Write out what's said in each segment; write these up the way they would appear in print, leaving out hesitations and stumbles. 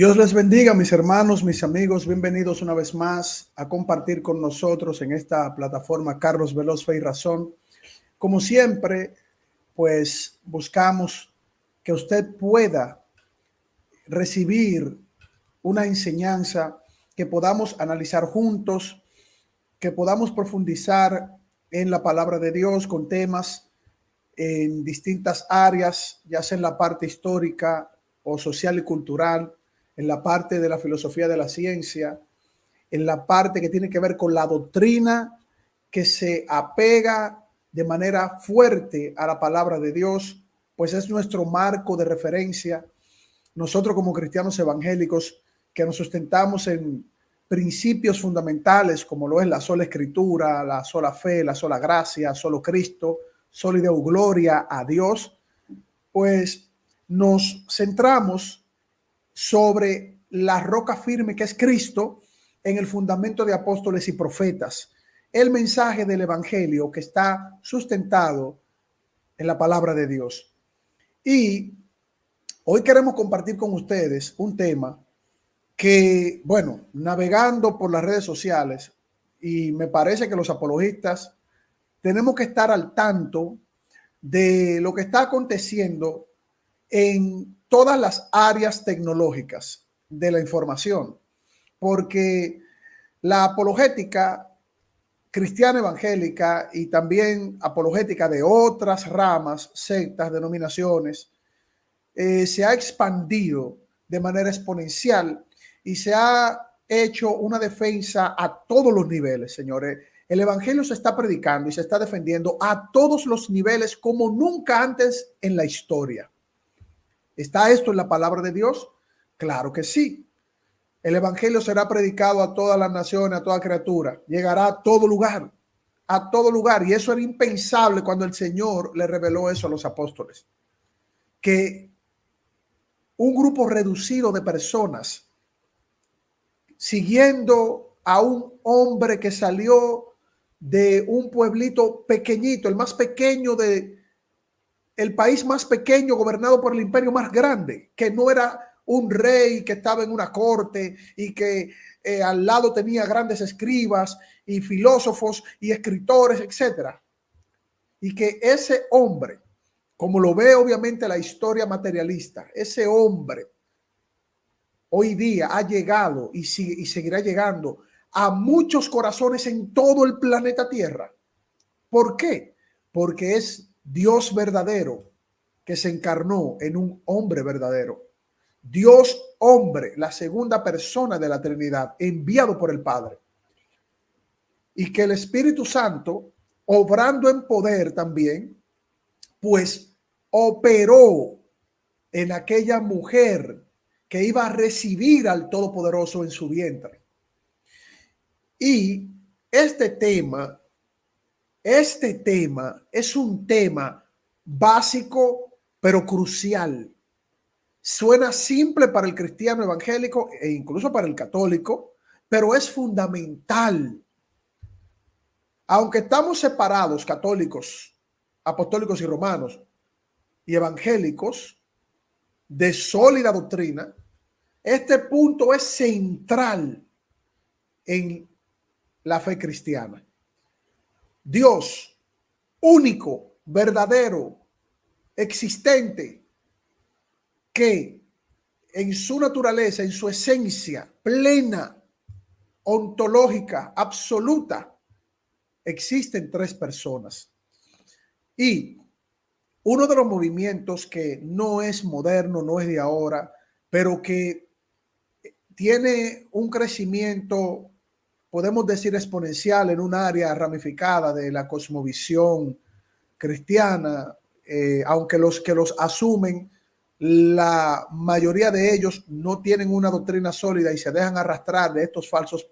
Dios les bendiga, mis hermanos, mis amigos. Bienvenidos una vez más a compartir con nosotros en esta plataforma Carlos Veloz Fe y Razón. Como siempre, pues buscamos que usted pueda recibir una enseñanza, que podamos analizar juntos, que podamos profundizar en la palabra de Dios con temas en distintas áreas, ya sea en la parte histórica o social y cultural, en la parte de la filosofía de la ciencia, en la parte que tiene que ver con la doctrina que se apega de manera fuerte a la palabra de Dios, pues es nuestro marco de referencia. Nosotros como cristianos evangélicos que nos sustentamos en principios fundamentales como lo es la sola escritura, la sola fe, la sola gracia, solo Cristo, solo y deu gloria a Dios, pues nos centramos sobre la roca firme que es Cristo en el fundamento de apóstoles y profetas, el mensaje del evangelio que está sustentado en la palabra de Dios. Y hoy queremos compartir con ustedes un tema que, bueno, navegando por las redes sociales, y me parece que los apologistas tenemos que estar al tanto de lo que está aconteciendo en todas las áreas tecnológicas de la información, porque la apologética cristiana evangélica y también apologética de otras ramas, sectas, denominaciones, se ha expandido de manera exponencial y se ha hecho una defensa a todos los niveles, señores. El evangelio se está predicando y se está defendiendo a todos los niveles como nunca antes en la historia. ¿Está esto en la palabra de Dios? Claro que sí. El evangelio será predicado a todas las naciones, a toda criatura. Llegará a todo lugar, a todo lugar. Y eso era impensable cuando el Señor le reveló eso a los apóstoles. Que un grupo reducido de personas siguiendo a un hombre que salió de un pueblito pequeñito, el más pequeño de el país más pequeño gobernado por el imperio más grande, que no era un rey que estaba en una corte y que al lado tenía grandes escribas y filósofos y escritores, etcétera. Y que ese hombre, como lo ve obviamente la historia materialista, ese hombre hoy día ha llegado y seguirá llegando a muchos corazones en todo el planeta Tierra. ¿Por qué? Porque es Dios verdadero que se encarnó en un hombre verdadero. Dios hombre, la segunda persona de la Trinidad, enviado por el Padre. Y que el Espíritu Santo, obrando en poder también, pues operó en aquella mujer que iba a recibir al Todopoderoso en su vientre. Y este tema es un tema básico, pero crucial. Suena simple para el cristiano evangélico e incluso para el católico, pero es fundamental. Aunque estamos separados, católicos, apostólicos y romanos, y evangélicos, de sólida doctrina, este punto es central en la fe cristiana. Dios, único, verdadero, existente, que en su naturaleza, en su esencia plena, ontológica, absoluta, existen tres personas. Y uno de los movimientos que no es moderno, no es de ahora, pero que tiene un crecimiento, podemos decir, exponencial en un área ramificada de la cosmovisión cristiana, aunque los que los asumen, la mayoría de ellos no tienen una doctrina sólida y se dejan arrastrar de estos falsos,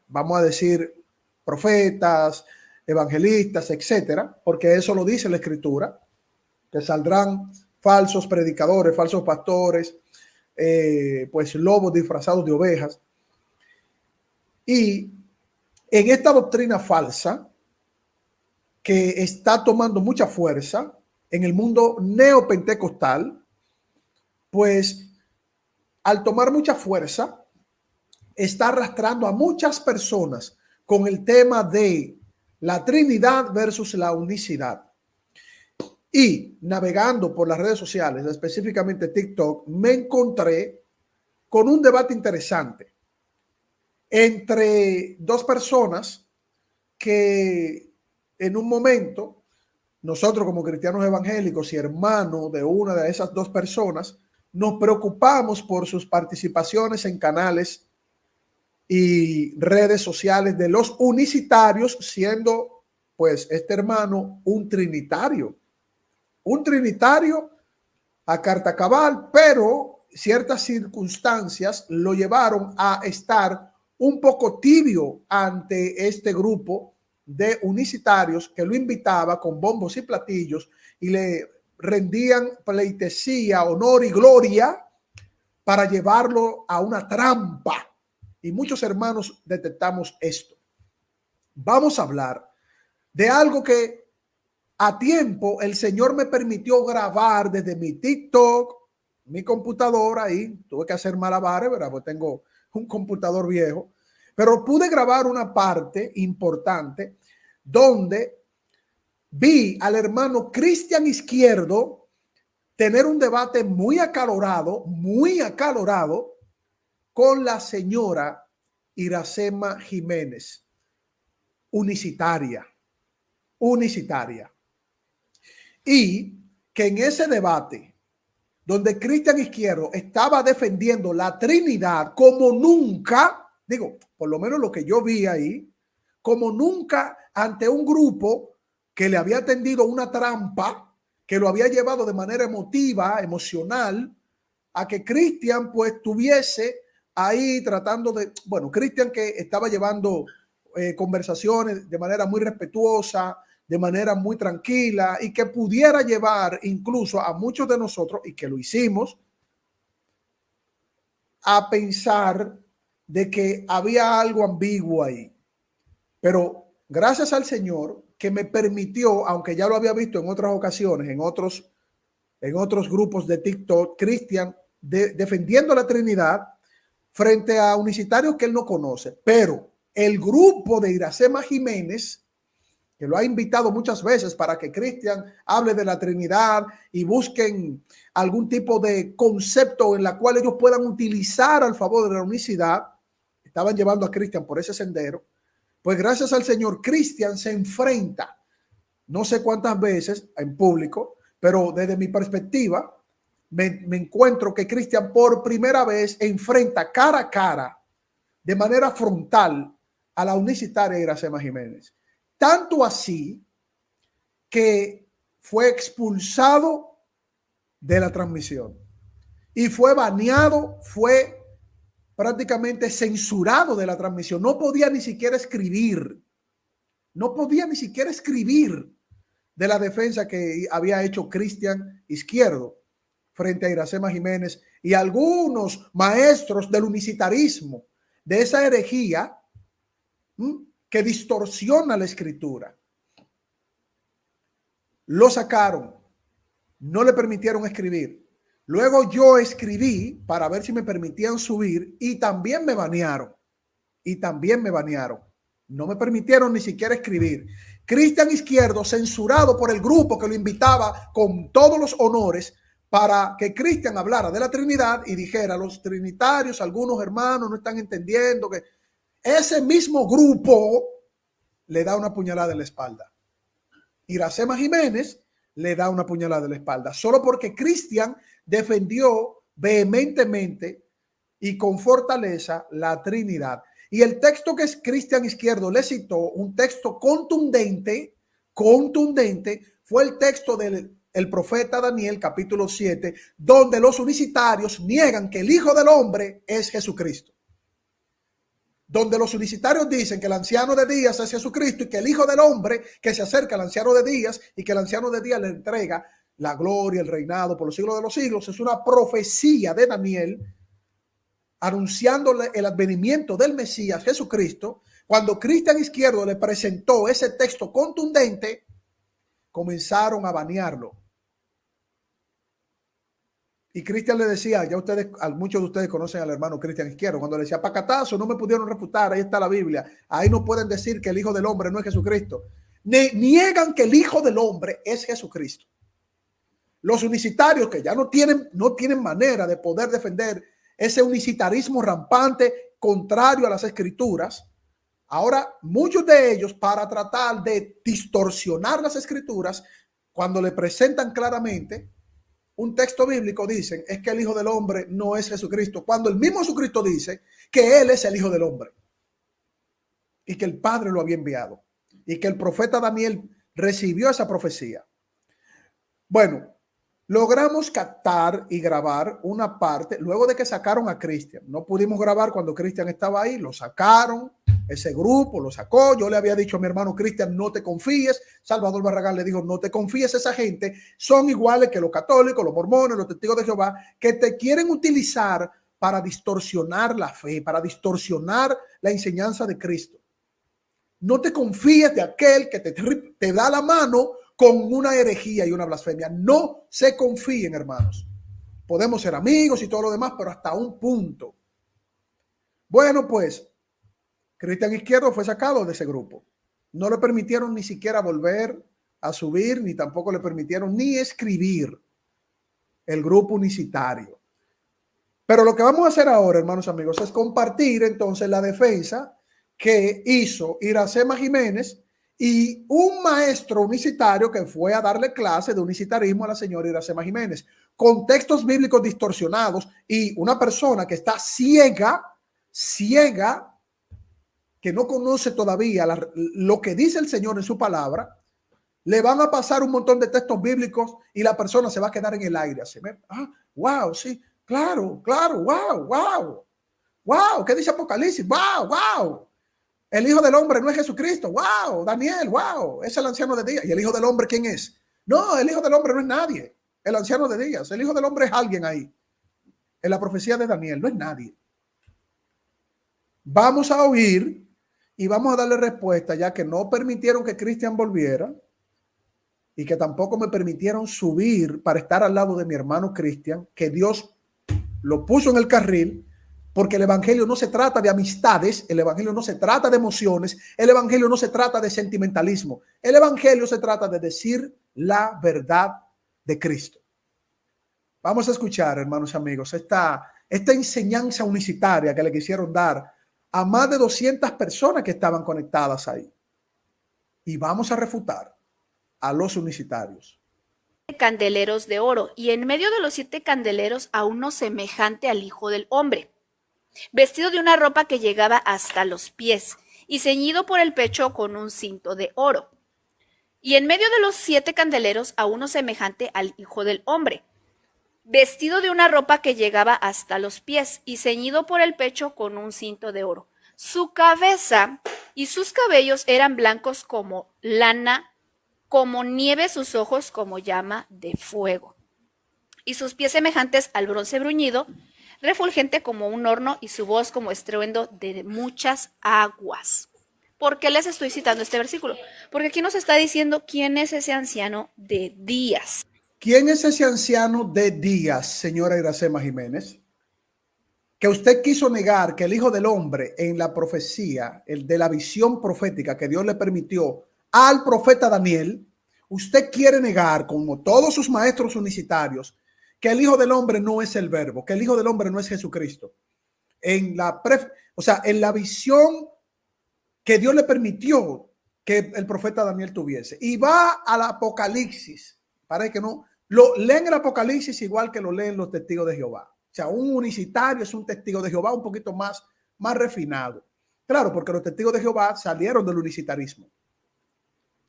vamos a decir, profetas, evangelistas, etcétera, porque eso lo dice la Escritura, que saldrán falsos predicadores, falsos pastores, pues lobos disfrazados de ovejas. Y en esta doctrina falsa, que está tomando mucha fuerza en el mundo neopentecostal, pues al tomar mucha fuerza, está arrastrando a muchas personas con el tema de la Trinidad versus la unicidad. Y navegando por las redes sociales, específicamente TikTok, me encontré con un debate interesante entre dos personas que en un momento nosotros como cristianos evangélicos y hermanos de una de esas dos personas nos preocupamos por sus participaciones en canales y redes sociales de los unicitarios, siendo pues este hermano un trinitario a carta cabal, pero ciertas circunstancias lo llevaron a estar un poco tibio ante este grupo de unicitarios que lo invitaba con bombos y platillos y le rendían pleitesía, honor y gloria para llevarlo a una trampa. Y muchos hermanos detectamos esto. Vamos a hablar de algo que a tiempo el Señor me permitió grabar desde mi TikTok, mi computadora, ahí tuve que hacer malabares, ¿verdad? Porque tengo un computador viejo, pero pude grabar una parte importante donde vi al hermano Cristian Izquierdo tener un debate muy acalorado con la señora Iracema Jiménez, unicitaria. Y que en ese debate, donde Cristian Izquierdo estaba defendiendo la Trinidad como nunca, digo, por lo menos lo que yo vi ahí, como nunca ante un grupo que le había tendido una trampa, que lo había llevado de manera emotiva, emocional, a que Cristian pues tuviese ahí tratando de, bueno, Cristian que estaba llevando conversaciones de manera muy respetuosa, de manera muy tranquila y que pudiera llevar incluso a muchos de nosotros, y que lo hicimos, a pensar de que había algo ambiguo ahí. Pero gracias al Señor que me permitió, aunque ya lo había visto en otras ocasiones, en otros grupos de TikTok, Cristian defendiendo la Trinidad frente a unicitarios que él no conoce. Pero el grupo de Iracema Jiménez, que lo ha invitado muchas veces para que Cristian hable de la Trinidad y busquen algún tipo de concepto en la cual ellos puedan utilizar al favor de la unicidad, estaban llevando a Cristian por ese sendero. Pues gracias al Señor, Cristian se enfrenta, no sé cuántas veces en público, pero desde mi perspectiva, me encuentro que Cristian por primera vez enfrenta cara a cara, de manera frontal, a la unicitaria Iracema Jiménez. Tanto así que fue expulsado de la transmisión y fue baneado, fue prácticamente censurado de la transmisión. No podía ni siquiera escribir, de la defensa que había hecho Cristian Izquierdo frente a Iracema Jiménez y algunos maestros del unicitarismo, de esa herejía que distorsiona la escritura. Lo sacaron, no le permitieron escribir. Luego yo escribí para ver si me permitían subir y también me banearon. No me permitieron ni siquiera escribir. Cristian Izquierdo, censurado por el grupo que lo invitaba con todos los honores para que Cristian hablara de la Trinidad y dijera, los trinitarios, algunos hermanos no están entendiendo que ese mismo grupo le da una puñalada en la espalda. Iracema Jiménez le da una puñalada en la espalda, solo porque Cristian defendió vehementemente y con fortaleza la Trinidad. Y el texto que Cristian Izquierdo le citó, un texto contundente, fue el texto del profeta Daniel, capítulo 7, donde los unicitarios niegan que el Hijo del Hombre es Jesucristo. Donde los unicitarios dicen que el anciano de días es Jesucristo y que el Hijo del Hombre que se acerca al anciano de días y que el anciano de días le entrega la gloria, el reinado por los siglos de los siglos, es una profecía de Daniel anunciándole el advenimiento del Mesías Jesucristo. Cuando Cristian Izquierdo le presentó ese texto contundente, comenzaron a banearlo. Y Cristian le decía, ya ustedes, muchos de ustedes conocen al hermano Cristian Izquierdo, cuando le decía, pacatazo, no me pudieron refutar, ahí está la Biblia, ahí no pueden decir que el Hijo del Hombre no es Jesucristo. Niegan que el Hijo del Hombre es Jesucristo. Los unicitarios que ya no tienen manera de poder defender ese unicitarismo rampante contrario a las escrituras, ahora muchos de ellos, para tratar de distorsionar las escrituras, cuando le presentan claramente un texto bíblico, dicen es que el Hijo del Hombre no es Jesucristo, cuando el mismo Jesucristo dice que Él es el Hijo del Hombre y que el Padre lo había enviado y que el profeta Daniel recibió esa profecía. Bueno, logramos captar y grabar una parte luego de que sacaron a Cristian. No pudimos grabar cuando Cristian estaba ahí, lo sacaron, ese grupo lo sacó. Yo le había dicho a mi hermano Cristian, no te confíes. Salvador Barragán le dijo, no te confíes, esa gente son iguales que los católicos, los mormones, los testigos de Jehová, que te quieren utilizar para distorsionar la fe, para distorsionar la enseñanza de Cristo. No te confíes de aquel que te da la mano con una herejía y una blasfemia. No se confíen, hermanos. Podemos ser amigos y todo lo demás, pero hasta un punto. Bueno, pues, Cristian Izquierdo fue sacado de ese grupo. No le permitieron ni siquiera volver a subir, ni tampoco le permitieron ni escribir el grupo unicitario. Pero lo que vamos a hacer ahora, hermanos amigos, es compartir entonces la defensa que hizo Iracema Jiménez y un maestro unicitario que fue a darle clase de unicitarismo a la señora Iracema Jiménez, con textos bíblicos distorsionados, y una persona que está ciega, que no conoce todavía lo que dice el Señor en su palabra. Le van a pasar un montón de textos bíblicos y la persona se va a quedar en el aire. Así, wow, sí, claro, wow, ¿qué dice Apocalipsis? Wow. El Hijo del Hombre no es Jesucristo. Wow, Daniel, wow, es el anciano de días. ¿Y el Hijo del Hombre quién es? No, el Hijo del Hombre no es nadie. El anciano de días. El Hijo del Hombre es alguien ahí. En la profecía de Daniel no es nadie. Vamos a oír y vamos a darle respuesta, ya que no permitieron que Cristian volviera y que tampoco me permitieron subir para estar al lado de mi hermano Cristian, que Dios lo puso en el carril. Porque el evangelio no se trata de amistades, el evangelio no se trata de emociones, el evangelio no se trata de sentimentalismo, el evangelio se trata de decir la verdad de Cristo. Vamos a escuchar, hermanos amigos, esta enseñanza unicitaria que le quisieron dar a más de 200 personas que estaban conectadas ahí. Y vamos a refutar a los unicitarios. Candeleros de oro, y en medio de los 7 candeleros a uno semejante al Hijo del Hombre, vestido de una ropa que llegaba hasta los pies y ceñido por el pecho con un cinto de oro. Y en medio de los 7 candeleros a uno semejante al Hijo del Hombre, vestido de una ropa que llegaba hasta los pies y ceñido por el pecho con un cinto de oro. Su cabeza y sus cabellos eran blancos como lana, como nieve, sus ojos como llama de fuego, y sus pies semejantes al bronce bruñido, refulgente como un horno, y su voz como estruendo de muchas aguas. ¿Por qué les estoy citando este versículo? Porque aquí nos está diciendo quién es ese anciano de días. ¿Quién es ese anciano de días, señora Iracema Jiménez? Que usted quiso negar que el Hijo del Hombre en la profecía, el de la visión profética que Dios le permitió al profeta Daniel, usted quiere negar, como todos sus maestros unicitarios, que el Hijo del Hombre no es el Verbo, que el Hijo del Hombre no es Jesucristo. En la visión que Dios le permitió que el profeta Daniel tuviese. Y va al Apocalipsis. Parece que no. Lo leen el Apocalipsis igual que lo leen los testigos de Jehová. O sea, un unicitario es un testigo de Jehová un poquito más refinado. Claro, porque los testigos de Jehová salieron del unicitarismo.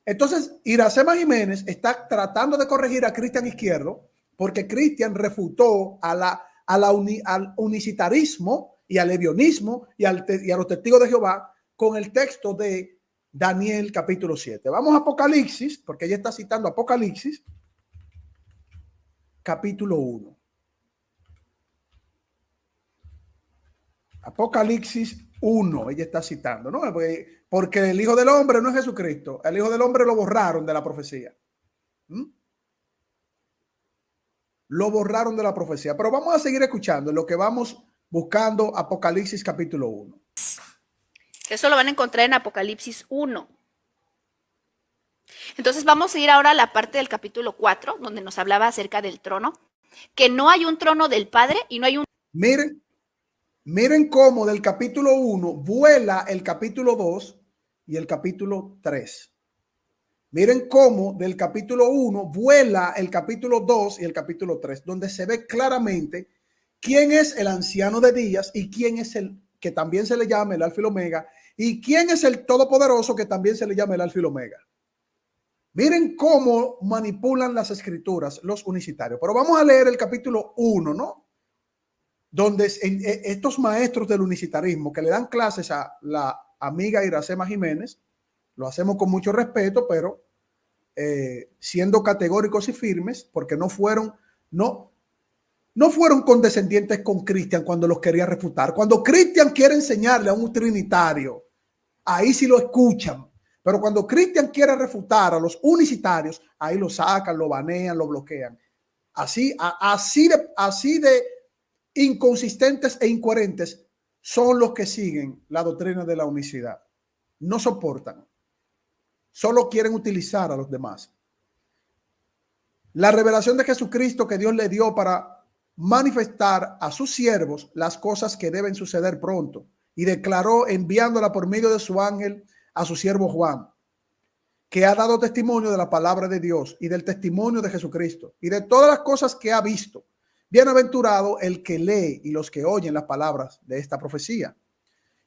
Entonces, Iracema Jiménez está tratando de corregir a Cristian Izquierdo, porque Cristian refutó al unicitarismo y al levionismo y a los testigos de Jehová con el texto de Daniel capítulo 7. Vamos a Apocalipsis, porque ella está citando Apocalipsis capítulo 1. Apocalipsis 1, ella está citando, ¿no? Porque el Hijo del Hombre no es Jesucristo. El Hijo del Hombre lo borraron de la profecía. lo borraron de la profecía. Pero vamos a seguir escuchando lo que vamos buscando Apocalipsis capítulo 1. Eso lo van a encontrar en Apocalipsis 1. Entonces vamos a ir ahora a la parte del capítulo 4, donde nos hablaba acerca del trono, que no hay un trono del Padre y no hay un... Miren cómo del capítulo 1 vuela el capítulo 2 y el capítulo 3. Miren cómo del capítulo 1 vuela el capítulo 2 y el capítulo 3, donde se ve claramente quién es el anciano de días y quién es el que también se le llama el Alfa y el Omega, y quién es el Todopoderoso que también se le llama el Alfa y el Omega. Miren cómo manipulan las escrituras los unicitarios. Pero vamos a leer el capítulo 1, ¿no? Donde estos maestros del unicitarismo que le dan clases a la amiga Iracema Jiménez, lo hacemos con mucho respeto, pero siendo categóricos y firmes, porque no fueron condescendientes con Cristian cuando los quería refutar. Cuando Cristian quiere enseñarle a un trinitario, ahí sí lo escuchan. Pero cuando Cristian quiere refutar a los unicitarios, ahí lo sacan, lo banean, lo bloquean. Así de inconsistentes e incoherentes son los que siguen la doctrina de la unicidad. No soportan. Solo quieren utilizar a los demás. La revelación de Jesucristo que Dios le dio para manifestar a sus siervos las cosas que deben suceder pronto, y declaró enviándola por medio de su ángel a su siervo Juan, que ha dado testimonio de la palabra de Dios y del testimonio de Jesucristo y de todas las cosas que ha visto. Bienaventurado el que lee y los que oyen las palabras de esta profecía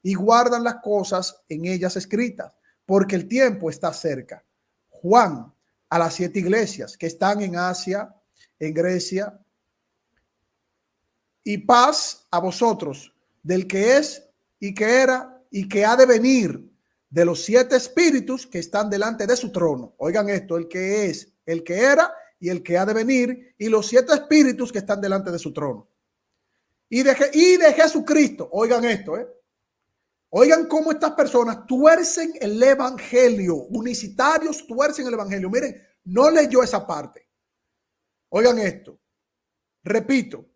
y guardan las cosas en ellas escritas, porque el tiempo está cerca. Juan, a las 7 iglesias que están en Asia, en Grecia, y paz a vosotros, del que es y que era y que ha de venir, de los 7 espíritus que están delante de su trono. Oigan esto: el que es, el que era y el que ha de venir, y los 7 espíritus que están delante de su trono. Y de Jesucristo. Oigan esto, Oigan cómo estas personas tuercen el evangelio. Unicitarios tuercen el evangelio. Miren, no leyó esa parte. Oigan esto. Repito.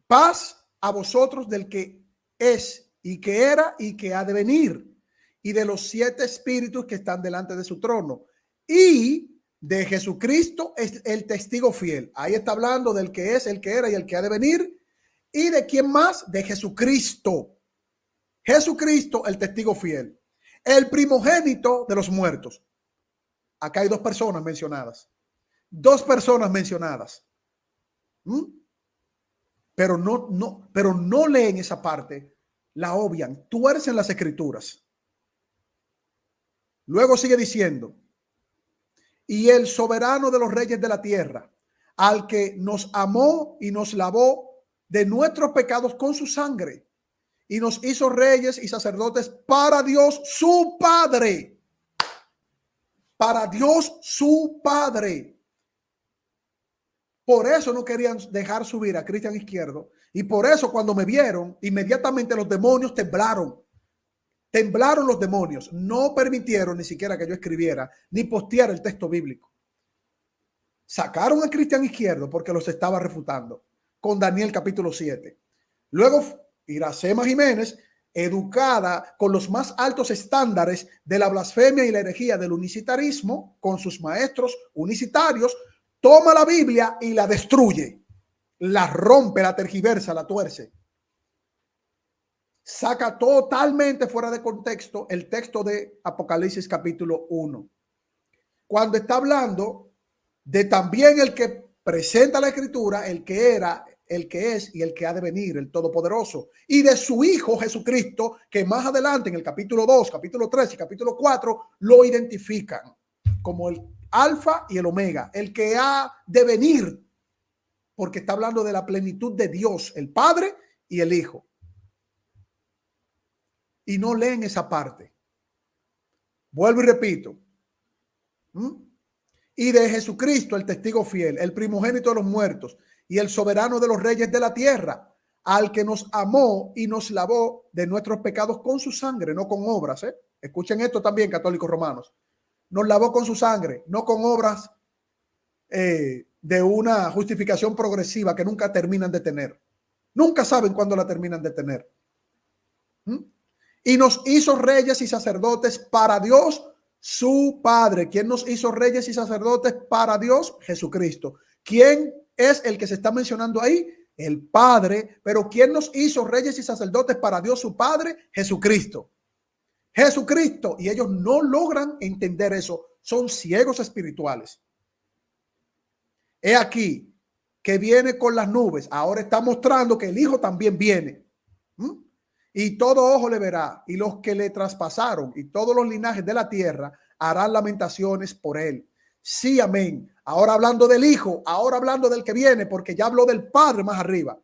Paz a vosotros del que es y que era y que ha de venir, y de los 7 espíritus que están delante de su trono, y de Jesucristo es el testigo fiel. Ahí está hablando del que es, el que era y el que ha de venir. ¿Y de quién más? De Jesucristo. Jesucristo, el testigo fiel, el primogénito de los muertos. Acá hay 2 personas mencionadas. 2 personas mencionadas. Pero no leen esa parte. La obvian, tuercen las escrituras. Luego sigue diciendo: y el soberano de los reyes de la tierra, al que nos amó y nos lavó de nuestros pecados con su sangre, y nos hizo reyes y sacerdotes para Dios su Padre. Para Dios su Padre. Por eso no querían dejar subir a Cristian Izquierdo. Y por eso cuando me vieron, inmediatamente los demonios temblaron. Temblaron los demonios. No permitieron ni siquiera que yo escribiera ni posteara el texto bíblico. Sacaron a Cristian Izquierdo porque los estaba refutando con Daniel capítulo 7. Luego Iracema Jiménez, educada con los más altos estándares de la blasfemia y la herejía del unicitarismo, con sus maestros unicitarios, toma la Biblia y la destruye, la rompe, la tergiversa, la tuerce. Saca totalmente fuera de contexto el texto de Apocalipsis capítulo 1. Cuando está hablando de también el que presenta la escritura, el que era, el que es y el que ha de venir, el Todopoderoso, y de su Hijo Jesucristo, que más adelante en el capítulo 2, capítulo 3 y capítulo 4 lo identifican como el Alfa y el Omega, el que ha de venir, porque está hablando de la plenitud de Dios, el Padre y el Hijo. Y no leen esa parte. Vuelvo y repito. Y de Jesucristo, el testigo fiel, el primogénito de los muertos y el soberano de los reyes de la tierra, al que nos amó y nos lavó de nuestros pecados con su sangre, no con obras. Escuchen esto también, católicos romanos. Nos lavó con su sangre, no con obras de una justificación progresiva que nunca terminan de tener. Nunca saben cuándo la terminan de tener. Y nos hizo reyes y sacerdotes para Dios, su Padre. ¿Quién nos hizo reyes y sacerdotes para Dios? Jesucristo. ¿Quién es el que se está mencionando ahí? El Padre. Pero ¿quién nos hizo reyes y sacerdotes para Dios, su Padre? Jesucristo. Jesucristo. Y ellos no logran entender eso. Son ciegos espirituales. He aquí que viene con las nubes. Ahora está mostrando que el Hijo también viene. Y todo ojo le verá, y los que le traspasaron y todos los linajes de la tierra harán lamentaciones por él. Sí, amén. Ahora hablando del Hijo, ahora hablando del que viene, porque ya habló del Padre más arriba.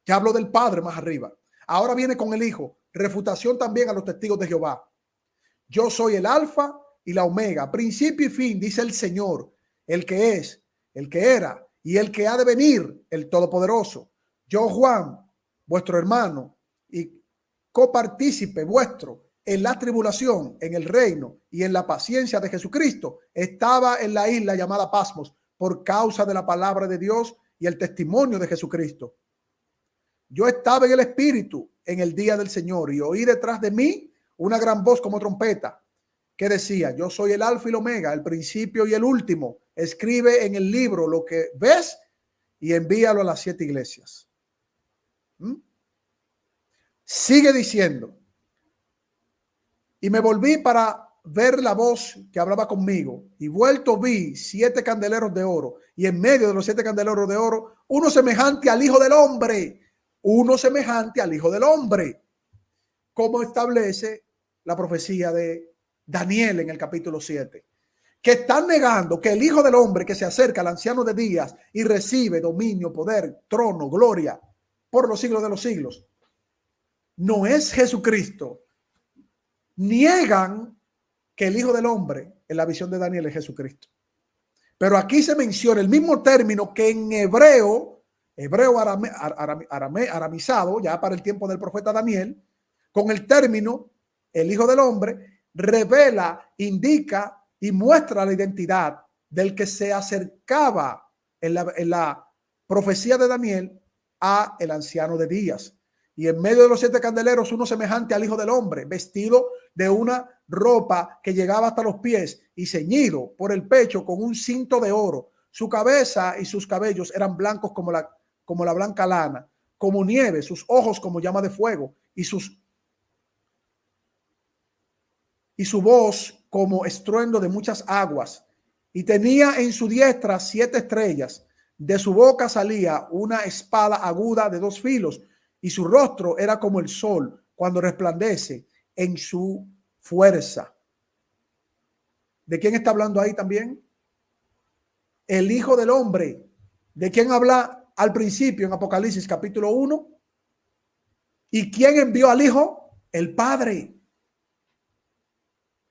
Ya habló del Padre más arriba. Ahora viene con el Hijo. Refutación también a los testigos de Jehová. Yo soy el Alfa y la Omega, principio y fin, dice el Señor, el que es, el que era y el que ha de venir, el Todopoderoso. Yo, Juan, vuestro hermano y copartícipe vuestro en la tribulación, en el reino y en la paciencia de Jesucristo, estaba en la isla llamada Pasmos por causa de la palabra de Dios y el testimonio de Jesucristo. Yo estaba en el Espíritu en el día del Señor y oí detrás de mí una gran voz como trompeta que decía: yo soy el Alfa y el Omega, el principio y el último. Escribe en el libro lo que ves y envíalo a las 7 iglesias. Sigue diciendo: y me volví para ver la voz que hablaba conmigo, y vuelto vi 7 candeleros de oro, y en medio de los 7 candeleros de oro, uno semejante al Hijo del Hombre, uno semejante al Hijo del Hombre, como establece la profecía de Daniel en el capítulo 7, que están negando que el Hijo del Hombre que se acerca al anciano de días y recibe dominio, poder, trono, gloria por los siglos de los siglos, no es Jesucristo. Niegan que el Hijo del Hombre en la visión de Daniel es Jesucristo. Pero aquí se menciona el mismo término que en hebreo aramizado, ya para el tiempo del profeta Daniel, con el término el Hijo del Hombre, revela, indica y muestra la identidad del que se acercaba en la profecía de Daniel a el anciano de días. Y en medio de los 7 candeleros, uno semejante al Hijo del Hombre, vestido de una ropa que llegaba hasta los pies y ceñido por el pecho con un cinto de oro. Su cabeza y sus cabellos eran blancos como la blanca lana, como nieve, sus ojos como llama de fuego y su voz como estruendo de muchas aguas. Y tenía en su diestra 7 estrellas. De su boca salía una espada aguda de 2 filos. Y su rostro era como el sol cuando resplandece en su fuerza. ¿De quién está hablando ahí también? El Hijo del Hombre. ¿De quién habla al principio en Apocalipsis capítulo 1? ¿Y quién envió al Hijo? El Padre.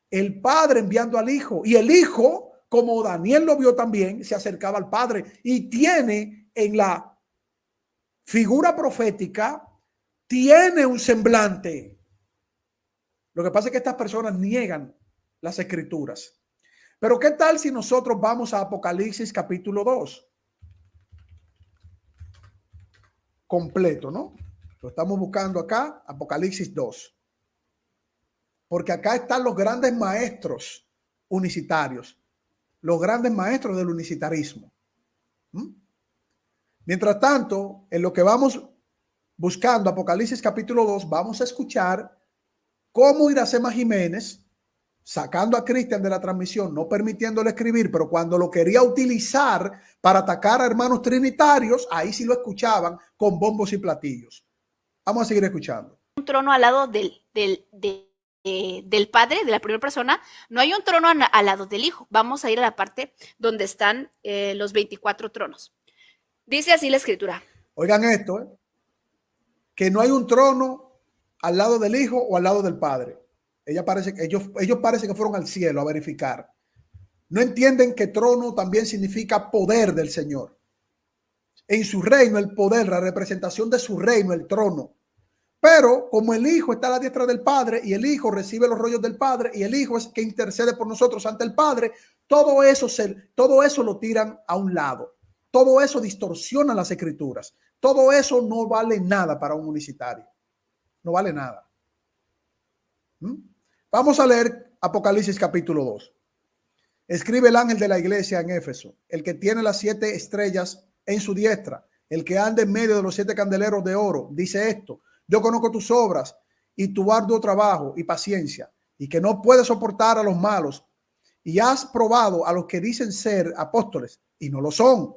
El Padre enviando al Hijo. Y el Hijo, como Daniel lo vio también, se acercaba al Padre y tiene en la figura profética, tiene un semblante. Lo que pasa es que estas personas niegan las escrituras. Pero ¿qué tal si nosotros vamos a Apocalipsis capítulo 2? Completo, ¿no? Lo estamos buscando acá, Apocalipsis 2. Porque acá están los grandes maestros unicitarios, los grandes maestros del unicitarismo. Mientras tanto, en lo que vamos buscando Apocalipsis capítulo 2, vamos a escuchar cómo Iracema Jiménez, sacando a Cristian de la transmisión, no permitiéndole escribir, pero cuando lo quería utilizar para atacar a hermanos trinitarios, ahí sí lo escuchaban con bombos y platillos. Vamos a seguir escuchando. Un trono al lado del Padre, de la primera persona, no hay un trono al lado del Hijo. Vamos a ir a la parte donde están los 24 tronos. Dice así la escritura. Oigan esto, que no hay un trono al lado del Hijo o al lado del Padre. Ellos parecen que fueron al cielo a verificar. No entienden que trono también significa poder del Señor. En su reino, el poder, la representación de su reino, el trono. Pero como el Hijo está a la diestra del Padre y el Hijo recibe los rollos del Padre y el Hijo es que intercede por nosotros ante el Padre, todo eso lo tiran a un lado. todo eso distorsiona las escrituras. Todo eso no vale nada para un unicitario. No vale nada. Vamos a leer Apocalipsis capítulo 2. Escribe el ángel de la iglesia en Éfeso, el que tiene las 7 estrellas en su diestra, el que anda en medio de los 7 candeleros de oro, dice esto: yo conozco tus obras y tu arduo trabajo y paciencia, y que no puedes soportar a los malos, y has probado a los que dicen ser apóstoles y no lo son,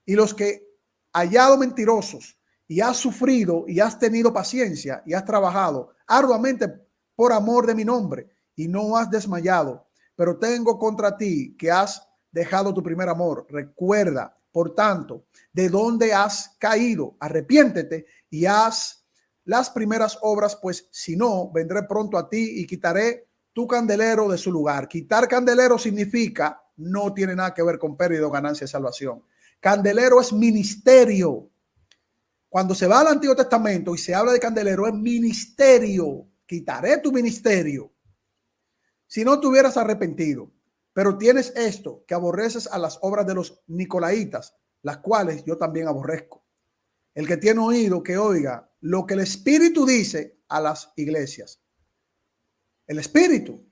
y los que hallado mentirosos, y has sufrido y has tenido paciencia y has trabajado arduamente por amor de mi nombre y no has desmayado. Pero tengo contra ti que has dejado tu primer amor. Recuerda, por tanto, de dónde has caído. Arrepiéntete y haz las primeras obras, pues si no, vendré pronto a ti y quitaré tu candelero de su lugar. Quitar candelero significa, no tiene nada que ver con pérdida o ganancia de salvación. Candelero es ministerio. Cuando se va al Antiguo Testamento y se habla de candelero, es ministerio. Quitaré tu ministerio. Si no te hubieras arrepentido, pero tienes esto, que aborreces a las obras de los nicolaitas, las cuales yo también aborrezco. El que tiene oído, que oiga lo que el Espíritu dice a las iglesias. El Espíritu,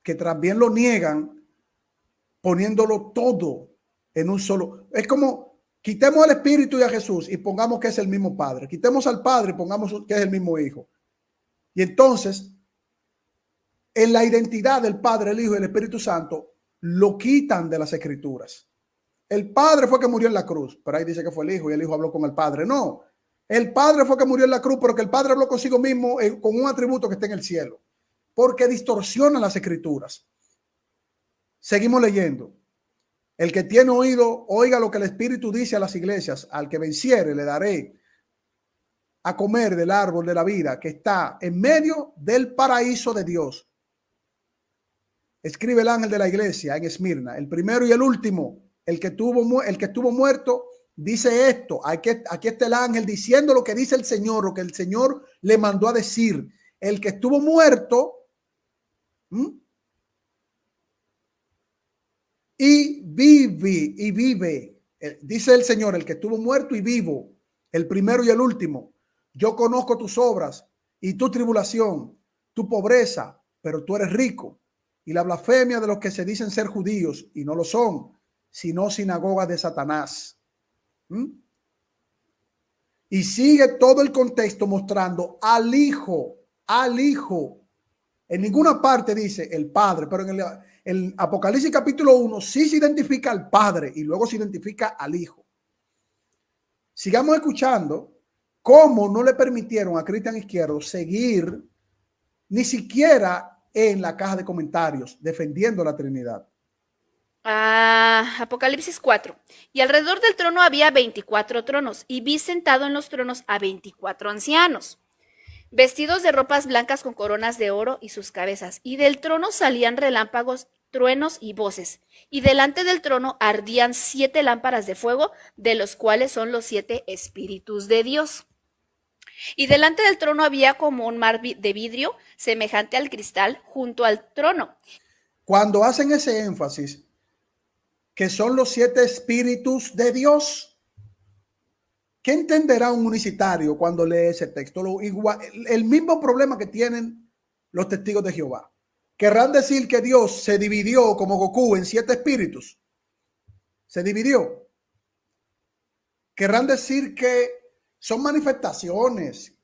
que también lo niegan poniéndolo todo en un solo. Es como quitemos al Espíritu y a Jesús y pongamos que es el mismo Padre. Quitemos al Padre y pongamos que es el mismo Hijo. Y entonces, en la identidad del Padre, el Hijo y el Espíritu Santo, lo quitan de las Escrituras. El Padre fue que murió en la cruz, pero ahí dice que fue el Hijo y el Hijo habló con el Padre. No, el Padre fue que murió en la cruz, pero que el Padre habló consigo mismo con un atributo que está en el cielo, porque distorsiona las Escrituras. Seguimos leyendo. El que tiene oído, oiga lo que el Espíritu dice a las iglesias. Al que venciere le daré a comer del árbol de la vida que está en medio del paraíso de Dios. Escribe el ángel de la iglesia en Esmirna, el primero y el último, el que estuvo muerto, dice esto. Aquí está el ángel diciendo lo que dice el Señor, lo que el Señor le mandó a decir. El que estuvo muerto y vive, dice el Señor, el que estuvo muerto y vivo, el primero y el último. Yo conozco tus obras y tu tribulación, tu pobreza, pero tú eres rico, y la blasfemia de los que se dicen ser judíos y no lo son, sino sinagogas de Satanás. Y sigue todo el contexto mostrando al Hijo. En ninguna parte dice el Padre, pero en el Apocalipsis capítulo 1 sí se identifica al Padre y luego se identifica al Hijo. Sigamos escuchando cómo no le permitieron a Cristian Izquierdo seguir ni siquiera en la caja de comentarios defendiendo la Trinidad. Apocalipsis 4. Y alrededor del trono había 24 tronos, y vi sentado en los tronos a 24 ancianos, vestidos de ropas blancas con coronas de oro y sus cabezas, y del trono salían relámpagos, truenos y voces, y delante del trono ardían 7 lámparas de fuego, de los cuales son los 7 espíritus de Dios. Y delante del trono había como un mar de vidrio semejante al cristal junto al trono. Cuando hacen ese énfasis que son los 7 espíritus de Dios, ¿qué entenderá un unicitario cuando lee ese texto? El mismo problema que tienen los testigos de Jehová. Querrán decir que Dios se dividió como Goku en 7 espíritus. Se dividió. Querrán decir que son manifestaciones.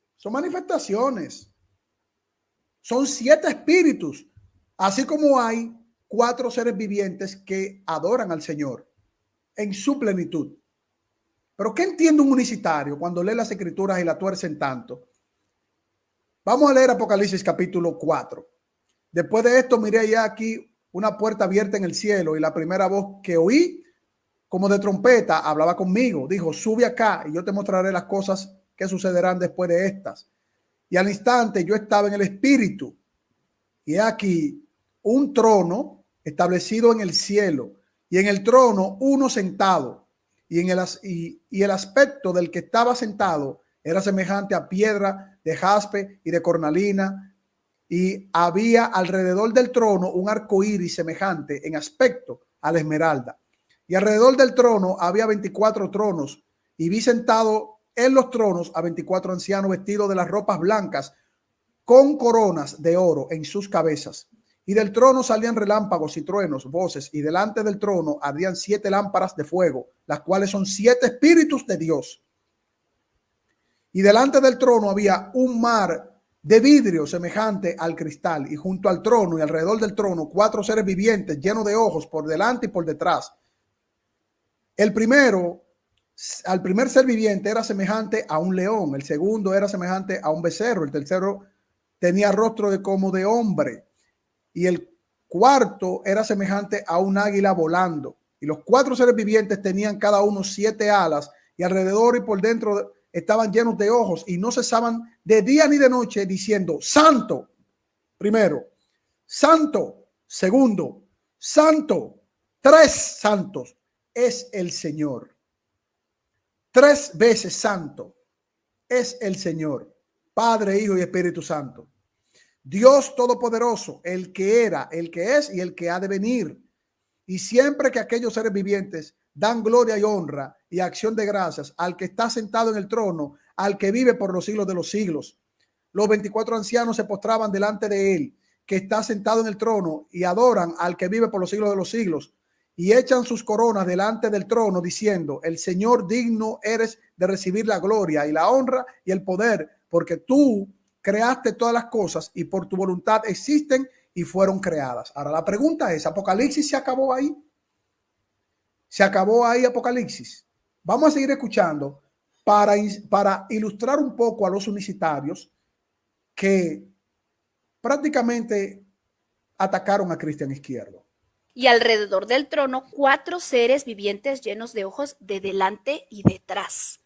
Son 7 espíritus. Así como hay 4 seres vivientes que adoran al Señor en su plenitud. Pero ¿qué entiende un unicitario cuando lee las escrituras y la tuercen tanto? Vamos a leer Apocalipsis capítulo 4. Después de esto miré ya aquí una puerta abierta en el cielo, y la primera voz que oí como de trompeta hablaba conmigo. Dijo: sube acá y yo te mostraré las cosas que sucederán después de estas. Y al instante yo estaba en el espíritu, y aquí un trono establecido en el cielo, y en el trono uno sentado, y el aspecto del que estaba sentado era semejante a piedra de jaspe y de cornalina, y había alrededor del trono un arco iris semejante en aspecto a la esmeralda. Y alrededor del trono había 24 tronos, y vi sentado en los tronos a 24 ancianos vestidos de las ropas blancas, con coronas de oro en sus cabezas. Y del trono salían relámpagos y truenos, voces, y delante del trono ardían 7 lámparas de fuego, las cuales son 7 espíritus de Dios. Y delante del trono había un mar de vidrio semejante al cristal, y junto al trono y alrededor del trono 4 seres vivientes llenos de ojos por delante y por detrás. Al primer ser viviente era semejante a un león, el segundo era semejante a un becerro, el tercero tenía rostro como de hombre, y el cuarto era semejante a un águila volando. Y los 4 seres vivientes tenían cada uno 7 alas, y alrededor y por dentro estaban llenos de ojos, y no cesaban de día ni de noche diciendo: santo, primero; santo, segundo; santo, 3 santos es el Señor. 3 veces santo es el Señor, Padre, Hijo y Espíritu Santo. Dios Todopoderoso, el que era, el que es y el que ha de venir. Y siempre que aquellos seres vivientes dan gloria y honra y acción de gracias al que está sentado en el trono, al que vive por los siglos de los siglos, los 24 ancianos se postraban delante de él, que está sentado en el trono, y adoran al que vive por los siglos de los siglos, y echan sus coronas delante del trono, diciendo: el Señor, digno eres de recibir la gloria y la honra y el poder, porque tú creaste todas las cosas y por tu voluntad existen y fueron creadas. Ahora la pregunta es: ¿Apocalipsis se acabó ahí? ¿Se acabó ahí Apocalipsis? Vamos a seguir escuchando para ilustrar un poco a los unicitarios que prácticamente atacaron a Cristian Izquierdo. Y alrededor del trono 4 seres vivientes llenos de ojos de delante y detrás.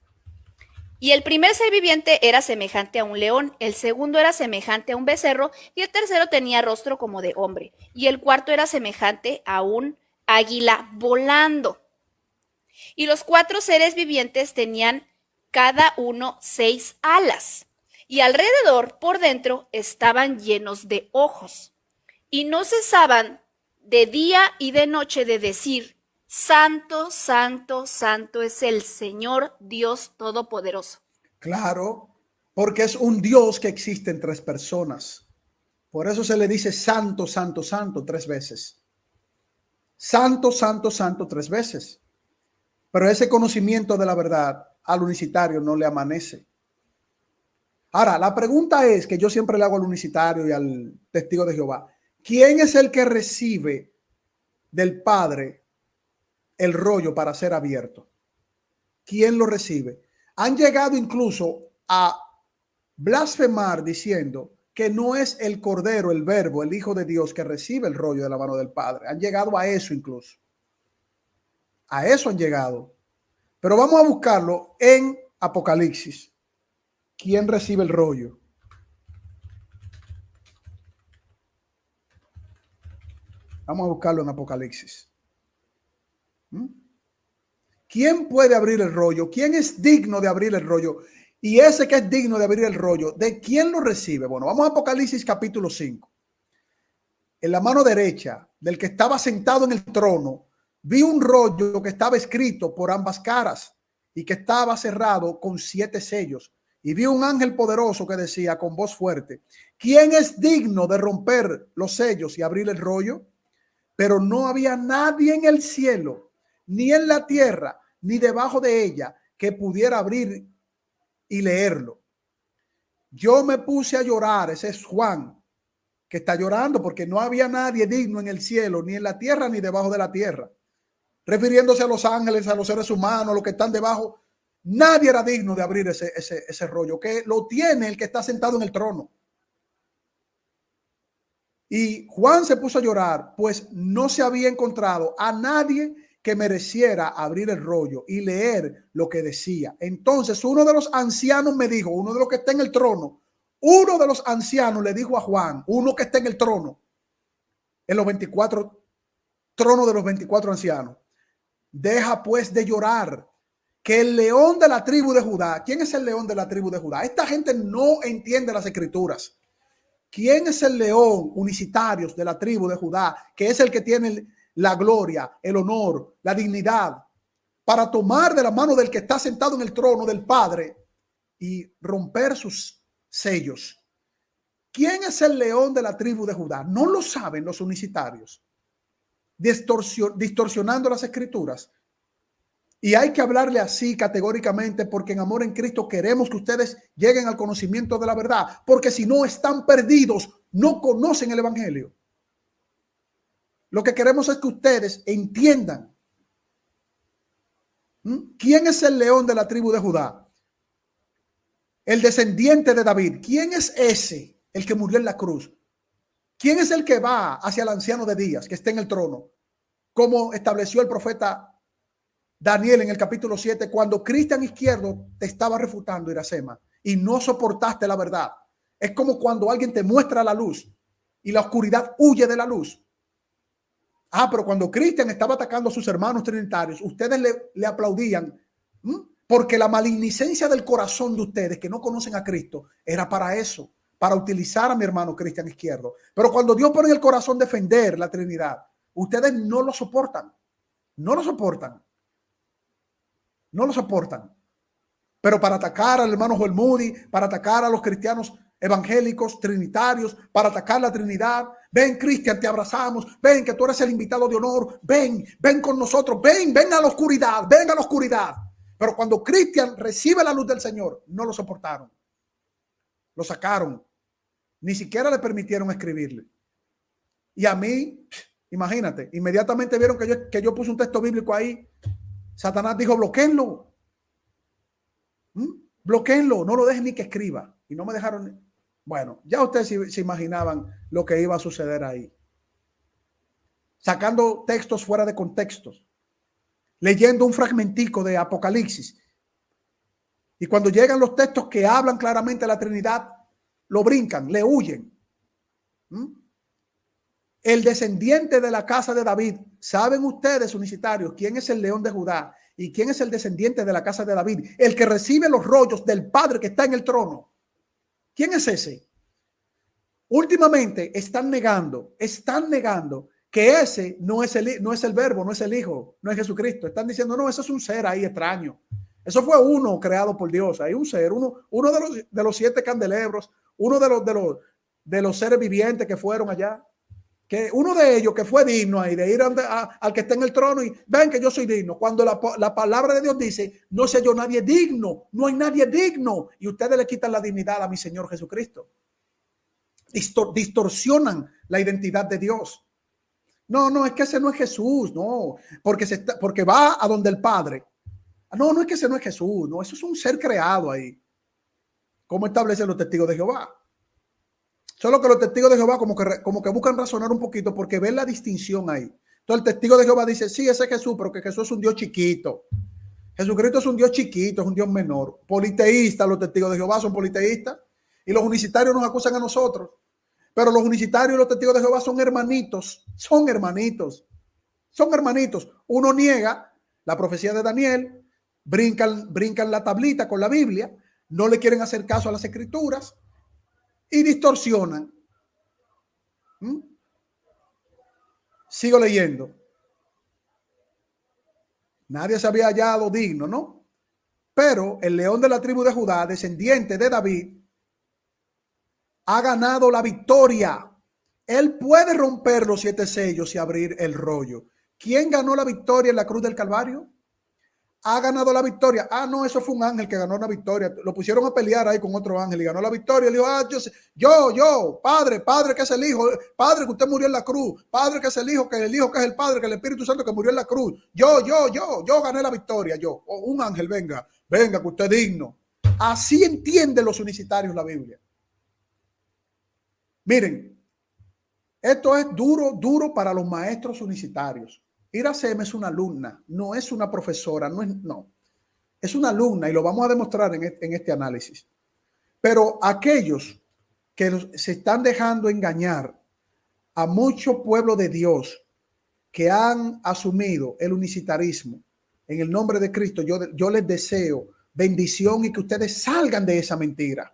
Y el primer ser viviente era semejante a un león, el segundo era semejante a un becerro, y el tercero tenía rostro como de hombre, y el cuarto era semejante a un águila volando. Y los 4 seres vivientes tenían cada uno 6 alas, y alrededor por dentro estaban llenos de ojos, y no cesaban de día y de noche de decir: santo, santo, santo es el Señor Dios Todopoderoso. Claro, porque es un Dios que existe en 3 personas. Por eso se le dice santo, santo, santo 3 veces. Santo, santo, santo 3 veces. Pero ese conocimiento de la verdad al unicitario no le amanece. Ahora, la pregunta es que yo siempre le hago al unicitario y al testigo de Jehová: ¿quién es el que recibe del Padre el rollo para ser abierto? ¿Quién lo recibe? Han llegado incluso a blasfemar diciendo que no es el Cordero, el Verbo, el Hijo de Dios que recibe el rollo de la mano del Padre. Han llegado a eso incluso. A eso han llegado. Pero vamos a buscarlo en Apocalipsis. ¿Quién recibe el rollo? Vamos a buscarlo en Apocalipsis. ¿Quién puede abrir el rollo? ¿Quién es digno de abrir el rollo? Y ese que es digno de abrir el rollo, ¿de quién lo recibe? Bueno, vamos a Apocalipsis capítulo 5. En la mano derecha del que estaba sentado en el trono, vi un rollo que estaba escrito por ambas caras y que estaba cerrado con 7 sellos. Y vi un ángel poderoso que decía con voz fuerte: ¿quién es digno de romper los sellos y abrir el rollo? Pero no había nadie en el cielo, ni en la tierra, ni debajo de ella, que pudiera abrir y leerlo. Yo me puse a llorar. Ese es Juan, que está llorando porque no había nadie digno en el cielo, ni en la tierra, ni debajo de la tierra. Refiriéndose a los ángeles, a los seres humanos, a los que están debajo. Nadie era digno de abrir ese rollo, que lo tiene el que está sentado en el trono. Y Juan se puso a llorar, pues no se había encontrado a nadie que mereciera abrir el rollo y leer lo que decía. Entonces uno de los ancianos me dijo, uno de los que está en el trono, uno de los ancianos le dijo a Juan, uno que está en el trono, en los 24 tronos de los 24 ancianos: deja pues de llorar, que el león de la tribu de Judá. ¿Quién es el león de la tribu de Judá? Esta gente no entiende las escrituras. ¿Quién es el león unicitario de la tribu de Judá, que es el que tiene la gloria, el honor, la dignidad, para tomar de la mano del que está sentado en el trono del Padre y romper sus sellos? ¿Quién es el león de la tribu de Judá? No lo saben los unicitarios, distorsionando las escrituras. Y hay que hablarle así categóricamente, porque en Amor en Cristo queremos que ustedes lleguen al conocimiento de la verdad, porque si no están perdidos, no conocen el evangelio. Lo que queremos es que ustedes entiendan. ¿Quién es el león de la tribu de Judá? El descendiente de David. ¿Quién es ese? El que murió en la cruz. ¿Quién es el que va hacia el anciano de días, que está en el trono? Como estableció el profeta Daniel en el capítulo 7, cuando Cristian Izquierdo te estaba refutando, Iracema, y no soportaste la verdad. Es como cuando alguien te muestra la luz y la oscuridad huye de la luz. Pero cuando Cristian estaba atacando a sus hermanos trinitarios, ustedes le aplaudían, porque la malignicencia del corazón de ustedes que no conocen a Cristo era para eso, para utilizar a mi hermano Cristian Izquierdo. Pero cuando Dios pone en el corazón defender la Trinidad, ustedes no lo soportan. No lo soportan. No lo soportan. Pero para atacar al hermano Joel Moody, para atacar a los cristianos evangélicos, trinitarios, para atacar la Trinidad. Ven, Cristian, te abrazamos. Ven, que tú eres el invitado de honor. Ven con nosotros. Ven a la oscuridad. Ven a la oscuridad. Pero cuando Cristian recibe la luz del Señor, no lo soportaron. Lo sacaron. Ni siquiera le permitieron escribirle. Y a mí, imagínate, inmediatamente vieron que yo puse un texto bíblico ahí. Satanás dijo, bloquéenlo. Bloquéenlo, no lo dejen ni que escriba. Y no me dejaron. Bueno, ya ustedes se imaginaban lo que iba a suceder ahí. Sacando textos fuera de contextos. Leyendo un fragmentico de Apocalipsis. Y cuando llegan los textos que hablan claramente de la Trinidad, lo brincan, le huyen. El descendiente de la casa de David. ¿Saben ustedes, unicitarios, quién es el león de Judá? ¿Y quién es el descendiente de la casa de David? El que recibe los rollos del Padre que está en el trono. ¿Quién es ese? Últimamente están negando que ese no es el verbo, no es el Hijo, no es Jesucristo. Están diciendo, no, eso es un ser ahí extraño. Eso fue uno creado por Dios. Hay un ser, uno de los 7 candelebros, uno de los seres vivientes que fueron allá. Que uno de ellos que fue digno ahí de ir al que está en el trono y ven que yo soy digno. Cuando la palabra de Dios dice, no sé yo nadie digno, no hay nadie digno. Y ustedes le quitan la dignidad a mi Señor Jesucristo. Distorsionan la identidad de Dios. No, es que ese no es Jesús, no, porque va a donde el Padre. No es que ese no es Jesús, no, eso es un ser creado ahí. ¿Cómo establecen los testigos de Jehová? Solo que los testigos de Jehová como que buscan razonar un poquito porque ven la distinción ahí. Entonces el testigo de Jehová dice, sí, ese es Jesús, pero que Jesús es un Dios chiquito. Jesucristo es un Dios chiquito, es un Dios menor. Politeístas, los testigos de Jehová son politeístas. Y los unicitarios nos acusan a nosotros. Pero los unicitarios y los testigos de Jehová son hermanitos. Son hermanitos. Son hermanitos. Uno niega la profecía de Daniel, brincan la tablita con la Biblia, no le quieren hacer caso a las escrituras y distorsionan. Sigo leyendo. Nadie se había hallado digno, ¿no? Pero el león de la tribu de Judá, descendiente de David, ha ganado la victoria. Él puede romper los 7 sellos y abrir el rollo. ¿Quién ganó la victoria en la cruz del Calvario? Ha ganado la victoria. No, eso fue un ángel que ganó una victoria. Lo pusieron a pelear ahí con otro ángel y ganó la victoria. Le dijo, yo, padre que es el Hijo, Padre que usted murió en la cruz, Padre que es el Hijo que es el Padre, que el Espíritu Santo que murió en la cruz. Yo gané la victoria, un ángel, venga, que usted es digno. Así entienden los unicitarios la Biblia. Miren, esto es duro para los maestros unicitarios. Iracema es una alumna, no es una profesora, no. Es una alumna y lo vamos a demostrar en este análisis. Pero aquellos que se están dejando engañar a mucho pueblo de Dios que han asumido el unicitarismo en el nombre de Cristo, yo les deseo bendición y que ustedes salgan de esa mentira.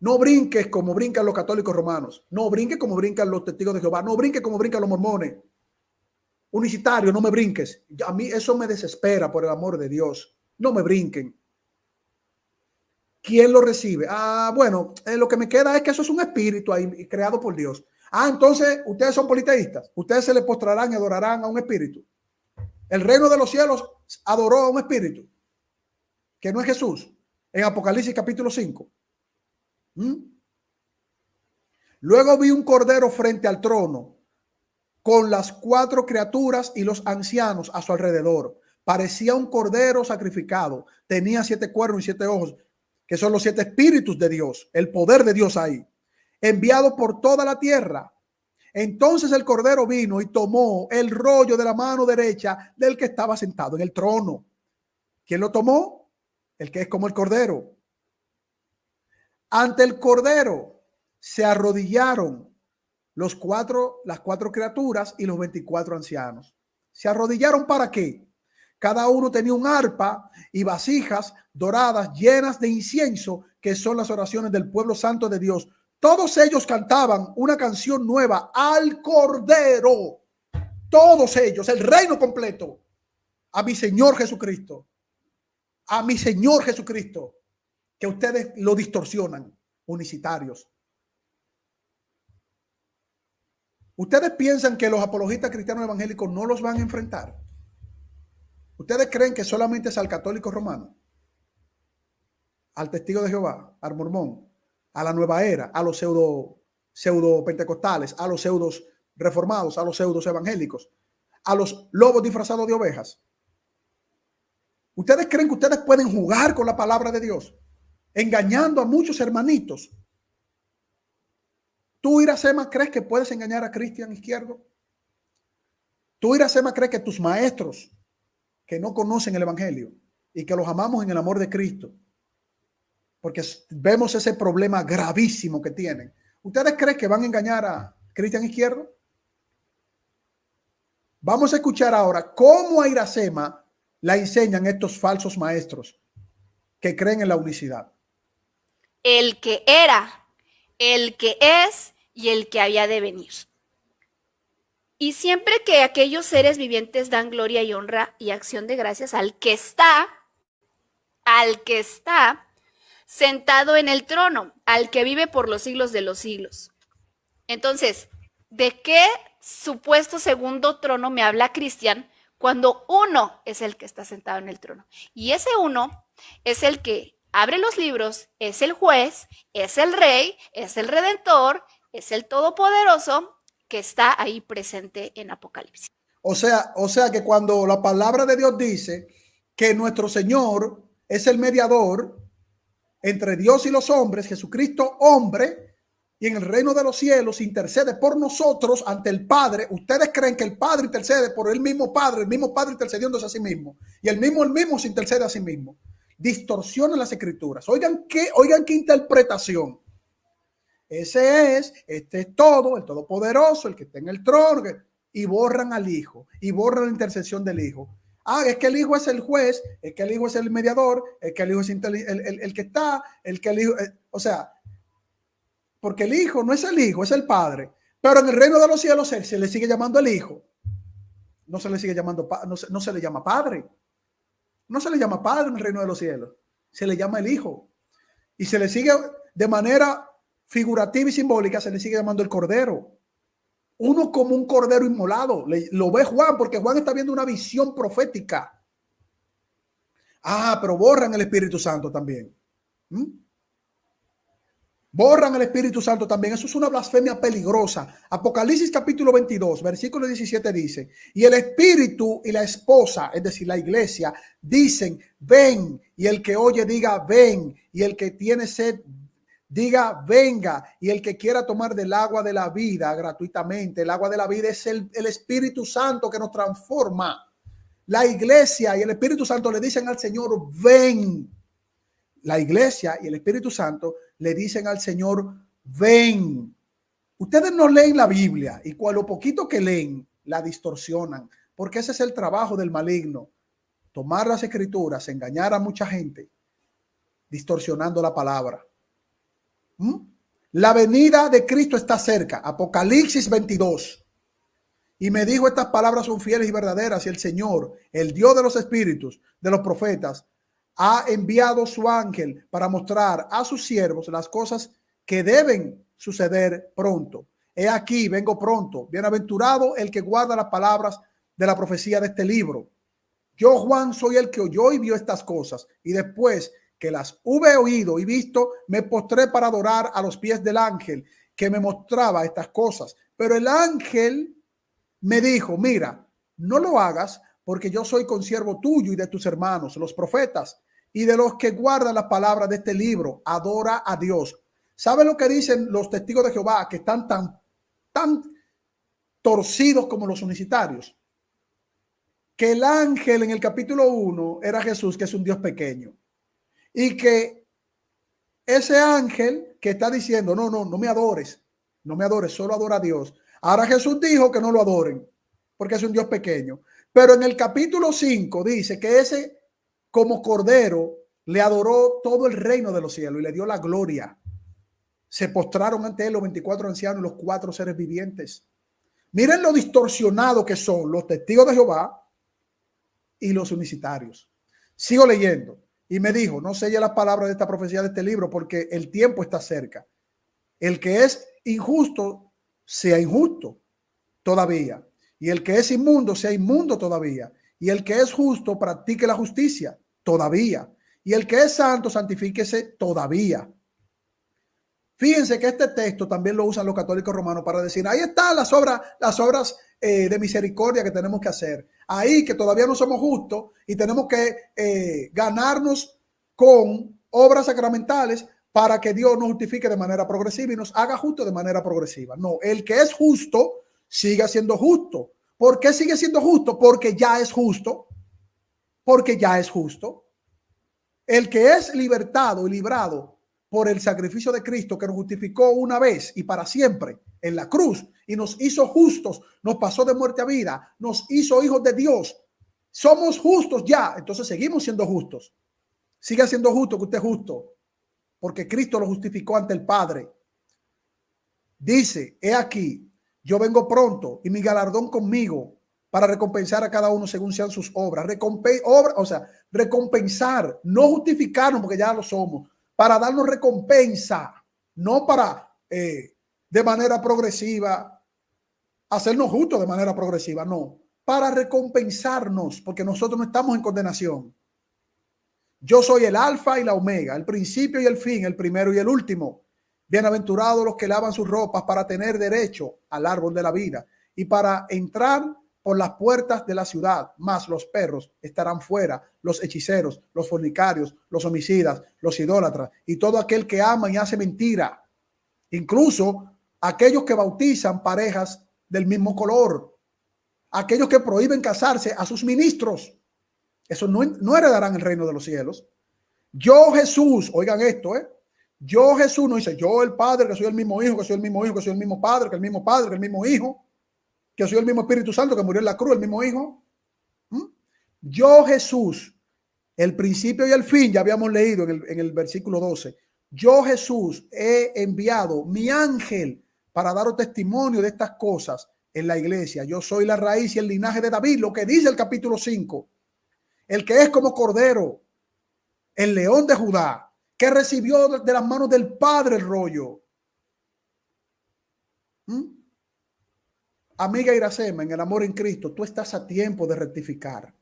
No brinques como brincan los católicos romanos. No brinques como brincan los testigos de Jehová. No brinques como brincan los mormones. Unicitario, no me brinques. A mí eso me desespera, por el amor de Dios. No me brinquen. ¿Quién lo recibe? Bueno, lo que me queda es que eso es un espíritu ahí creado por Dios. Entonces ustedes son politeístas. Ustedes se le postrarán y adorarán a un espíritu. El reino de los cielos adoró a un espíritu que no es Jesús. En Apocalipsis capítulo 5. Luego vi un cordero frente al trono con las 4 criaturas y los ancianos a su alrededor. Parecía un cordero sacrificado. Tenía 7 cuernos y 7 ojos, que son los 7 espíritus de Dios, el poder de Dios ahí, enviado por toda la tierra. Entonces el cordero vino y tomó el rollo de la mano derecha del que estaba sentado en el trono. ¿Quién lo tomó? El que es como el cordero. Ante el cordero se arrodillaron las 4 criaturas y los 24 ancianos. ¿Se arrodillaron para qué? Cada uno tenía un arpa y vasijas doradas llenas de incienso, que son las oraciones del pueblo santo de Dios. Todos ellos cantaban una canción nueva al Cordero. Todos ellos, el reino completo, a mi Señor Jesucristo. A mi Señor Jesucristo, que ustedes lo distorsionan, unicitarios. ¿Ustedes piensan que los apologistas cristianos evangélicos no los van a enfrentar? ¿Ustedes creen que solamente es al católico romano, al testigo de Jehová, al mormón, a la nueva era, a los pseudo pentecostales, a los pseudos reformados, a los pseudos evangélicos, a los lobos disfrazados de ovejas? ¿Ustedes creen que ustedes pueden jugar con la palabra de Dios, engañando a muchos hermanitos? ¿Tú, Iracema, crees que puedes engañar a Cristian Izquierdo? ¿Tú, Iracema, crees que tus maestros que no conocen el evangelio y que los amamos en el amor de Cristo, porque vemos ese problema gravísimo que tienen, ¿ustedes creen que van a engañar a Cristian Izquierdo? Vamos a escuchar ahora cómo a Iracema la enseñan estos falsos maestros que creen en la unicidad. El que era, el que es y el que había de venir. Y siempre que aquellos seres vivientes dan gloria y honra y acción de gracias al que está sentado en el trono, al que vive por los siglos de los siglos. Entonces, ¿de qué supuesto segundo trono me habla Cristian cuando uno es el que está sentado en el trono? Y ese uno es el que abre los libros, es el juez, es el rey, es el redentor, es el todopoderoso que está ahí presente en Apocalipsis. O sea que cuando la palabra de Dios dice que nuestro Señor es el mediador entre Dios y los hombres, Jesucristo hombre, y en el reino de los cielos intercede por nosotros ante el Padre, ¿ustedes creen que el Padre intercede por el mismo Padre intercediéndose a sí mismo? Y el mismo se intercede a sí mismo. Distorsionan las escrituras. Oigan qué interpretación. Este es todo, el todopoderoso, el que está en el trono, y borran al Hijo, y borran la intercesión del Hijo. Es que el Hijo es el juez, es que el Hijo es el mediador, es que el Hijo es el que está, o sea, porque el Hijo no es el Hijo, es el Padre. Pero en el reino de los cielos se le sigue llamando el Hijo. No se le sigue llamando, no se le llama Padre. No se le llama Padre en el reino de los cielos. Se le llama el Hijo. Y se le sigue de manera figurativa y simbólica, se le sigue llamando el Cordero. Uno como un cordero inmolado. Lo ve Juan, porque Juan está viendo una visión profética. Pero borran el Espíritu Santo también. Borran el Espíritu Santo también. Eso es una blasfemia peligrosa. Apocalipsis capítulo 22, versículo 17 dice: y el Espíritu y la esposa, es decir, la iglesia, dicen: ven. Y el que oye diga: ven. Y el que tiene sed diga: venga. Y el que quiera tomar del agua de la vida gratuitamente. El agua de la vida es el Espíritu Santo que nos transforma. La iglesia y el Espíritu Santo le dicen al Señor: ven. La iglesia y el Espíritu Santo le dicen al Señor: ven. Ustedes no leen la Biblia, y con lo poquito que leen la distorsionan, porque ese es el trabajo del maligno: tomar las escrituras, engañar a mucha gente, distorsionando la palabra. ¿Mm? La venida de Cristo está cerca. Apocalipsis 22. Y me dijo, estas palabras son fieles y verdaderas, y el Señor, el Dios de los espíritus, de los profetas, ha enviado su ángel para mostrar a sus siervos las cosas que deben suceder pronto. He aquí, vengo pronto. Bienaventurado el que guarda las palabras de la profecía de este libro. Yo, Juan, soy el que oyó y vio estas cosas, y después que las hube oído y visto, me postré para adorar a los pies del ángel que me mostraba estas cosas. Pero el ángel me dijo, mira, no lo hagas, porque yo soy consiervo tuyo y de tus hermanos, los profetas, y de los que guardan las palabras de este libro. Adora a Dios. ¿Sabe lo que dicen los testigos de Jehová, que están tan torcidos como los unicitarios? Que el ángel en el capítulo 1 era Jesús, que es un Dios pequeño, y que ese ángel que está diciendo, no me adores, solo adora a Dios. Ahora Jesús dijo que no lo adoren porque es un Dios pequeño. Pero en el capítulo 5 dice que ese, como cordero, le adoró todo el reino de los cielos y le dio la gloria. Se postraron ante él los 24 ancianos y los 4 seres vivientes. Miren lo distorsionado que son los testigos de Jehová y los unicitarios. Sigo leyendo. Y me dijo, no selle las palabras de esta profecía de este libro, porque el tiempo está cerca. El que es injusto, sea injusto todavía. Y el que es inmundo, sea inmundo todavía. Y el que es justo, practique la justicia todavía. Y el que es santo, santifíquese todavía. Fíjense que este texto también lo usan los católicos romanos para decir, ahí están las obras de misericordia que tenemos que hacer. Ahí que todavía no somos justos y tenemos que ganarnos con obras sacramentales para que Dios nos justifique de manera progresiva y nos haga justo de manera progresiva. No, el que es justo sigue siendo justo. ¿Por qué sigue siendo justo? Porque ya es justo. Porque ya es justo. El que es libertado y librado por el sacrificio de Cristo, que nos justificó una vez y para siempre en la cruz y nos hizo justos, nos pasó de muerte a vida, nos hizo hijos de Dios. Somos justos ya, entonces seguimos siendo justos. Siga siendo justo, que usted es justo, porque Cristo lo justificó ante el Padre. Dice, he aquí, yo vengo pronto y mi galardón conmigo para recompensar a cada uno según sean sus obras. Recompensar, no justificarnos porque ya lo somos, para darnos recompensa, no para de manera progresiva, hacernos justos de manera progresiva, no, para recompensarnos, porque nosotros no estamos en condenación. Yo soy el alfa y la omega, el principio y el fin, el primero y el último. Bienaventurados los que lavan sus ropas para tener derecho al árbol de la vida y para entrar por las puertas de la ciudad, mas los perros estarán fuera, los hechiceros, los fornicarios, los homicidas, los idólatras y todo aquel que ama y hace mentira, incluso aquellos que bautizan parejas del mismo color, aquellos que prohíben casarse a sus ministros, esos no heredarán el reino de los cielos. Yo Jesús, oigan esto, yo Jesús no dice yo el Padre, que soy el mismo Hijo, que soy el mismo Hijo, que soy el mismo Padre, que el mismo Padre, que el mismo Hijo, que soy el mismo Espíritu Santo que murió en la cruz, el mismo Hijo. Yo Jesús, el principio y el fin, ya habíamos leído en el versículo 12. Yo Jesús he enviado mi ángel para daros testimonio de estas cosas en la iglesia. Yo soy la raíz y el linaje de David, lo que dice el capítulo 5. El que es como cordero, el león de Judá, que recibió de las manos del Padre el rollo. Amiga Iracema, en el amor en Cristo, tú estás a tiempo de rectificar.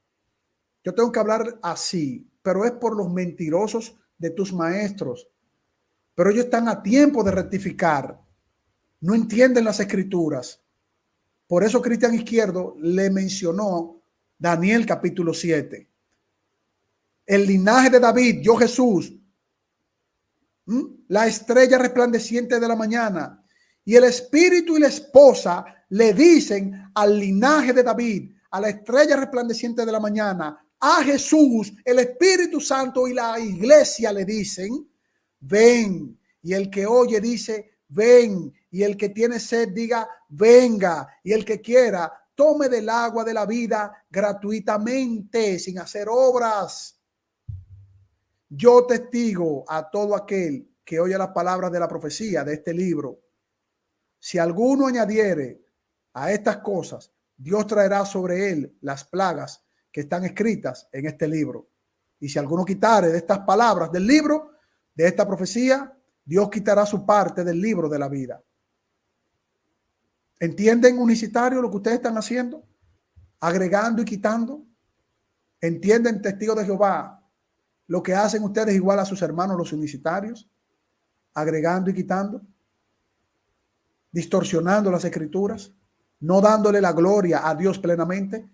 Yo tengo que hablar así, pero es por los mentirosos de tus maestros. Pero ellos están a tiempo de rectificar. No entienden las escrituras. Por eso Cristian Izquierdo le mencionó Daniel capítulo 7. El linaje de David, yo Jesús, la estrella resplandeciente de la mañana, y el espíritu y la esposa le dicen al linaje de David, a la estrella resplandeciente de la mañana, a Jesús, el Espíritu Santo y la iglesia le dicen, ven. Y el que oye dice, ven. Y el que tiene sed diga, venga. Y el que quiera, tome del agua de la vida gratuitamente, sin hacer obras. Yo testigo a todo aquel que oye las palabras de la profecía de este libro, si alguno añadiere a estas cosas, Dios traerá sobre él las plagas que están escritas en este libro. Y si alguno quitare de estas palabras del libro, de esta profecía, Dios quitará su parte del libro de la vida. ¿Entienden, unicitarios, lo que ustedes están haciendo? Agregando y quitando. ¿Entienden, testigos de Jehová, lo que hacen ustedes igual a sus hermanos los unicitarios? Agregando y quitando. Distorsionando las escrituras. No dándole la gloria a Dios plenamente.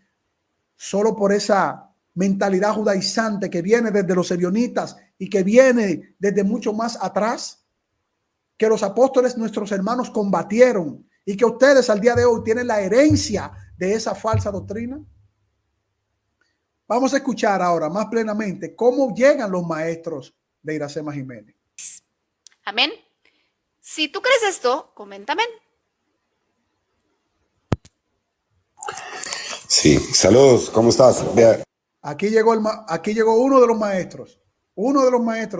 Solo por esa mentalidad judaizante que viene desde los ebionitas y que viene desde mucho más atrás, que los apóstoles, nuestros hermanos, combatieron y que ustedes al día de hoy tienen la herencia de esa falsa doctrina. Vamos a escuchar ahora más plenamente cómo llegan los maestros de Iracema Jiménez. Amén. Si tú crees esto, comenta amén. Sí, saludos, ¿cómo estás? Aquí llegó uno de los maestros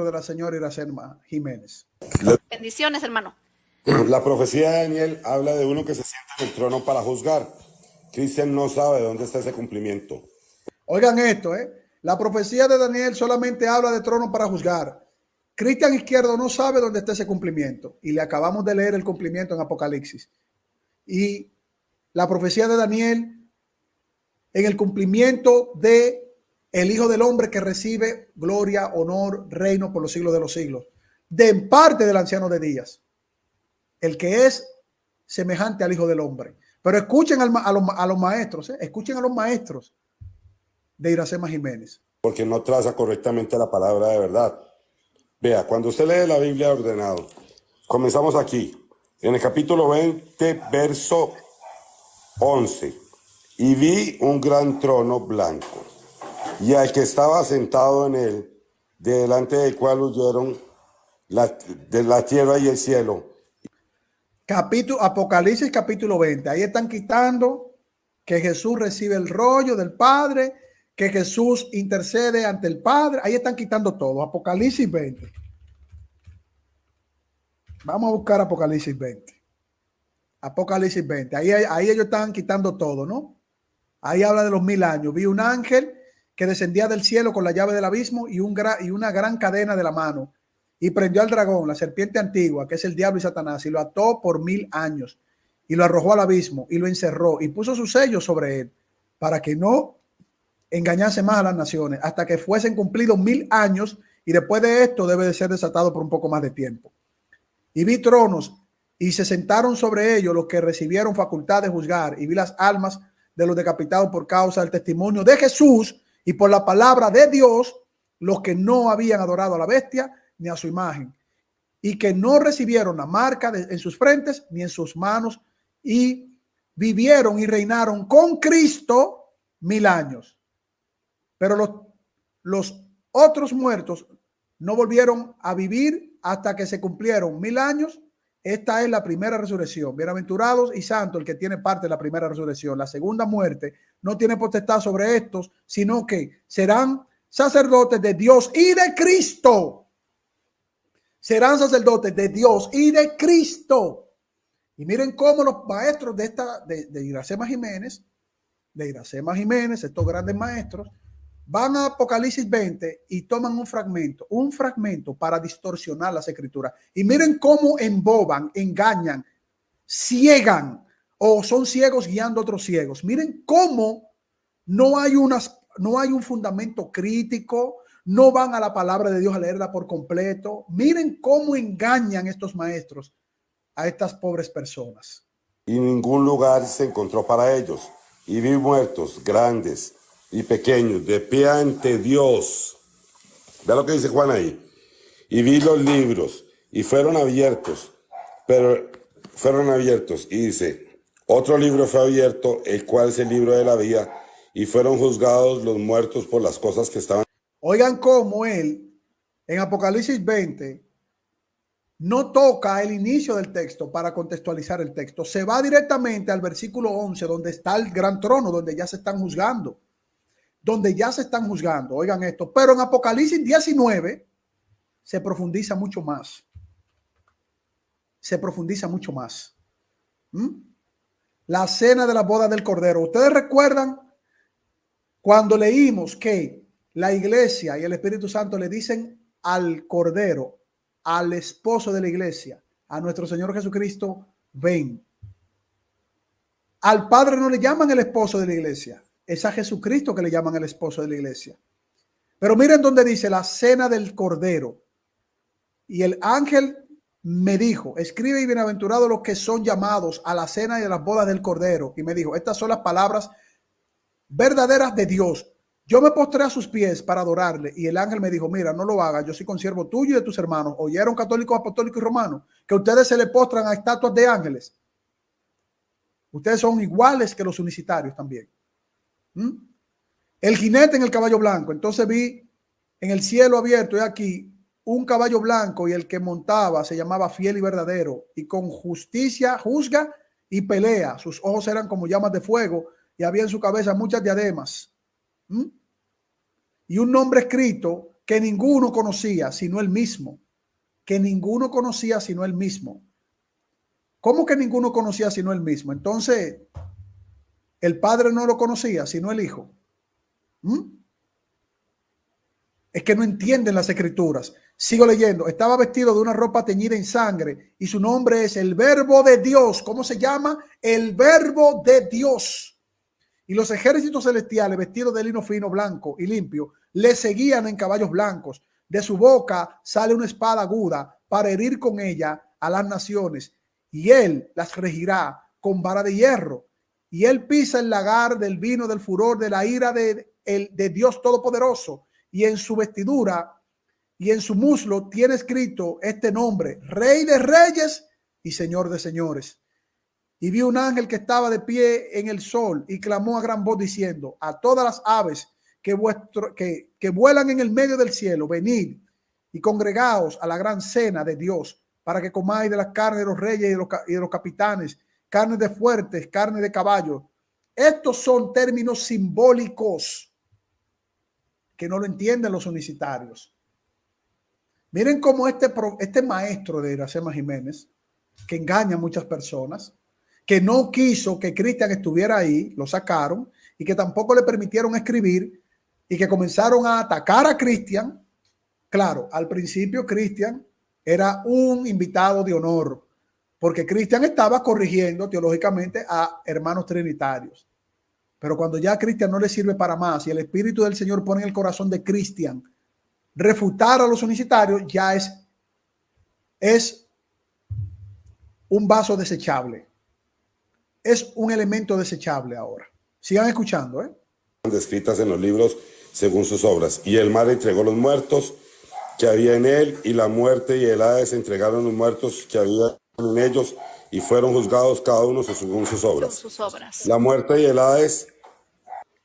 de la señora Iracema Jiménez. Bendiciones, hermano. La profecía de Daniel habla de uno que se sienta en el trono para juzgar. Cristian no sabe dónde está ese cumplimiento. Oigan esto, la profecía de Daniel solamente habla de trono para juzgar. Cristian Izquierdo no sabe dónde está ese cumplimiento y le acabamos de leer el cumplimiento en Apocalipsis. Y la profecía de Daniel en el cumplimiento de el Hijo del Hombre que recibe gloria, honor, reino por los siglos de los siglos, de parte del anciano de días, el que es semejante al Hijo del Hombre. Pero escuchen a los maestros, escuchen a los maestros de Iracema Jiménez. Porque no traza correctamente la palabra de verdad. Vea, cuando usted lee la Biblia ordenado, comenzamos aquí, en el capítulo 20, verso 11. Y vi un gran trono blanco, y al que estaba sentado en él, delante del cual huyeron de la tierra y el cielo. Apocalipsis capítulo 20. Ahí están quitando que Jesús recibe el rollo del Padre, que Jesús intercede ante el Padre. Ahí están quitando todo. Apocalipsis 20. Vamos a buscar Apocalipsis 20. Apocalipsis 20. Ahí ellos están quitando todo, ¿no? Ahí habla de los 1000 años. Vi un ángel que descendía del cielo con la llave del abismo y una gran cadena de la mano. Y prendió al dragón, la serpiente antigua, que es el diablo y Satanás, y lo ató por 1000 años. Y lo arrojó al abismo y lo encerró y puso su sello sobre él para que no engañase más a las naciones hasta que fuesen cumplidos 1000 años. Y después de esto debe de ser desatado por un poco más de tiempo. Y vi tronos y se sentaron sobre ellos los que recibieron facultad de juzgar. Y vi las almas de los decapitados por causa del testimonio de Jesús y por la palabra de Dios, los que no habían adorado a la bestia ni a su imagen y que no recibieron la marca en sus frentes ni en sus manos, y vivieron y reinaron con Cristo 1000 años. Pero los otros muertos no volvieron a vivir hasta que se cumplieron 1000 años. Esta es la primera resurrección. Bienaventurados y santos el que tiene parte de la primera resurrección. La segunda muerte no tiene potestad sobre estos, sino que serán sacerdotes de Dios y de Cristo. Serán sacerdotes de Dios y de Cristo. Y miren cómo los maestros de Iracema Jiménez, estos grandes maestros, van a Apocalipsis 20 y toman un fragmento para distorsionar las escrituras. Y miren cómo emboban, engañan, ciegan o son ciegos guiando a otros ciegos. Miren cómo no hay un fundamento crítico, no van a la palabra de Dios a leerla por completo. Miren cómo engañan estos maestros a estas pobres personas. Y ningún lugar se encontró para ellos. Y vi muertos grandes y pequeños, de pie ante Dios. Vea lo que dice Juan ahí. Y vi los libros, y fueron abiertos, y dice, otro libro fue abierto, el cual es el libro de la vida, y fueron juzgados los muertos por las cosas que estaban. Oigan cómo él, en Apocalipsis 20, no toca el inicio del texto para contextualizar el texto. Se va directamente al versículo 11, donde está el gran trono, donde ya se están juzgando. Oigan esto. Pero en Apocalipsis 19 se profundiza mucho más. se profundiza mucho más. La cena de la boda del Cordero. ¿Ustedes recuerdan cuando leímos que la iglesia y el Espíritu Santo le dicen al Cordero, al esposo de la iglesia, a nuestro Señor Jesucristo, ven? Al Padre no le llaman el esposo de la iglesia, es a Jesucristo que le llaman el esposo de la iglesia. Pero miren donde dice la cena del Cordero. Y el ángel me dijo, escribe y bienaventurados los que son llamados a la cena y a las bodas del Cordero. Y me dijo, estas son las palabras verdaderas de Dios. Yo me postré a sus pies para adorarle. Y el ángel me dijo, mira, no lo hagas, yo soy consiervo tuyo y de tus hermanos. ¿Oyeron católicos, apostólicos y romanos que ustedes se le postran a estatuas de ángeles? Ustedes son iguales que los unicitarios también. El jinete en el caballo blanco. Entonces vi en el cielo abierto y aquí un caballo blanco, y el que montaba se llamaba Fiel y Verdadero, y con justicia juzga y pelea. Sus ojos eran como llamas de fuego y había en su cabeza muchas diademas. Y un nombre escrito que ninguno conocía sino él mismo. Que ninguno conocía sino él mismo. ¿Cómo que ninguno conocía sino él mismo? Entonces, el Padre no lo conocía sino el Hijo. Es que no entienden las escrituras. Sigo leyendo. Estaba vestido de una ropa teñida en sangre y su nombre es el Verbo de Dios. ¿Cómo se llama? El Verbo de Dios. Y los ejércitos celestiales, vestidos de lino fino, blanco y limpio, le seguían en caballos blancos. De su boca sale una espada aguda para herir con ella a las naciones. Y él las regirá con vara de hierro. Y él pisa el lagar del vino del furor de la ira de Dios Todopoderoso. Y en su vestidura y en su muslo tiene escrito este nombre: Rey de Reyes y Señor de Señores. Y vi un ángel que estaba de pie en el sol y clamó a gran voz diciendo a todas las aves que vuelan en el medio del cielo: venid y congregaos a la gran cena de Dios, para que comáis de las carnes de los reyes y de los capitanes, carnes de fuertes, carne de caballos. Estos son términos simbólicos que no lo entienden los unicitarios. Miren cómo este maestro de Iracema Jiménez, que engaña a muchas personas, que no quiso que Cristian estuviera ahí, lo sacaron, y que tampoco le permitieron escribir, y que comenzaron a atacar a Cristian. Claro, al principio Cristian era un invitado de honor, porque Cristian estaba corrigiendo teológicamente a hermanos trinitarios. Pero cuando ya a Cristian no le sirve para más y el Espíritu del Señor pone en el corazón de Cristian refutar a los unicitarios, ya es un vaso desechable. Es un elemento desechable ahora. Sigan escuchando, descritas en los libros según sus obras. Y el mar entregó los muertos que había en él, y la muerte y el Hades entregaron los muertos que había en ellos, y fueron juzgados cada uno según sus obras. La muerte y el Hades.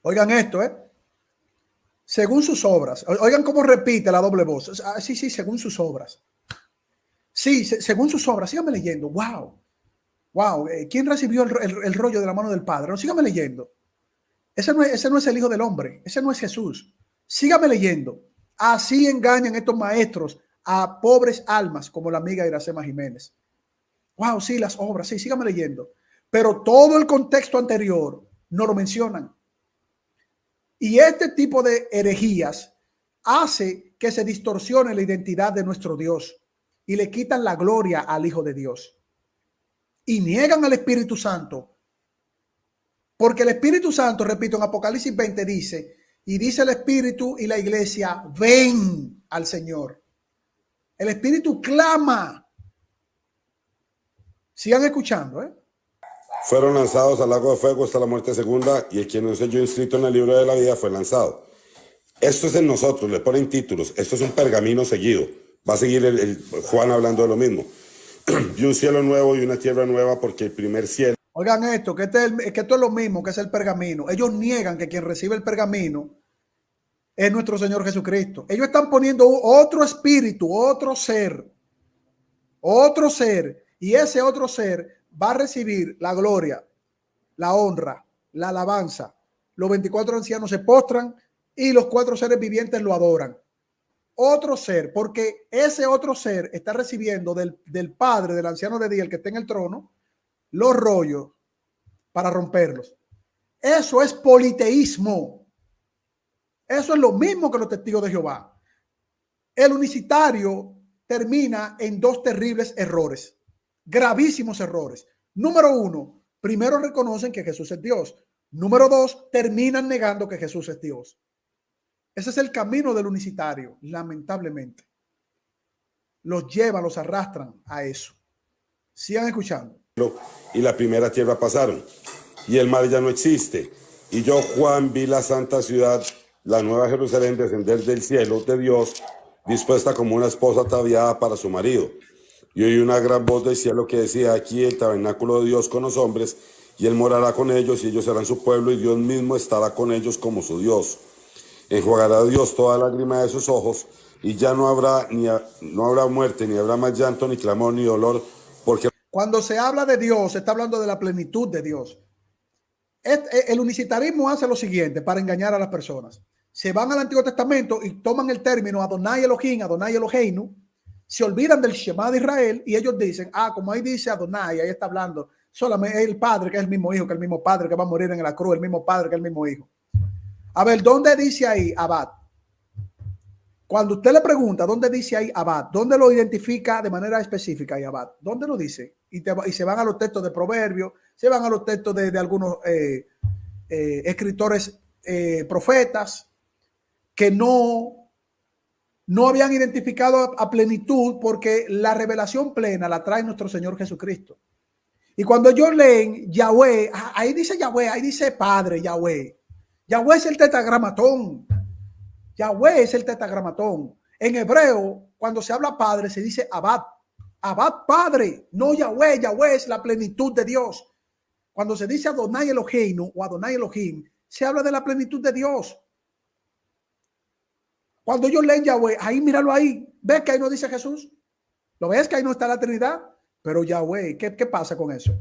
Oigan esto, según sus obras. Oigan cómo repite la doble voz. Sí, según sus obras. Sí, según sus obras. Síganme leyendo. Wow. ¿Quién recibió el rollo de la mano del Padre? No, síganme leyendo. Ese no es el Hijo del Hombre. Ese no es Jesús. Síganme leyendo. Así engañan estos maestros a pobres almas como la amiga Iracema Jiménez. Wow, sí, las obras. Sí, síganme leyendo. Pero todo el contexto anterior no lo mencionan. Y este tipo de herejías hace que se distorsione la identidad de nuestro Dios y le quitan la gloria al Hijo de Dios. Y niegan al Espíritu Santo. Porque el Espíritu Santo, repito, en Apocalipsis 20 dice, y dice el Espíritu y la iglesia, ven al Señor. El Espíritu clama. Sigan escuchando, Fueron lanzados al lago de fuego hasta la muerte segunda, y el quien no se halló inscrito en el libro de la vida fue lanzado. Esto es en nosotros, le ponen títulos. Esto es un pergamino seguido. Va a seguir el Juan hablando de lo mismo. Y un cielo nuevo y una tierra nueva, porque el primer cielo. Oigan esto, que esto es lo mismo que es el pergamino. Ellos niegan que quien recibe el pergamino es nuestro Señor Jesucristo. Ellos están poniendo otro espíritu, otro ser. Y ese otro ser va a recibir la gloria, la honra, la alabanza. Los 24 ancianos se postran y los 4 seres vivientes lo adoran. otro ser, porque ese otro ser está recibiendo del Padre, del anciano de día, el que está en el trono, los rollos para romperlos. Eso es politeísmo. Eso es lo mismo que los testigos de Jehová. El unicitario termina en dos terribles errores, gravísimos errores. Número uno, primero reconocen que Jesús es Dios. Número dos, terminan negando que Jesús es Dios. Ese es el camino del unicitario, lamentablemente. Los llevan, los arrastran a eso. Sigan escuchando. Y la primera tierra pasaron, y el mar ya no existe. Y yo, Juan, vi la santa ciudad, la nueva Jerusalén, descender del cielo de Dios, dispuesta como una esposa ataviada para su marido. Y oí una gran voz del cielo que decía: aquí el tabernáculo de Dios con los hombres, y él morará con ellos, y ellos serán su pueblo, y Dios mismo estará con ellos como su Dios. Enjuagará Dios toda lágrima de sus ojos, y ya no habrá muerte, ni habrá más llanto, ni clamor, ni dolor, porque... Cuando se habla de Dios, se está hablando de la plenitud de Dios. El unicitarismo hace lo siguiente para engañar a las personas. Se van al Antiguo Testamento y toman el término Adonai Elohim, Adonai Eloheinu, se olvidan del Shema de Israel y ellos dicen, como ahí dice Adonai, ahí está hablando solamente el Padre, que es el mismo Hijo, que el mismo Padre que va a morir en la cruz, el mismo Padre que el mismo Hijo. A ver, ¿dónde dice ahí Abad? Cuando usted le pregunta dónde dice ahí Abad, ¿dónde lo identifica de manera específica ahí Abad? ¿Dónde lo dice? Y se van a los textos de Proverbios, se van a los textos de algunos escritores profetas que no habían identificado a plenitud, porque la revelación plena la trae nuestro Señor Jesucristo. Y cuando ellos leen Yahweh, ahí dice Yahweh, ahí dice Padre, Yahweh. Yahweh es el tetragramatón. Yahweh es el tetragramatón. En hebreo, cuando se habla Padre, se dice Abad. Abad Padre, no Yahweh. Yahweh es la plenitud de Dios. Cuando se dice Adonai Eloheinu o Adonai Elohim, se habla de la plenitud de Dios. Cuando ellos leen Yahweh, ahí míralo ahí. ¿Ves que ahí no dice Jesús? ¿Lo ves que ahí no está la Trinidad? Pero Yahweh, ¿qué pasa con eso?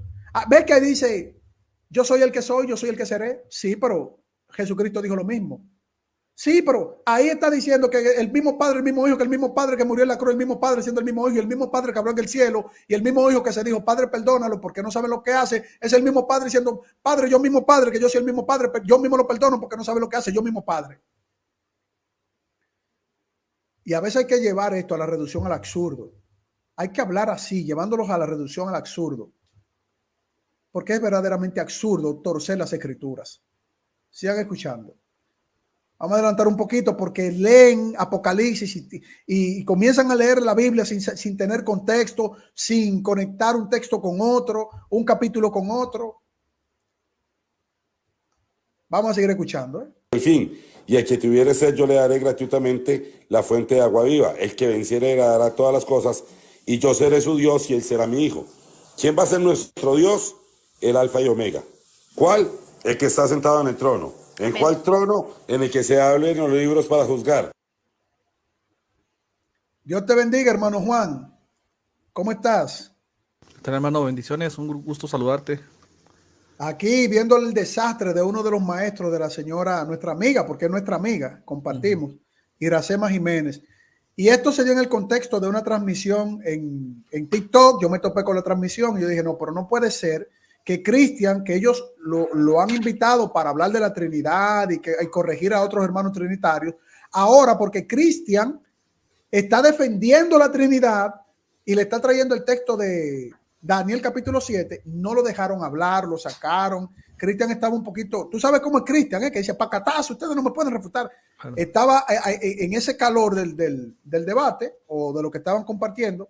¿Ves que ahí dice, yo soy el que soy, yo soy el que seré? Sí, pero Jesucristo dijo lo mismo. Sí, pero ahí está diciendo que el mismo Padre, el mismo Hijo, que el mismo Padre que murió en la cruz, el mismo Padre siendo el mismo Hijo, el mismo Padre que habló en el cielo, y el mismo Hijo que se dijo, Padre, perdónalo porque no sabe lo que hace, es el mismo Padre diciendo, Padre, yo mismo Padre, que yo soy el mismo Padre, yo mismo lo perdono porque no sabe lo que hace, yo mismo Padre. Y a veces hay que llevar esto a la reducción al absurdo. Hay que hablar así, llevándolos a la reducción al absurdo. Porque es verdaderamente absurdo torcer las escrituras. Sigan escuchando. Vamos a adelantar un poquito porque leen Apocalipsis y comienzan a leer la Biblia sin tener contexto, sin conectar un texto con otro, un capítulo con otro. Vamos a seguir escuchando. En fin, y al que tuviere sed yo le daré gratuitamente la fuente de agua viva. El que venciere heredará todas las cosas, y yo seré su Dios y él será mi hijo. ¿Quién va a ser nuestro Dios? El Alfa y Omega. ¿Cuál? El que está sentado en el trono. ¿En cuál trono? En el que se hablen los libros para juzgar. Dios te bendiga, hermano Juan. ¿Cómo estás? ¿Qué tal, hermano? Bendiciones, un gusto saludarte. Aquí viendo el desastre de uno de los maestros de la señora, nuestra amiga, porque es nuestra amiga, compartimos, Iracema Jiménez. Y esto se dio en el contexto de una transmisión en TikTok. Yo me topé con la transmisión y yo dije, no, pero no puede ser que Cristian, que ellos lo han invitado para hablar de la Trinidad y corregir a otros hermanos trinitarios, ahora porque Cristian está defendiendo la Trinidad y le está trayendo el texto de Daniel capítulo 7, no lo dejaron hablar, lo sacaron. Cristian estaba un poquito, tú sabes cómo es Cristian, que dice, pacatazo, ustedes no me pueden refutar. Bueno. Estaba en ese calor del debate o de lo que estaban compartiendo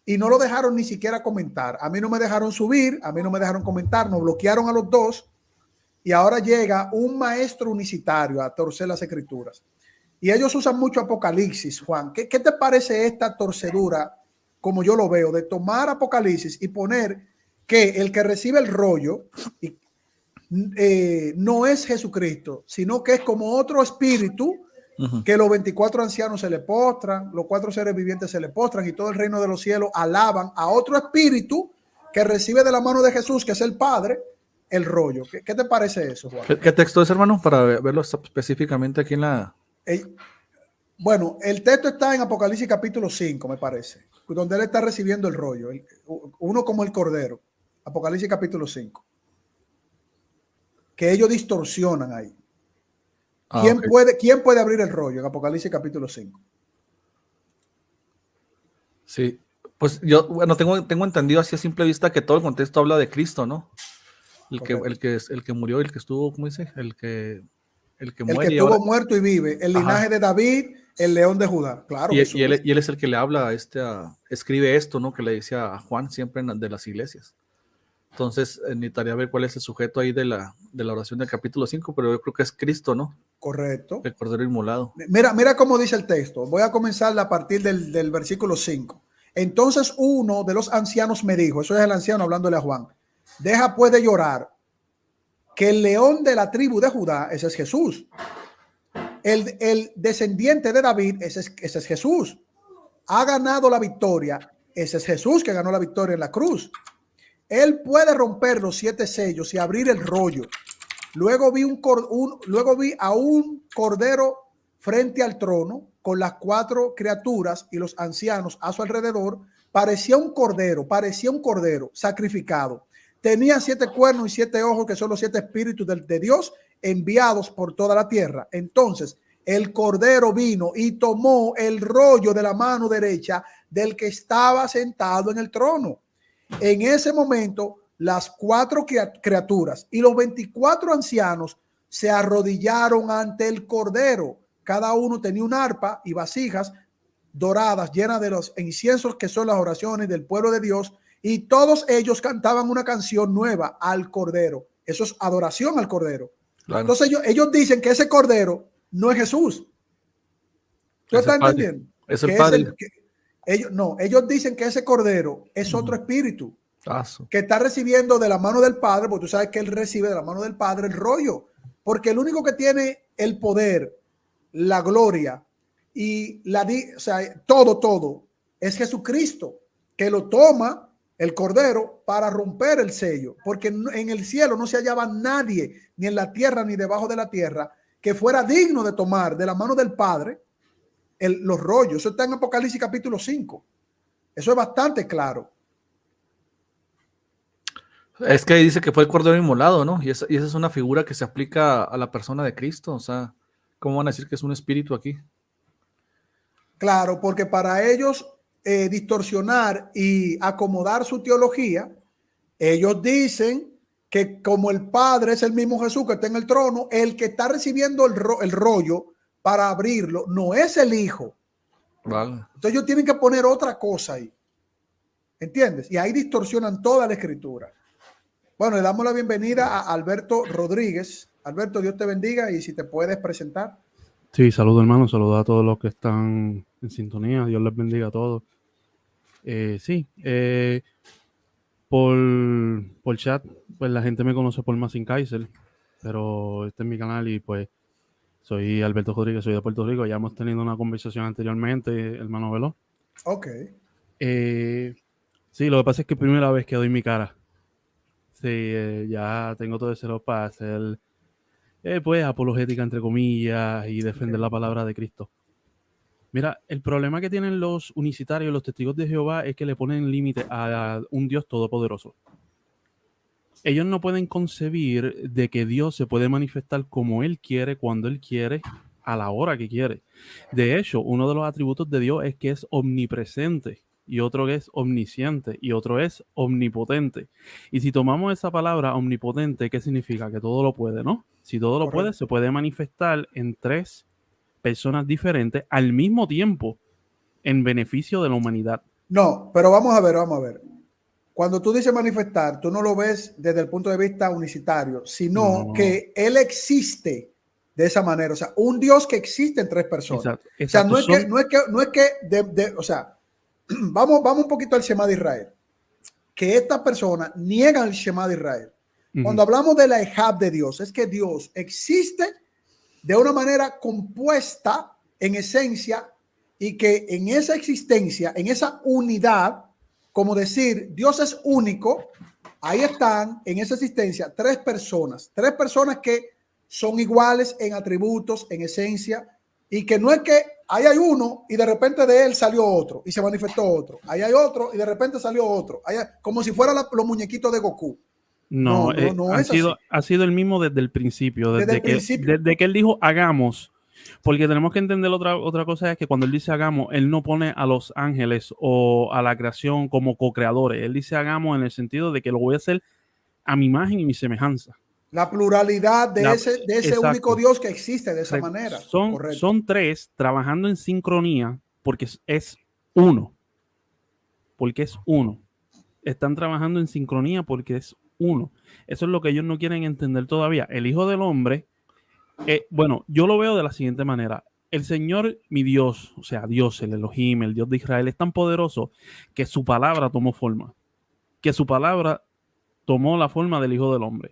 y no lo dejaron ni siquiera comentar. A mí no me dejaron subir, a mí no me dejaron comentar, nos bloquearon a los dos y ahora llega un maestro unicitario a torcer las escrituras. Y ellos usan mucho Apocalipsis, Juan. ¿Qué te parece esta torcedura, como yo lo veo, de tomar Apocalipsis y poner que el que recibe el rollo no es Jesucristo, sino que es como otro espíritu que los 24 ancianos se le postran, los 4 seres vivientes se le postran y todo el reino de los cielos alaban a otro espíritu que recibe de la mano de Jesús, que es el Padre, el rollo? ¿Qué te parece eso, Juan? ¿Qué texto es, hermano? Para verlo específicamente aquí en la... Bueno, el texto está en Apocalipsis capítulo 5, me parece, donde él está recibiendo el rollo, uno como el cordero. Apocalipsis capítulo 5. Que ellos distorsionan ahí. ¿Quién, okay. ¿Quién puede abrir el rollo en Apocalipsis capítulo 5? Sí, pues yo, bueno, tengo entendido así a simple vista que todo el contexto habla de Cristo, ¿no? El que murió, el que estuvo, ¿cómo dice? El que El que muere y estuvo ahora. muerto y vive, el linaje Ajá. de David, el león de Judá. Claro, Y Jesús. él es el que le habla escribe esto, ¿no? Que le dice a Juan siempre de las iglesias. Entonces, necesitaría ver cuál es el sujeto ahí de la oración del capítulo 5, pero yo creo que es Cristo, ¿no? Correcto. El Cordero Inmolado. Mira cómo dice el texto. Voy a comenzar a partir del versículo 5. Entonces uno de los ancianos me dijo, eso es el anciano hablándole a Juan, deja pues de llorar, que el león de la tribu de Judá, ese es Jesús. El descendiente de David, ese es Jesús. Ha ganado la victoria. Ese es Jesús que ganó la victoria en la cruz. Él puede romper los 7 sellos y abrir el rollo. Luego vi a un cordero frente al trono con las 4 criaturas y los ancianos a su alrededor. Parecía un cordero sacrificado. Tenía 7 cuernos y 7 ojos, que son los 7 espíritus de Dios enviados por toda la tierra. Entonces el cordero vino y tomó el rollo de la mano derecha del que estaba sentado en el trono. En ese momento, las 4 criaturas y los 24 ancianos se arrodillaron ante el cordero. Cada uno tenía un arpa y vasijas doradas llenas de los inciensos que son las oraciones del pueblo de Dios, y todos ellos cantaban una canción nueva al cordero. Eso es adoración al cordero. Claro. Entonces ellos dicen que ese cordero no es Jesús. ¿Tú estás entendiendo? Es el Padre. Ellos dicen que ese cordero es otro espíritu que está recibiendo de la mano del Padre, porque tú sabes que él recibe de la mano del Padre el rollo, porque el único que tiene el poder, la gloria y todo es Jesucristo, que lo toma el cordero para romper el sello, porque en el cielo no se hallaba nadie, ni en la tierra ni debajo de la tierra, que fuera digno de tomar de la mano del Padre los rollos. Eso está en Apocalipsis capítulo 5. Eso es bastante claro. Es que dice que fue el Cordero Inmolado, ¿no? Y esa es una figura que se aplica a la persona de Cristo. O sea, ¿cómo van a decir que es un espíritu aquí? Claro, porque para ellos distorsionar y acomodar su teología, ellos dicen que como el Padre es el mismo Jesús que está en el trono, el que está recibiendo el rollo para abrirlo no es el Hijo. Vale. Entonces ellos tienen que poner otra cosa ahí. ¿Entiendes? Y ahí distorsionan toda la escritura. Bueno, le damos la bienvenida a Alberto Rodríguez. Alberto, Dios te bendiga, y si te puedes presentar. Sí, saludo hermano, saludo a todos los que están en sintonía, Dios les bendiga a todos. Por chat, pues la gente me conoce por Massin Kaiser, pero este es mi canal y pues soy Alberto Rodríguez, soy de Puerto Rico. Ya hemos tenido una conversación anteriormente, hermano Veloz. Ok. Sí, lo que pasa es que es primera vez que doy mi cara. Sí, ya tengo todo ese lado para hacer pues apologética entre comillas y defender la palabra de Cristo. Mira, el problema que tienen los unicitarios, los testigos de Jehová, es que le ponen límite a un Dios todopoderoso. Ellos no pueden concebir de que Dios se puede manifestar como Él quiere, cuando Él quiere, a la hora que quiere. De hecho, uno de los atributos de Dios es que es omnipresente, y otro que es omnisciente, y otro es omnipotente. Y si tomamos esa palabra omnipotente, ¿qué significa? Que todo lo puede, ¿no? Si todo lo puede, se puede manifestar en 3 personas diferentes al mismo tiempo en beneficio de la humanidad. No, pero vamos a ver. Cuando tú dices manifestar, tú no lo ves desde el punto de vista unicitario, sino que Él existe de esa manera. O sea, un Dios que existe en 3 personas. Exacto. O sea, no es que o sea, vamos un poquito al Shema de Israel. Que estas personas niegan el Shema de Israel. Cuando hablamos de la Ejab de Dios, es que Dios existe de una manera compuesta en esencia, y que en esa existencia, en esa unidad, como decir Dios es único, ahí están en esa existencia 3 personas que son iguales en atributos, en esencia, y que no es que ahí hay uno y de repente de él salió otro y se manifestó otro. Ahí hay otro y de repente salió otro. Como si fueran los muñequitos de Goku. No, No es así. ha sido el mismo desde el principio. Desde que él dijo hagamos. Porque tenemos que entender otra cosa, es que cuando él dice hagamos, él no pone a los ángeles o a la creación como co-creadores. Él dice hagamos en el sentido de que lo voy a hacer a mi imagen y mi semejanza. La pluralidad de ese único Dios que existe de esa manera. Son tres trabajando en sincronía porque es uno. Porque es uno. Están trabajando en sincronía porque es uno. Eso es lo que ellos no quieren entender todavía. El Hijo del Hombre, bueno, yo lo veo de la siguiente manera. El Señor, mi Dios, o sea, Dios, el Elohim, el Dios de Israel, es tan poderoso que su palabra tomó forma. Que su palabra tomó la forma del Hijo del Hombre.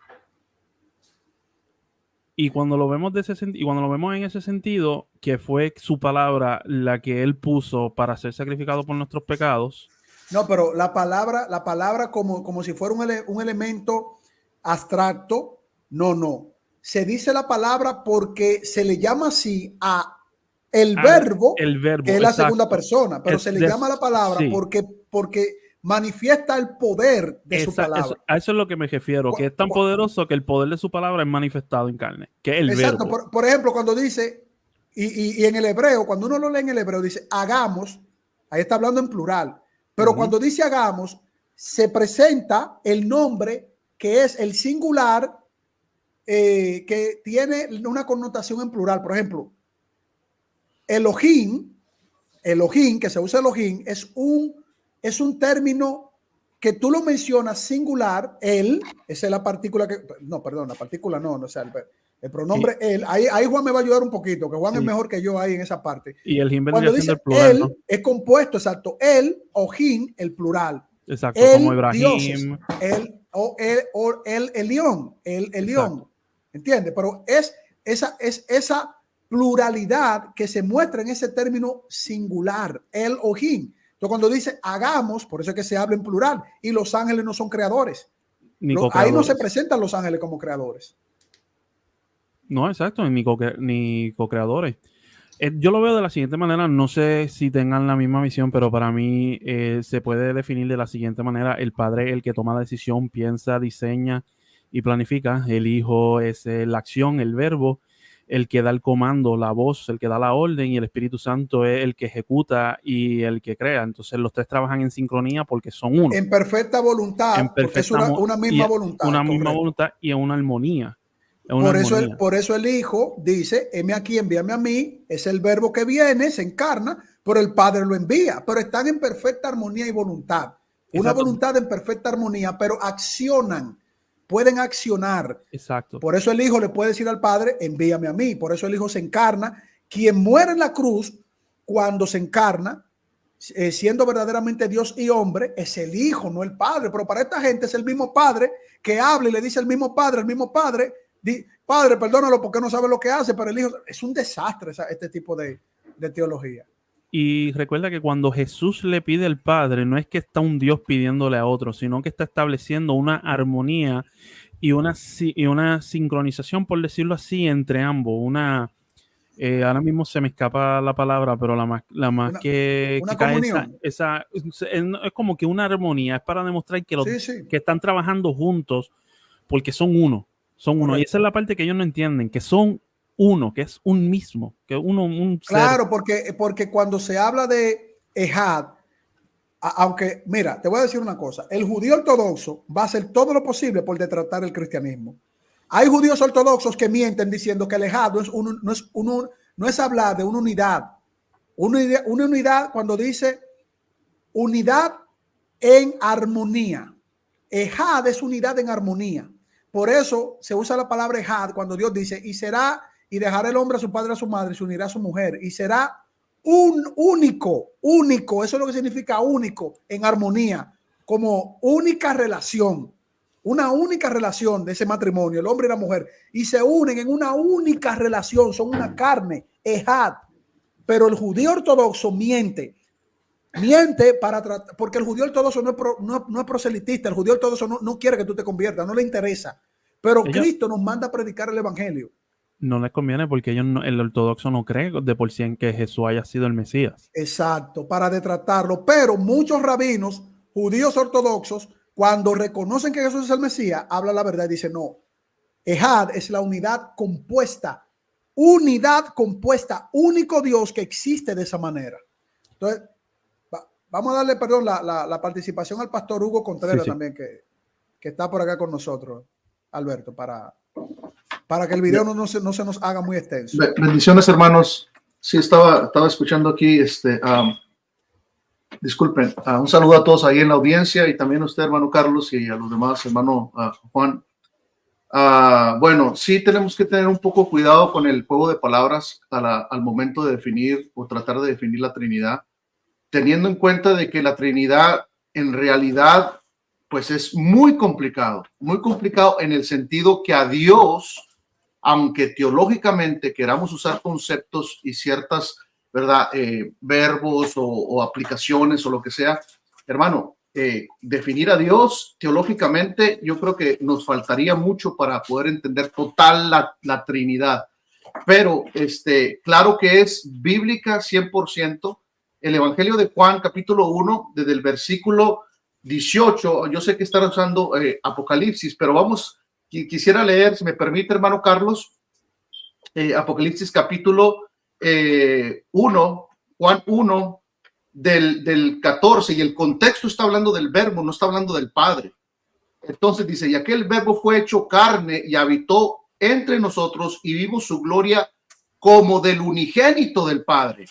Y cuando lo vemos en ese sentido, que fue su palabra la que él puso para ser sacrificado por nuestros pecados. No, pero la palabra como si fuera un elemento abstracto, no. Se dice la palabra porque se le llama así a el verbo, que es la segunda persona, pero se le llama la palabra porque manifiesta el poder de su palabra. A eso es lo que me refiero, que es tan poderoso que el poder de su palabra es manifestado en carne, que es el verbo. Por ejemplo, cuando dice, y en el hebreo, cuando uno lo lee en el hebreo, dice hagamos, ahí está hablando en plural, pero cuando dice hagamos, se presenta el nombre que es el singular, que tiene una connotación en plural. Por ejemplo, Elohim, que se usa Elohim, es un término que tú lo mencionas singular, él, esa es la partícula o sea, el pronombre él. Ahí Juan me va a ayudar un poquito, que Juan es mejor que yo ahí en esa parte. Y el him cuando dice el plural, él, ¿no? es compuesto, exacto, él o him, el plural. Exacto, el, como Ibrahim. Dioses, el Elión, ¿entiendes? Pero es esa pluralidad que se muestra en ese término singular, el o him. Entonces, cuando dice hagamos, por eso es que se habla en plural, y los ángeles no son creadores. Ahí no se presentan los ángeles como creadores. No, exacto, ni co-creadores. Yo lo veo de la siguiente manera, no sé si tengan la misma visión, pero para mí se puede definir de la siguiente manera: el padre, el que toma la decisión, piensa, diseña y planifica; el hijo es la acción, el verbo, el que da el comando, la voz, el que da la orden; y el Espíritu Santo es el que ejecuta y el que crea. Entonces los tres trabajan en sincronía porque son uno. En perfecta voluntad, porque es una misma voluntad. Una misma voluntad y en una armonía. Por eso el Hijo dice, heme aquí, envíame a mí. Es el verbo que viene, se encarna, pero el Padre lo envía. Pero están en perfecta armonía y voluntad. Una voluntad en perfecta armonía, pero accionan, pueden accionar. Exacto. Por eso el Hijo le puede decir al Padre, envíame a mí. Por eso el Hijo se encarna. Quien muere en la cruz, cuando se encarna, siendo verdaderamente Dios y hombre, es el Hijo, no el Padre. Pero para esta gente es el mismo Padre que habla y le dice al mismo Padre, Padre, perdónalo porque no sabe lo que hace. Pero el Hijo, es un desastre este tipo de teología. Y recuerda que cuando Jesús le pide al Padre, no es que está un Dios pidiéndole a otro, sino que está estableciendo una armonía y una sincronización, por decirlo así, entre ambos. Ahora mismo se me escapa la palabra, pero la más que comunión. Es como que una armonía, es para demostrar que que están trabajando juntos porque son uno. Son uno. Y esa es la parte que ellos no entienden, que son uno, que es un mismo, que un claro, porque cuando se habla de Ejad, aunque, mira, te voy a decir una cosa, el judío ortodoxo va a hacer todo lo posible por detratar el cristianismo. Hay judíos ortodoxos que mienten diciendo que el Ejad no es hablar de una unidad. Una unidad cuando dice unidad en armonía. Ejad es unidad en armonía. Por eso se usa la palabra Ejad cuando Dios dice, y dejará el hombre a su padre y a su madre y se unirá a su mujer, y será un único, eso es lo que significa único, en armonía, como única relación, una única relación de ese matrimonio, el hombre y la mujer, y se unen en una única relación, son una carne, Ejad. Pero el judío ortodoxo miente para tratar, porque el judío ortodoxo no es proselitista, el judío ortodoxo no quiere que tú te conviertas, no le interesa. Pero Cristo nos manda a predicar el evangelio. no les conviene porque el ortodoxo no cree de por sí en que Jesús haya sido el Mesías. Exacto, para detratarlo. Pero muchos rabinos, judíos ortodoxos, cuando reconocen que Jesús es el Mesías, hablan la verdad y dicen, no, Ejad es la unidad compuesta, único Dios que existe de esa manera. Entonces, vamos a darle, perdón, la participación al pastor Hugo Contreras, sí. También, que está por acá con nosotros, Alberto, para que el video no se nos haga muy extenso. Bendiciones, hermanos. Sí, estaba escuchando aquí, disculpen, un saludo a todos ahí en la audiencia y también a usted, hermano Carlos, y a los demás, hermano Juan. Bueno, sí tenemos que tener un poco cuidado con el juego de palabras al momento de definir o tratar de definir la Trinidad, teniendo en cuenta de que la Trinidad en realidad pues es muy complicado en el sentido que a Dios, aunque teológicamente queramos usar conceptos y ciertas, ¿verdad? Verbos o aplicaciones o lo que sea, hermano, definir a Dios teológicamente, yo creo que nos faltaría mucho para poder entender total la Trinidad. Pero claro que es bíblica 100%. El Evangelio de Juan, capítulo 1, desde el versículo 18, yo sé que están usando Apocalipsis, pero quisiera leer, si me permite, hermano Carlos, Apocalipsis capítulo 1, Juan 1, del 14, y el contexto está hablando del verbo, no está hablando del Padre. Entonces dice, y aquel verbo fue hecho carne y habitó entre nosotros y vimos su gloria como del unigénito del Padre.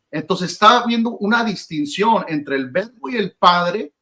Entonces está viendo una distinción entre el verbo y el Padre.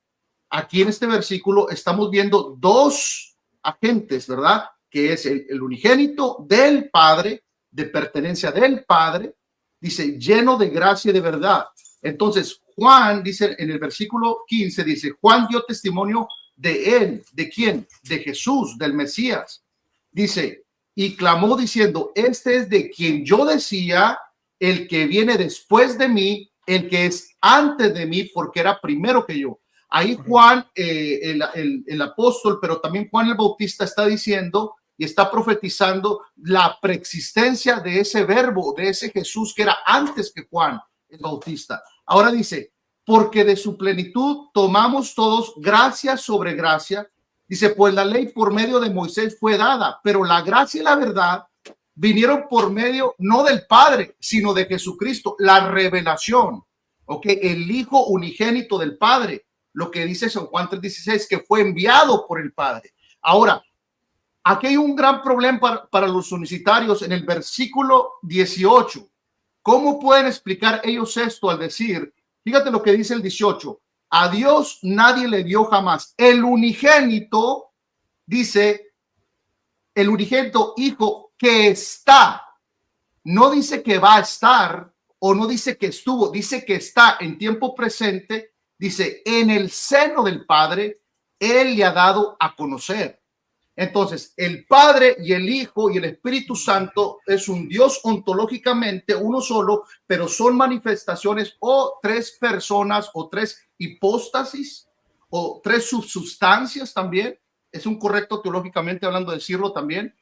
Aquí en este versículo estamos viendo dos agentes, ¿verdad? Que es el unigénito del Padre, de pertenencia del Padre, dice, lleno de gracia y de verdad. Entonces, Juan dice en el versículo 15, dice, Juan dio testimonio de él. ¿De quién? De Jesús, del Mesías. Dice, y clamó diciendo, este es de quien yo decía, el que viene después de mí, el que es antes de mí, porque era primero que yo. Ahí Juan, el apóstol, pero también Juan el Bautista está diciendo y está profetizando la preexistencia de ese verbo, de ese Jesús que era antes que Juan el Bautista. Ahora dice, porque de su plenitud tomamos todos gracia sobre gracia. Dice, pues la ley por medio de Moisés fue dada, pero la gracia y la verdad vinieron por medio no del Padre, sino de Jesucristo, la revelación, ¿ok? El Hijo unigénito del Padre, lo que dice San Juan 3:16, que fue enviado por el Padre. Ahora, aquí hay un gran problema para los unicitarios en el versículo 18. ¿Cómo pueden explicar ellos esto al decir, fíjate lo que dice el 18, a Dios nadie le dio jamás? El unigénito, dice, el unigénito Hijo que está, no dice que va a estar o no dice que estuvo, dice que está en tiempo presente, dice en el seno del Padre, Él le ha dado a conocer. Entonces, el Padre y el Hijo y el Espíritu Santo es un Dios ontológicamente uno solo, pero son manifestaciones o tres personas o tres hipóstasis o tres subsustancias también. Es un correcto teológicamente hablando decirlo también,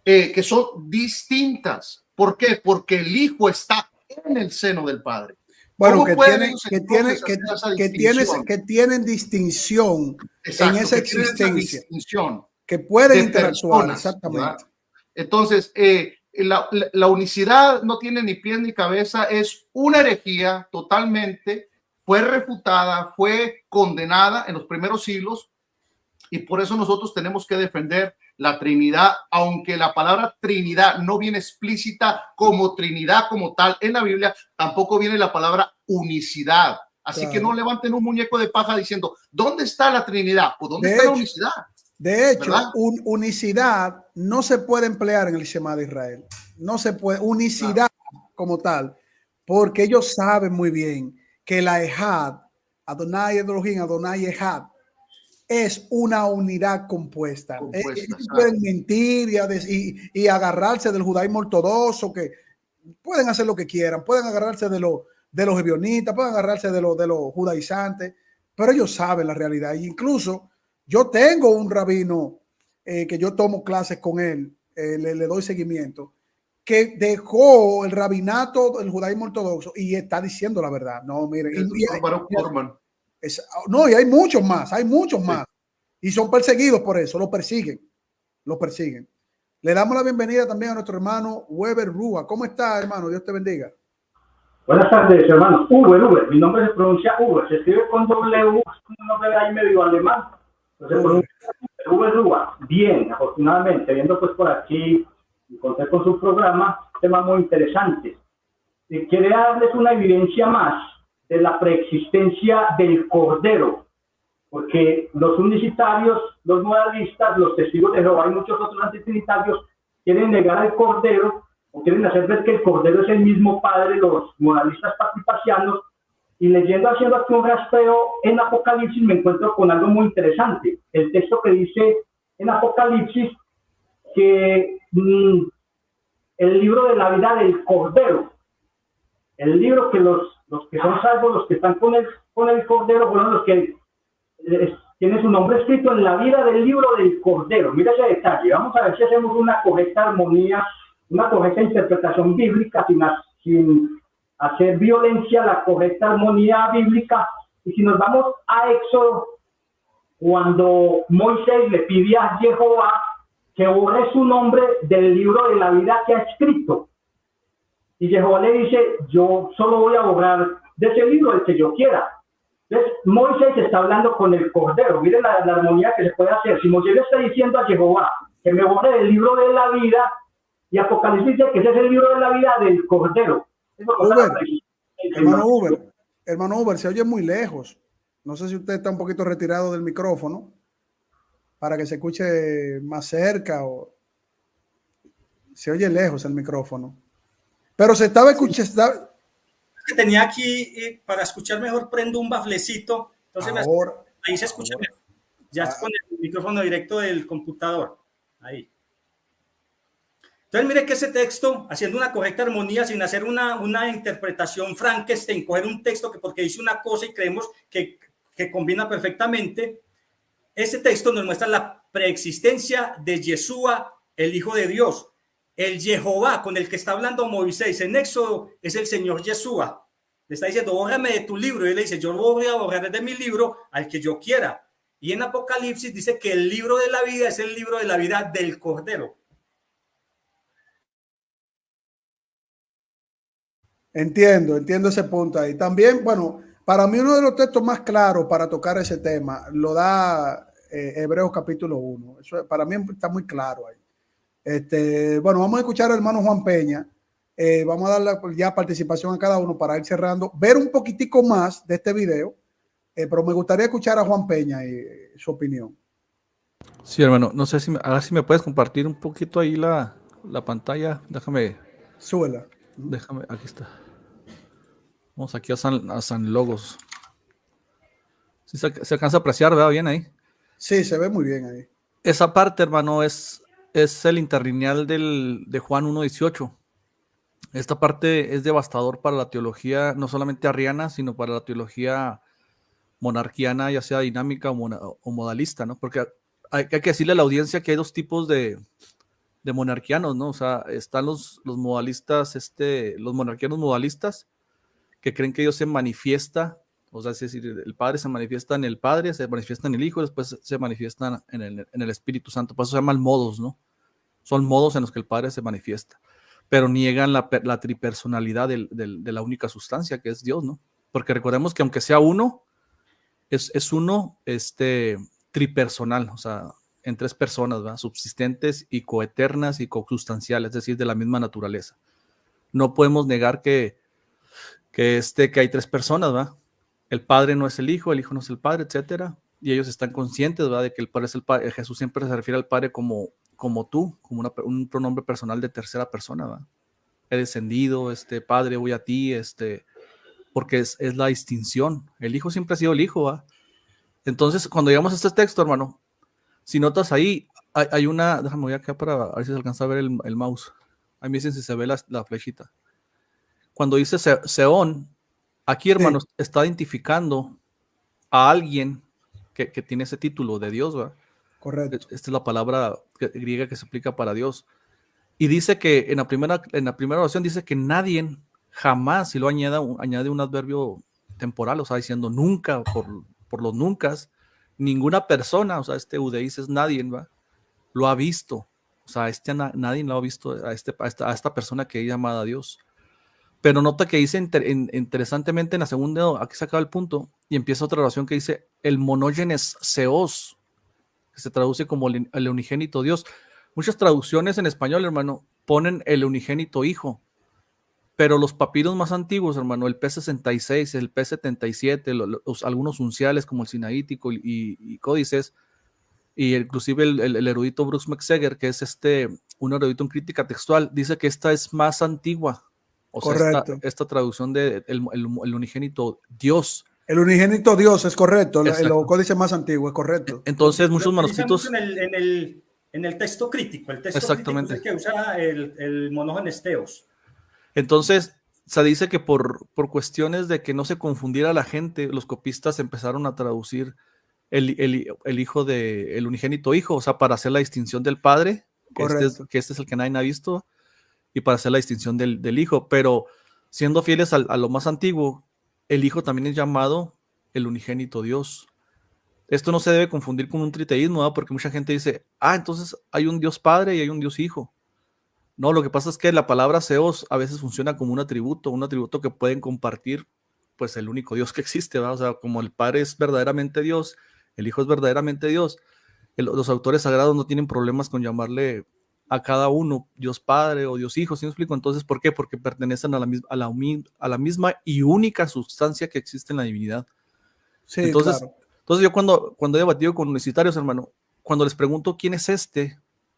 que son distintas. ¿Por qué? Porque el Hijo está en el seno del Padre. Bueno, que tienen distinción. Exacto, en esa existencia. Que pueden interactuar, personas, exactamente. ¿Verdad? Entonces, la unicidad no tiene ni pies ni cabeza, es una herejía totalmente, fue refutada, fue condenada en los primeros siglos, y por eso nosotros tenemos que defender la Trinidad, aunque la palabra Trinidad no viene explícita como Trinidad como tal en la Biblia, tampoco viene la palabra unicidad. Así claro. Que no levanten un muñeco de paja diciendo, ¿dónde está la Trinidad? ¿O dónde está la unicidad? De hecho, unicidad no se puede emplear en el Shema de Israel. No se puede, unicidad como tal, porque ellos saben muy bien que la Ejad, Adonai Elohim, Adonai Ejad, es una unidad compuesta. Ellos pueden mentir y agarrarse del judaísmo ortodoxo, que pueden hacer lo que quieran, pueden agarrarse de los ebionitas, pueden agarrarse de los judaizantes, pero ellos saben la realidad. E incluso yo tengo un rabino que yo tomo clases con él, le doy seguimiento, que dejó el rabinato del judaísmo ortodoxo y está diciendo la verdad. No, miren. No, y hay muchos más, Y son perseguidos por eso, los persiguen. Le damos la bienvenida también a nuestro hermano Weber Rúa. ¿Cómo está, hermano? Dios te bendiga. Buenas tardes, hermanos. Uber. Mi nombre se pronuncia Uber. Se escribe con doble U, un nombre ahí medio alemán. Entonces, pronuncia Uber Rúa. Bien, afortunadamente, viendo pues por aquí, encontré con su programa temas muy interesantes. Quiere darles una evidencia más de la preexistencia del Cordero, porque los unicitarios, los modalistas, los testigos de Jehová y muchos otros antitrinitarios quieren negar al Cordero o quieren hacer ver que el Cordero es el mismo Padre, los modalistas patripacianos, y leyendo, haciendo aquí un rastreo en Apocalipsis, me encuentro con algo muy interesante. El texto que dice en Apocalipsis que el libro de la vida del Cordero, el libro que los que son salvos, los que están con el Cordero, fueron los que tiene su nombre escrito en la vida del libro del Cordero. Mira ese detalle. Vamos a ver si hacemos una correcta armonía, una correcta interpretación bíblica sin hacer violencia a la correcta armonía bíblica. Y si nos vamos a Éxodo, cuando Moisés le pide a Jehová que borre su nombre del libro de la vida que ha escrito, y Jehová le dice: yo solo voy a borrar de ese libro el que yo quiera. Entonces, Moisés está hablando con el Cordero. Miren la armonía que se puede hacer. Si Moisés le está diciendo a Jehová que me borre del libro de la vida, y Apocalipsis dice que ese es el libro de la vida del Cordero. Hermano Uber, se oye muy lejos. No sé si usted está un poquito retirado del micrófono para que se escuche más cerca, o se oye lejos el micrófono. Pero se estaba escuchando. Que tenía aquí para escuchar mejor, prendo un baflecito, entonces ahí se escucha mejor. Ya es con el micrófono directo del computador. Ahí. Entonces mire que ese texto, haciendo una correcta armonía, sin hacer una interpretación Frankenstein, coger un texto que porque dice una cosa y creemos que combina perfectamente, ese texto nos muestra la preexistencia de Yeshua, el Hijo de Dios. El Jehová con el que está hablando Moisés en Éxodo es el Señor Yeshua. Le está diciendo: bórrame de tu libro. Y él le dice: yo voy a borrar de mi libro al que yo quiera. Y en Apocalipsis dice que el libro de la vida es el libro de la vida del Cordero. Entiendo ese punto ahí. También, bueno, para mí uno de los textos más claros para tocar ese tema lo da Hebreos capítulo 1. Eso para mí está muy claro ahí. Bueno, vamos a escuchar al hermano Juan Peña. Vamos a darle ya participación a cada uno para ir cerrando, ver un poquitico más de este video, pero me gustaría escuchar a Juan Peña y su opinión. Sí, hermano, no sé a ver si me puedes compartir un poquito ahí la pantalla. Déjame. Súbela. Déjame, aquí está. Vamos aquí a San Logos. Sí, se alcanza a apreciar, ¿verdad? Bien ahí. Sí, se ve muy bien ahí. Esa parte, hermano, es el interlineal de Juan 1:18. Esta parte es devastador para la teología, no solamente arriana, sino para la teología monarquiana, ya sea dinámica o modalista, ¿no? Porque hay que decirle a la audiencia que hay dos tipos de monarquianos, ¿no? O sea, están los modalistas, los monarquianos modalistas, que creen que Dios se manifiesta, o sea, es decir, el Padre se manifiesta en el Padre, se manifiesta en el Hijo, después se manifiesta en el Espíritu Santo. Por eso se llaman modos, ¿no? Son modos en los que el Padre se manifiesta, pero niegan la tripersonalidad de la única sustancia que es Dios, ¿no? Porque recordemos que aunque sea uno, es uno tripersonal, o sea, en tres personas, ¿verdad? Subsistentes y coeternas y cosustanciales, es decir, de la misma naturaleza. No podemos negar que hay tres personas, ¿verdad? El Padre no es el Hijo no es el Padre, etcétera, y ellos están conscientes, ¿verdad?, de que el Padre es el Padre. Jesús siempre se refiere al Padre como tú, como un pronombre personal de tercera persona, ¿verdad? He descendido, Padre, voy a ti, porque es la distinción. El Hijo siempre ha sido el Hijo, ¿verdad? Entonces, cuando llegamos a este texto, hermano, si notas ahí, hay una, déjame voy acá para ver si se alcanza a ver el mouse. Ahí me dicen si se ve la flechita. Cuando dice Seón, aquí, hermanos, sí, está identificando a alguien que tiene ese título de Dios, ¿verdad? Correcto. Esta es la palabra griega que se aplica para Dios. Y dice que en la primera oración dice que nadie jamás, si lo añade un adverbio temporal, o sea, diciendo nunca, por los nuncas, ninguna persona, o sea, eudeis es nadie, ¿va? Lo ha visto. O sea, nadie lo ha visto a esta persona que es llamada Dios. Pero nota que dice interesantemente en la segunda, aquí se acaba el punto, y empieza otra oración que dice el monógenes seos, que se traduce como el unigénito Dios. Muchas traducciones en español, hermano, ponen el unigénito hijo, pero los papiros más antiguos, hermano, el P66, el P77, algunos unciales como el sinaítico y códices, y inclusive el erudito Bruce McSeger, que es un erudito en crítica textual, dice que esta es más antigua. O correcto. Sea, esta traducción de el unigénito Dios. El unigénito Dios es correcto, el códice más antiguo es correcto. Entonces, muchos manuscritos. En el texto crítico, el texto crítico es el que usa el monógenes teos. Entonces, se dice que por cuestiones de que no se confundiera la gente, los copistas empezaron a traducir el hijo el unigénito hijo, o sea, para hacer la distinción del padre, que este es el que nadie ha visto, y para hacer la distinción del hijo, pero siendo fieles a lo más antiguo, el hijo también es llamado el unigénito Dios. Esto no se debe confundir con un triteísmo, ¿no? Porque mucha gente dice, entonces hay un Dios Padre y hay un Dios Hijo. No, lo que pasa es que la palabra Seos a veces funciona como un atributo que pueden compartir, pues, el único Dios que existe, ¿verdad? O sea, como el Padre es verdaderamente Dios, el Hijo es verdaderamente Dios, los autores sagrados no tienen problemas con llamarle a cada uno Dios Padre o Dios Hijo, ¿sí me explico? Entonces, ¿por qué? Porque pertenecen a la misma y única sustancia que existe en la divinidad. Sí, entonces, claro. Entonces yo cuando he debatido con universitarios, hermano, cuando les pregunto quién es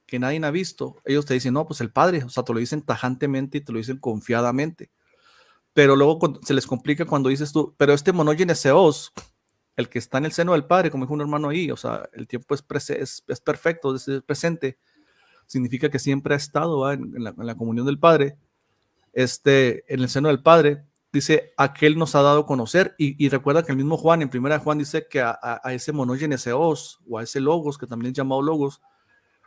que nadie ha visto, ellos te dicen, no, pues el Padre, o sea, te lo dicen tajantemente y te lo dicen confiadamente. Pero luego se les complica cuando dices tú, pero monógenes seos, el que está en el seno del Padre, como dijo un hermano ahí, o sea, el tiempo es perfecto, es presente, significa que siempre ha estado en la comunión del Padre, en el seno del Padre, dice, aquel nos ha dado a conocer, y recuerda que el mismo Juan, en primera Juan, dice que a ese monógenes seos, o a ese logos, que también es llamado logos,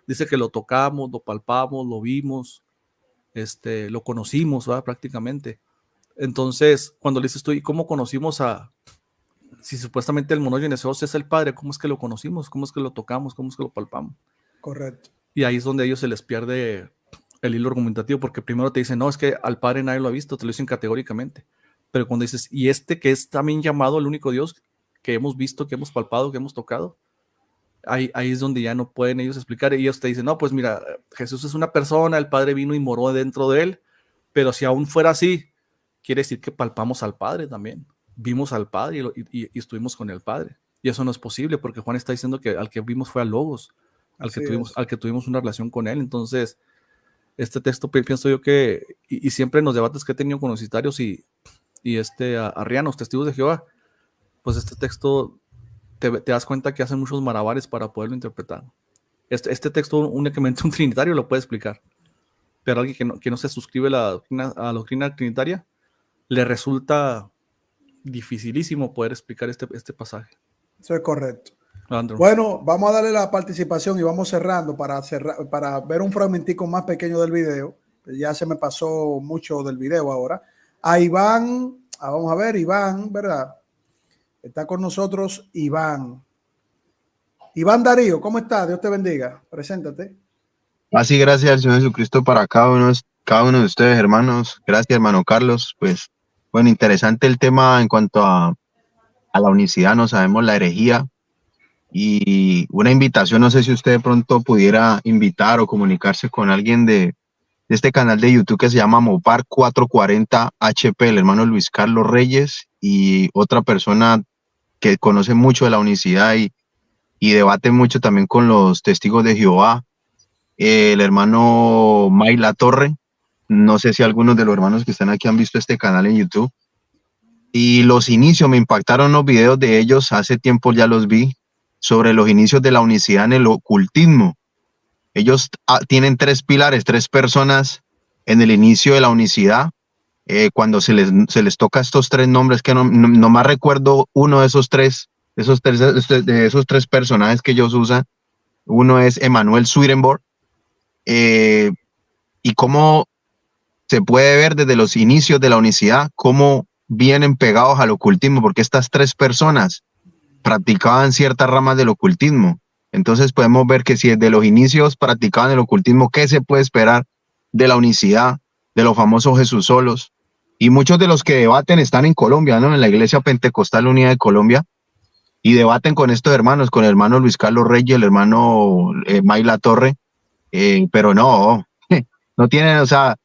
dice que lo tocamos, lo palpamos, lo vimos, lo conocimos, ¿verdad? Prácticamente. Entonces, cuando le dices tú, ¿y cómo conocimos si supuestamente el monógenes seos es el Padre, cómo es que lo conocimos? ¿Cómo es que lo tocamos? ¿Cómo es que lo palpamos? Correcto. Y ahí es donde a ellos se les pierde el hilo argumentativo, porque primero te dicen, no, es que al Padre nadie lo ha visto, te lo dicen categóricamente. Pero cuando dices, y que es también llamado el único Dios que hemos visto, que hemos palpado, que hemos tocado, ahí es donde ya no pueden ellos explicar. Y ellos te dicen, no, pues mira, Jesús es una persona, el Padre vino y moró dentro de él, pero si aún fuera así, quiere decir que palpamos al Padre también. Vimos al Padre y estuvimos con el Padre. Y eso no es posible, porque Juan está diciendo que al que vimos fue a Logos, al que tuvimos una relación con él. Entonces, este texto pienso yo que, y siempre en los debates que he tenido con los citarios y arrianos, testigos de Jehová, pues este texto te das cuenta que hacen muchos malabares para poderlo interpretar. Este texto únicamente un trinitario lo puede explicar, pero alguien que no se suscribe a la doctrina trinitaria, le resulta dificilísimo poder explicar este pasaje. Eso es correcto. Andrew. Bueno, vamos a darle la participación y vamos cerrando para ver un fragmentico más pequeño del video. Ya se me pasó mucho del video ahora. A Iván, vamos a ver, Iván, ¿verdad? Está con nosotros Iván. Iván Darío, ¿cómo está? Dios te bendiga. Preséntate. Así, gracias al Señor Jesucristo para cada uno de ustedes, hermanos. Gracias, hermano Carlos. Pues, bueno, interesante el tema en cuanto a la unicidad, no sabemos la herejía. Y una invitación, no sé si usted de pronto pudiera invitar o comunicarse con alguien de este canal de YouTube que se llama Mopar 440 HP, el hermano Luis Carlos Reyes, y otra persona que conoce mucho de la unicidad y debate mucho también con los testigos de Jehová, el hermano May La Torre. No sé si algunos de los hermanos que están aquí han visto este canal en YouTube. Y los inicios, me impactaron los videos de ellos, hace tiempo ya los vi, sobre los inicios de la unicidad en el ocultismo. Ellos tienen 3 pilares, 3 personas en el inicio de la unicidad. Cuando se les toca estos 3 nombres, que no más recuerdo uno de esos tres personajes que ellos usan. Uno es Emanuel Swedenborg, y cómo se puede ver desde los inicios de la unicidad cómo vienen pegados al ocultismo, porque estas tres personas practicaban ciertas ramas del ocultismo. Entonces podemos ver que si desde los inicios practicaban el ocultismo, ¿qué se puede esperar de la unicidad, de los famosos Jesús solos? Y muchos de los que debaten están en Colombia, ¿no? En la Iglesia Pentecostal Unida de Colombia, y debaten con estos hermanos, con el hermano Luis Carlos Reyes, el hermano Mayla Torre, pero no, no tienen, o sea,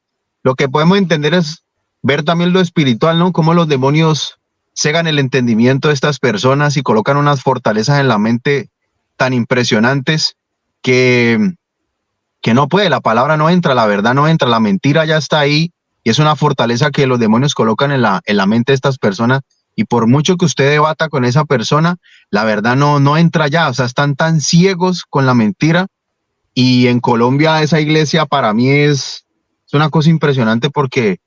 lo que podemos entender es ver también lo espiritual, ¿no? Cómo los demonios cegan el entendimiento de estas personas y colocan unas fortalezas en la mente tan impresionantes que no puede, la palabra no entra, la verdad no entra, la mentira ya está ahí y es una fortaleza que los demonios colocan en la mente de estas personas, y por mucho que usted debata con esa persona, la verdad no entra ya, o sea, están tan ciegos con la mentira. Y en Colombia esa iglesia para mí es una cosa impresionante porque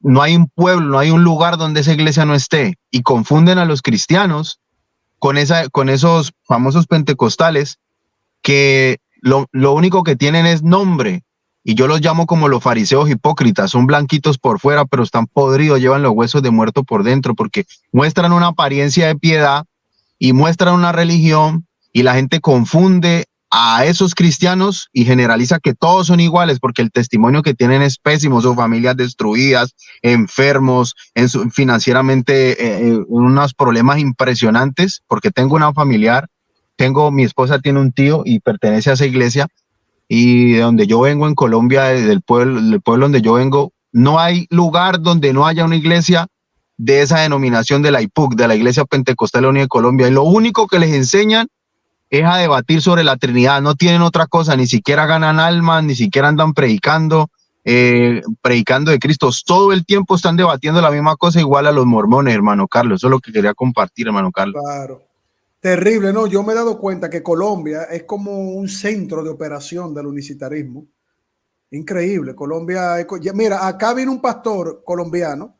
no hay un pueblo, no hay un lugar donde esa iglesia no esté, y confunden a los cristianos con esos famosos pentecostales que lo único que tienen es nombre, y yo los llamo como los fariseos hipócritas, son blanquitos por fuera pero están podridos, llevan los huesos de muerto por dentro, porque muestran una apariencia de piedad y muestran una religión, y la gente confunde a esos cristianos y generaliza que todos son iguales porque el testimonio que tienen es pésimo, sus familias destruidas, enfermos, financieramente unos problemas impresionantes, porque tengo una familiar, mi esposa tiene un tío y pertenece a esa iglesia, y de donde yo vengo en Colombia, del pueblo donde yo vengo, no hay lugar donde no haya una iglesia de esa denominación de la IPUC, de la Iglesia Pentecostal Unida de Colombia, y lo único que les enseñan es a debatir sobre la Trinidad, no tienen otra cosa, ni siquiera ganan almas, ni siquiera andan predicando de Cristo, todo el tiempo están debatiendo la misma cosa, igual a los mormones, hermano Carlos. Eso es lo que quería compartir, hermano Carlos. Claro, terrible, ¿no? Yo me he dado cuenta que Colombia es como un centro de operación del unicitarismo, increíble. Colombia, mira, acá vino un pastor colombiano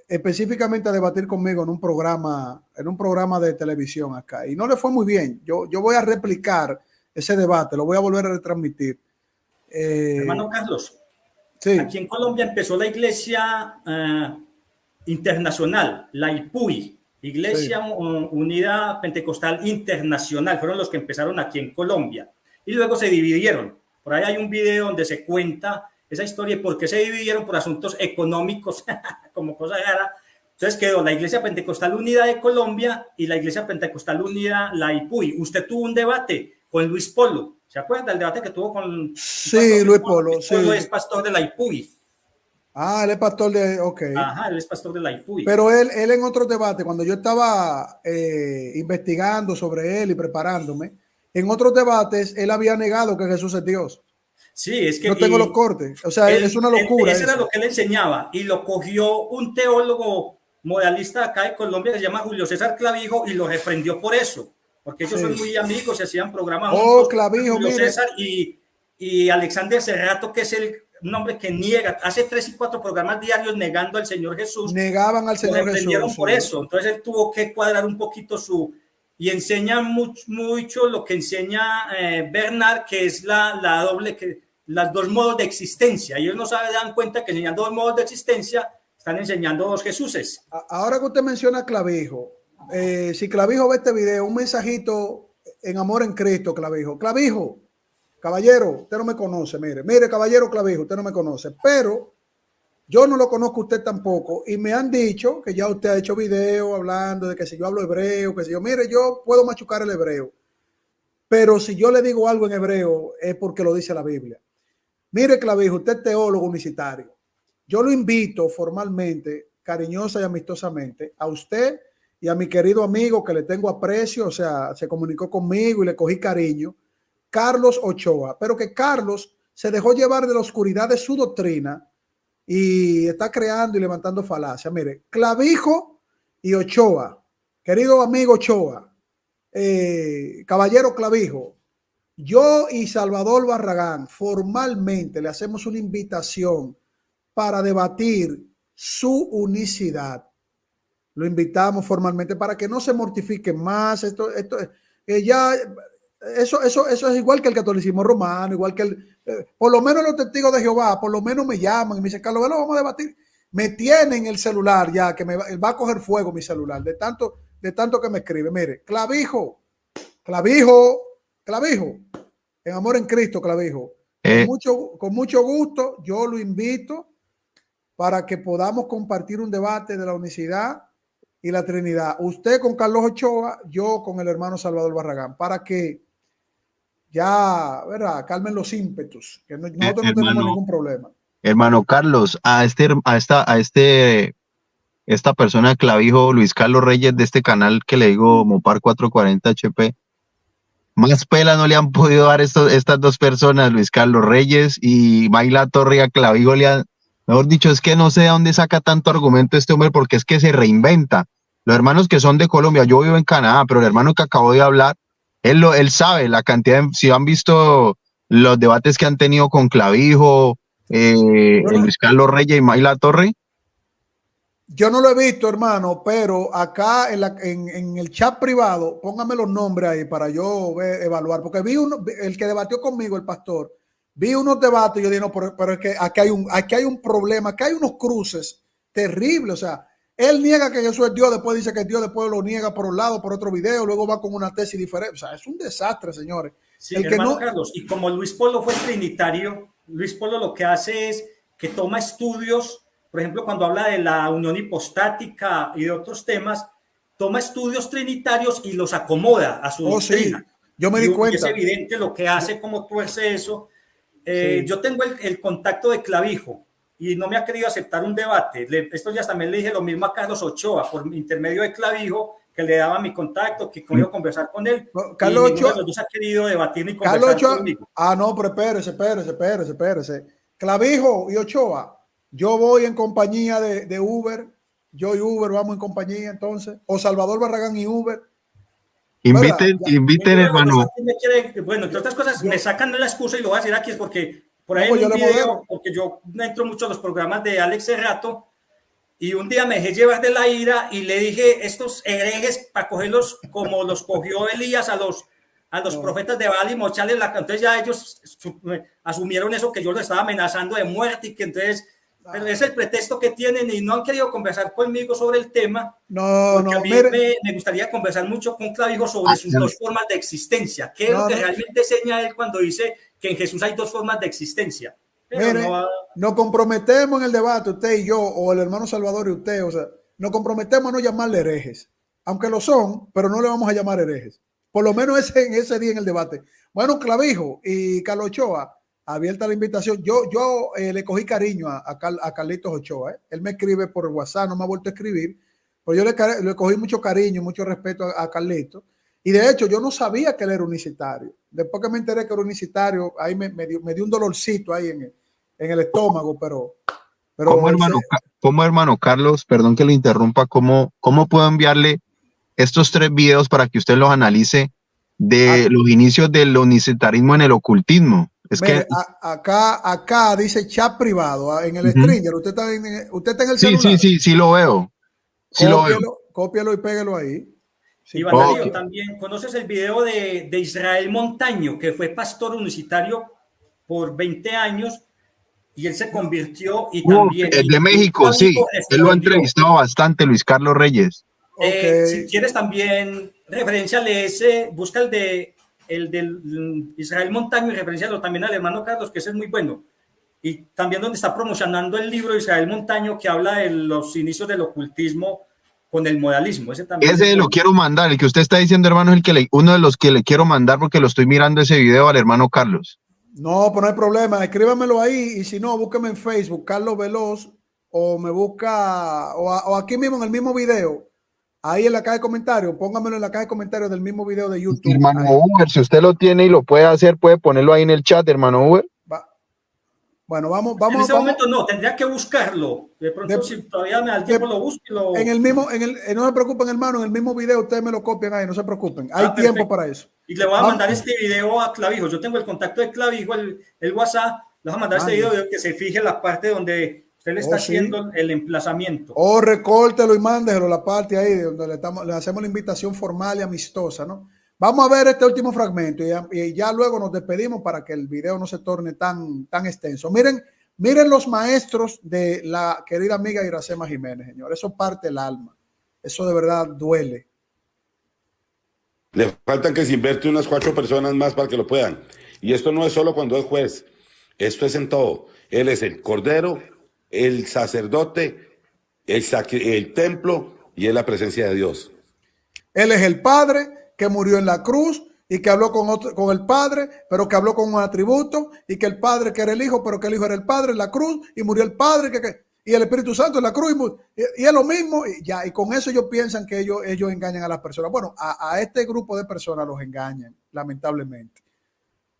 específicamente a debatir conmigo en un programa de televisión acá, y no le fue muy bien. Yo voy a replicar ese debate, lo voy a volver a retransmitir. Hermano Carlos, sí. Aquí en Colombia empezó la iglesia internacional, la IPUI, Iglesia Unida Pentecostal Internacional, fueron los que empezaron aquí en Colombia, y luego se dividieron. Por ahí hay un video donde se cuenta esa historia y por qué se dividieron, por asuntos económicos, como cosa rara. Entonces quedó la Iglesia Pentecostal Unida de Colombia y la Iglesia Pentecostal Unida, la IPUI. Usted tuvo un debate con Luis Polo, ¿se acuerda el debate que tuvo con Luis Polo? Luis Polo es pastor de la IPUI. Ah, él es pastor de, ok. Ajá, él es pastor de la IPUI. Pero él en otro debate, cuando yo estaba investigando sobre él y preparándome, en otros debates él había negado que Jesús es Dios. Sí, es que no tengo los cortes, o sea, es una locura. Eso era lo que él enseñaba, y lo cogió un teólogo modalista acá de Colombia, se llama Julio César Clavijo, y lo reprendió por eso, porque ellos son muy amigos, se hacían programas juntos. Clavijo, Julio César y Alexander Serrato, que es un hombre que niega, hace 3 y 4 programas diarios negando al Señor Jesús. Negaban al Señor Jesús. Por eso, entonces él tuvo que cuadrar un poquito y enseña mucho lo que enseña Bernard, que es las dos modos de existencia. Ellos no dan cuenta que enseñando 2 modos de existencia están enseñando 2 Jesuses. Ahora que usted menciona a Clavijo, si Clavijo ve este video, un mensajito en amor en Cristo, Clavijo, caballero, usted no me conoce, mire, caballero Clavijo, usted no me conoce, pero yo no lo conozco usted tampoco, y me han dicho que ya usted ha hecho video hablando de que si yo hablo hebreo, que si yo, mire, yo puedo machucar el hebreo, pero si yo le digo algo en hebreo es porque lo dice la Biblia. Mire, Clavijo, usted es teólogo unicitario. Yo lo invito formalmente, cariñosa y amistosamente, a usted y a mi querido amigo que le tengo aprecio, o sea, se comunicó conmigo y le cogí cariño, Carlos Ochoa, pero que Carlos se dejó llevar de la oscuridad de su doctrina y está creando y levantando falacias. Mire, Clavijo y Ochoa, querido amigo Ochoa, caballero Clavijo, yo y Salvador Barragán formalmente le hacemos una invitación para debatir su unicidad. Lo invitamos formalmente para que no se mortifique más. Ya eso es igual que el catolicismo romano, igual que por lo menos los testigos de Jehová, por lo menos me llaman y me dicen, Carlos Velo, vamos a debatir. Me tienen el celular ya, que va a coger fuego mi celular, de tanto que me escribe. Mire, clavijo, en amor en Cristo, clavijo. Con mucho gusto, yo lo invito para que podamos compartir un debate de la unicidad y la Trinidad. Usted con Carlos Ochoa, yo con el hermano Salvador Barragán, para que ya, ¿verdad?, calmen los ímpetus, que nosotros no tenemos ningún problema. Hermano Carlos, esta persona de clavijo, Luis Carlos Reyes, de este canal que le digo Mopar 440 HP, más pela no le han podido dar estas dos personas, Luis Carlos Reyes y Mayla Torre a clavijo le han, mejor dicho, es que no sé de dónde saca tanto argumento este hombre, porque es que se reinventa. Los hermanos que son de Colombia, yo vivo en Canadá, pero el hermano que acabo de hablar, él sabe la cantidad, si han visto los debates que han tenido con clavijo, Luis Carlos Reyes y Mayla Torre. Yo no lo he visto, hermano, pero acá en el chat privado, póngame los nombres ahí para yo evaluar, porque vi el que debatió conmigo, el pastor, vi unos debates y yo dije, no, pero es que aquí hay un problema, aquí hay unos cruces terribles, o sea, él niega que Jesús es Dios, después dice que es Dios, después lo niega por un lado, por otro video, luego va con una tesis diferente, o sea, es un desastre, señores. Sí, hermano Carlos, y como Luis Polo fue trinitario, Luis Polo lo que hace es que toma estudios, por ejemplo, cuando habla de la unión hipostática y de otros temas, toma estudios trinitarios y los acomoda a su doctrina. Sí. Yo me di cuenta. Es evidente lo que hace, como tuerce eso. Sí. Yo tengo el contacto de clavijo y no me ha querido aceptar un debate. Estos días también le dije lo mismo a Carlos Ochoa, por intermedio de clavijo, que le daba mi contacto, que quería conversar con él. Carlos Ochoa, los dos ha querido debatir ni conversar conmigo. No, pero espérese. Clavijo y Ochoa. Yo voy en compañía de Uber, yo y Uber vamos en compañía entonces, o Salvador Barragán y Uber. Inviten, hermano. Bueno, entre otras cosas, me sacan la excusa y lo voy a decir aquí, es porque por ahí en un video, porque yo entro mucho a los programas de Alex Cerrato, y un día me dejé llevar de la ira y le dije, estos herejes, para cogerlos como los cogió Elías a los profetas de Baal y mocharles la... Entonces ya ellos asumieron eso, que yo los estaba amenazando de muerte y que entonces... Pero es el pretexto que tienen y no han querido conversar conmigo sobre el tema. A mí me gustaría conversar mucho con Clavijo sobre sus dos formas de existencia. ¿Qué es lo que realmente enseña él cuando dice que en Jesús hay dos formas de existencia? Nos comprometemos en el debate, usted y yo, o el hermano Salvador y usted, o sea, nos comprometemos a no llamarle herejes, aunque lo son, pero no le vamos a llamar herejes. Por lo menos en ese día en el debate. Bueno, Clavijo y Carlos Ochoa, abierta la invitación. Yo le cogí cariño a Carlitos Ochoa. Él me escribe por WhatsApp, no me ha vuelto a escribir, pero yo le cogí mucho cariño, mucho respeto a Carlitos. Y de hecho, yo no sabía que él era unicitario. Después que me enteré que era unicitario, ahí me dio un dolorcito ahí en el estómago, pero ¿Cómo, hermano Carlos, perdón que le interrumpa, cómo puedo enviarle estos 3 videos para que usted los analice de los inicios del unicitarismo en el ocultismo? Es mire, que acá dice chat privado en el Stringer. Usted está en el celular. Sí lo veo. Cópialo y pégalo ahí. Sí. Iván Darío, también conoces el video de Israel Montaño, que fue pastor unicitario por 20 años y él se convirtió y también... El de México, sí. Él lo ha entrevistado bastante, Luis Carlos Reyes. Si quieres también referenciale ese, busca el del Israel Montaño y referencialo también al hermano Carlos, que ese es muy bueno. Y también donde está promocionando el libro de Israel Montaño, que habla de los inicios del ocultismo con el modalismo. Ese lo quiero mandar, el que usted está diciendo, hermano, es uno de los que le quiero mandar porque lo estoy mirando ese video al hermano Carlos. No, pues no hay problema, escríbamelo ahí y si no, búsqueme en Facebook, Carlos Veloz, o me busca, o aquí mismo en el mismo video. Ahí en la caja de comentarios, póngamelo en la caja de comentarios del mismo video de YouTube. Hermano Uber, si usted lo tiene y lo puede hacer, puede ponerlo ahí en el chat, hermano Uber. Bueno, vamos. En ese momento no, tendría que buscarlo. De pronto, si todavía me da el tiempo, lo busco. No se preocupen, hermano, en el mismo video ustedes me lo copian ahí, no se preocupen. Hay tiempo para eso. Y le voy a mandar este video a Clavijo. Yo tengo el contacto de Clavijo, el WhatsApp. Le voy a mandar este video que se fije la parte donde usted le está haciendo el emplazamiento. Recórtelo y mándeselo la parte ahí donde le hacemos la invitación formal y amistosa, ¿no? Vamos a ver este último fragmento y ya luego nos despedimos para que el video no se torne tan extenso. Miren los maestros de la querida amiga Iracema Jiménez, señor. Eso parte el alma. Eso de verdad duele. Le faltan que se invierten unas 4 personas más para que lo puedan. Y esto no es solo cuando es juez. Esto es en todo. Él es el cordero, el sacerdote, el templo y es la presencia de Dios. Él es el Padre que murió en la cruz y que habló con el Padre, pero que habló con un atributo, y que el Padre que era el Hijo, pero que el Hijo era el Padre en la cruz, y murió el Padre, y el Espíritu Santo en la cruz, y es lo mismo, y con eso ellos piensan que ellos engañan a las personas. Bueno, a este grupo de personas los engañan, lamentablemente,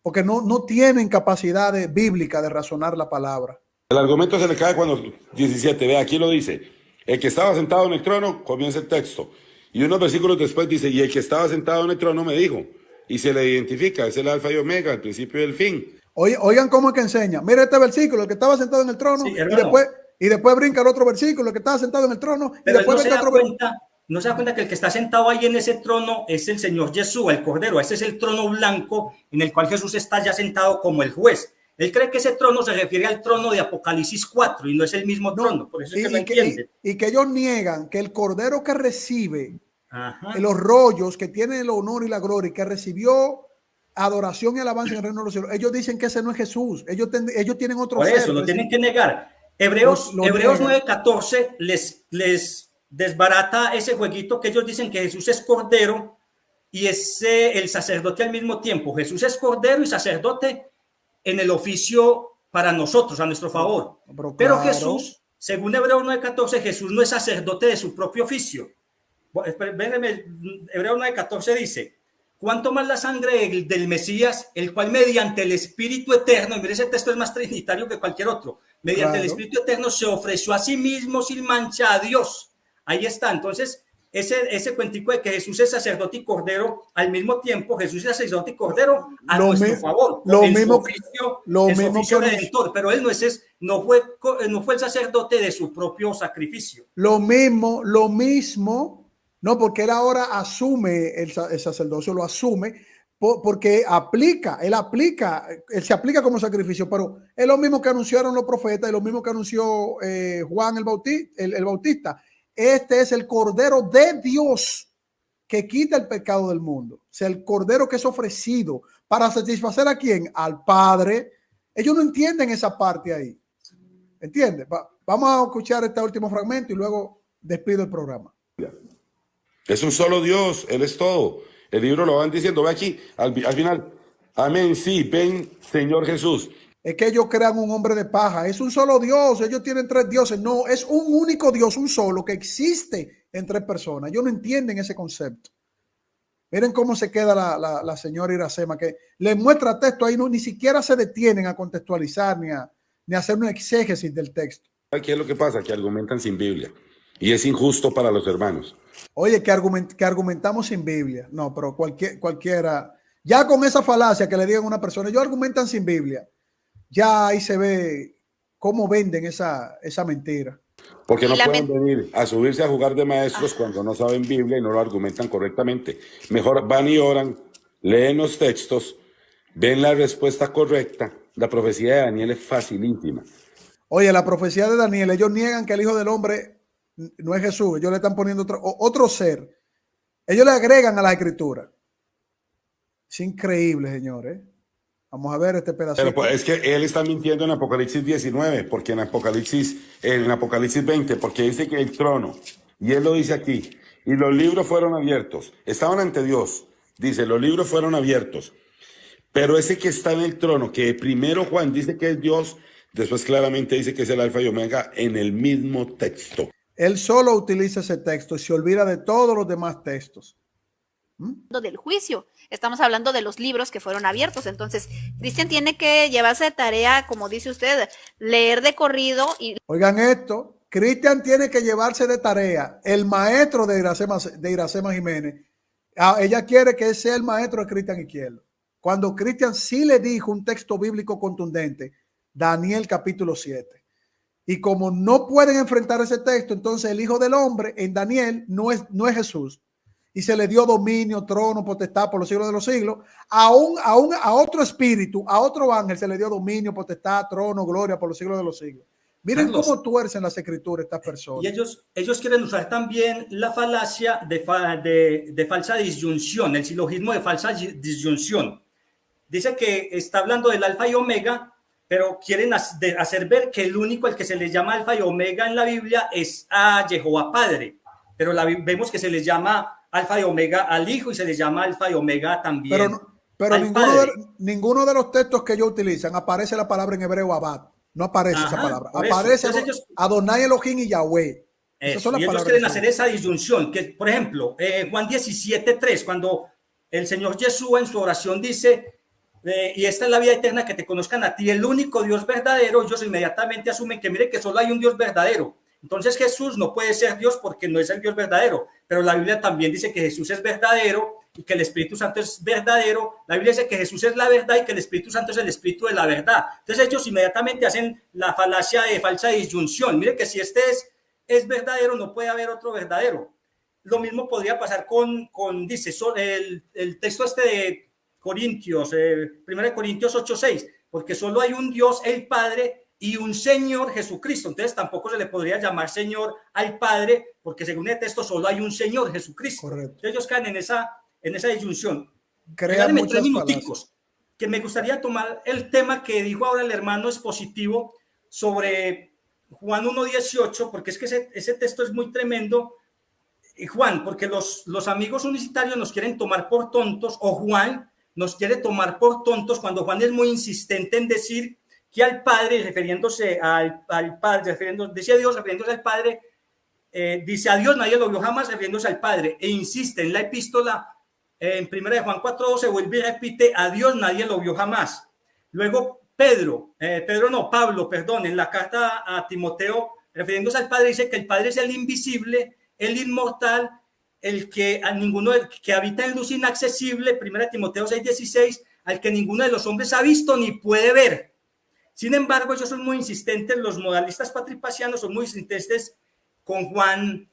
porque no tienen capacidad bíblica de razonar la palabra. El argumento se le cae cuando 17, ve, aquí lo dice, el que estaba sentado en el trono, comienza el texto, y unos versículos después dice, y el que estaba sentado en el trono me dijo, y se le identifica, es el alfa y omega, el principio y el fin. Oigan cómo es que enseña. Mira este versículo, el que estaba sentado en el trono, sí, y después brinca el otro versículo, el que estaba sentado en el trono, pero y después no se da cuenta que el que está sentado ahí en ese trono es el Señor Jesús, el Cordero. Ese es el trono blanco en el cual Jesús está ya sentado como el juez. Él cree que ese trono se refiere al trono de Apocalipsis 4 y no es el mismo trono. Por eso es que no entiende. Y que ellos niegan que el Cordero que recibe los rollos, que tiene el honor y la gloria, y que recibió adoración y alabanza en el reino de los cielos, ellos dicen que ese no es Jesús. Ellos tienen otro Por ser. Eso lo tienen que negar. Hebreos 9:14 les desbarata ese jueguito que ellos dicen que Jesús es Cordero y es el sacerdote al mismo tiempo. Jesús es Cordero y sacerdote en el oficio para nosotros, a nuestro favor. Pero Jesús, según Hebreos 9:14, Jesús no es sacerdote de su propio oficio. Hebreos 9:14 dice, cuanto más la sangre del Mesías, el cual mediante el Espíritu Eterno, y mire, ese texto es más trinitario que cualquier otro, mediante el Espíritu Eterno se ofreció a sí mismo sin mancha a Dios. Ahí está. Entonces, ese cuentico de que Jesús es sacerdote y cordero, al mismo tiempo Jesús es sacerdote y cordero a nuestro favor, en su oficio redentor, pero él no fue el sacerdote de su propio sacrificio. Lo mismo, no, porque él ahora asume el sacerdocio, lo asume porque él se aplica como sacrificio, pero es lo mismo que anunciaron los profetas y lo mismo que anunció Juan el Bautista. Este es el Cordero de Dios que quita el pecado del mundo. O sea, el Cordero que es ofrecido para satisfacer ¿a quién? Al Padre. Ellos no entienden esa parte ahí. ¿Entienden? Vamos a escuchar este último fragmento y luego despido el programa. Es un solo Dios, Él es todo. El libro lo van diciendo, ve aquí, al final, amén, sí, ven Señor Jesús. Es que ellos crean un hombre de paja, es un solo Dios, ellos tienen 3 dioses, no, es un único Dios, un solo, que existe en 3 personas. Ellos no entienden ese concepto. Miren cómo se queda la señora Iracema, que les muestra texto ahí, ni siquiera se detienen a contextualizar ni a hacer una exégesis del texto. ¿Qué es lo que pasa? Que argumentan sin Biblia y es injusto para los hermanos. Oye, que argumentamos sin Biblia. No, pero cualquiera, ya con esa falacia que le digan a una persona, ellos argumentan sin Biblia, ya ahí se ve cómo venden esa mentira. Porque no pueden venir a subirse a jugar de maestros cuando no saben Biblia y no lo argumentan correctamente. Mejor van y oran, leen los textos, ven la respuesta correcta. La profecía de Daniel es facilísima. Oye, la profecía de Daniel, ellos niegan que el Hijo del Hombre no es Jesús, ellos le están poniendo otro ser. Ellos le agregan a la escritura. Es increíble, señores. Vamos a ver este pedacito. Pero pues, es que él está mintiendo en Apocalipsis 19, porque en Apocalipsis 20, porque dice que el trono, y él lo dice aquí, y los libros fueron abiertos, estaban ante Dios, dice, los libros fueron abiertos, pero ese que está en el trono, que primero Juan dice que es Dios, después claramente dice que es el alfa y omega en el mismo texto. Él solo utiliza ese texto y se olvida de todos los demás textos. Del juicio. Estamos hablando de los libros que fueron abiertos. Entonces, Cristian tiene que llevarse de tarea, como dice usted, leer de corrido. Oigan esto, Cristian tiene que llevarse de tarea. El maestro de Iracema Jiménez, ella quiere que sea el maestro de Cristian Izquierdo. Cuando Cristian sí le dijo un texto bíblico contundente, Daniel capítulo 7. Y como no pueden enfrentar ese texto, entonces el Hijo del Hombre en Daniel no es Jesús. y se le dio dominio, trono, potestad por los siglos de los siglos. A otro espíritu, a otro ángel se le dio dominio, potestad, trono, gloria por los siglos de los siglos. Miren Carlos, cómo tuercen las escrituras estas personas. Y ellos quieren usar también la falacia de falsa disyunción, el silogismo de falsa disyunción. Dice que está hablando del alfa y omega, pero quieren hacer ver que el único al que se les llama alfa y omega en la Biblia es a Jehová Padre. Pero vemos que se les llama alfa y omega al Hijo y se les llama alfa y omega también. Pero ninguno de los textos que ellos utilizan aparece la palabra en hebreo abad. No aparece esa palabra. Aparece Adonai, Elohim y Yahweh. Y ellos quieren hacer esa disyunción. Que, por ejemplo, Juan 17:3, cuando el Señor Jesús en su oración dice, y esta es la vida eterna, que te conozcan a ti, el único Dios verdadero, ellos inmediatamente asumen que mire que solo hay un Dios verdadero. Entonces Jesús no puede ser Dios porque no es el Dios verdadero, pero la Biblia también dice que Jesús es verdadero y que el Espíritu Santo es verdadero. La Biblia dice que Jesús es la verdad y que el Espíritu Santo es el Espíritu de la verdad. Entonces ellos inmediatamente hacen la falacia de falsa disyunción. Mire que si este es verdadero, no puede haber otro verdadero. Lo mismo podría pasar con dice, el texto este de Corintios, 1 Corintios 8:6, porque solo hay un Dios, el Padre, y un Señor Jesucristo. Entonces tampoco se le podría llamar Señor al Padre, porque según el texto solo hay un Señor Jesucristo. Correcto. Ellos caen en esa disyunción. Créanme 3 minuticos, que me gustaría tomar el tema que dijo ahora el hermano expositivo sobre Juan 1:18, porque es que ese texto es muy tremendo. Juan, porque los amigos unicitarios nos quieren tomar por tontos, o Juan nos quiere tomar por tontos cuando Juan es muy insistente en decir que al Padre, refiriéndose al Padre, dice a Dios refiriéndose al Padre, dice a Dios nadie lo vio jamás refiriéndose al Padre, e insiste en la epístola, en 1 de Juan 4:12, vuelve y repite, a Dios nadie lo vio jamás. Luego Pablo, en la carta a Timoteo, refiriéndose al Padre, dice que el Padre es el invisible, el inmortal, el que a ninguno que habita en luz inaccesible, 1 Timoteo 6:16, al que ninguno de los hombres ha visto ni puede ver. Sin embargo, ellos son muy insistentes, los modalistas patripacianos son muy insistentes con Juan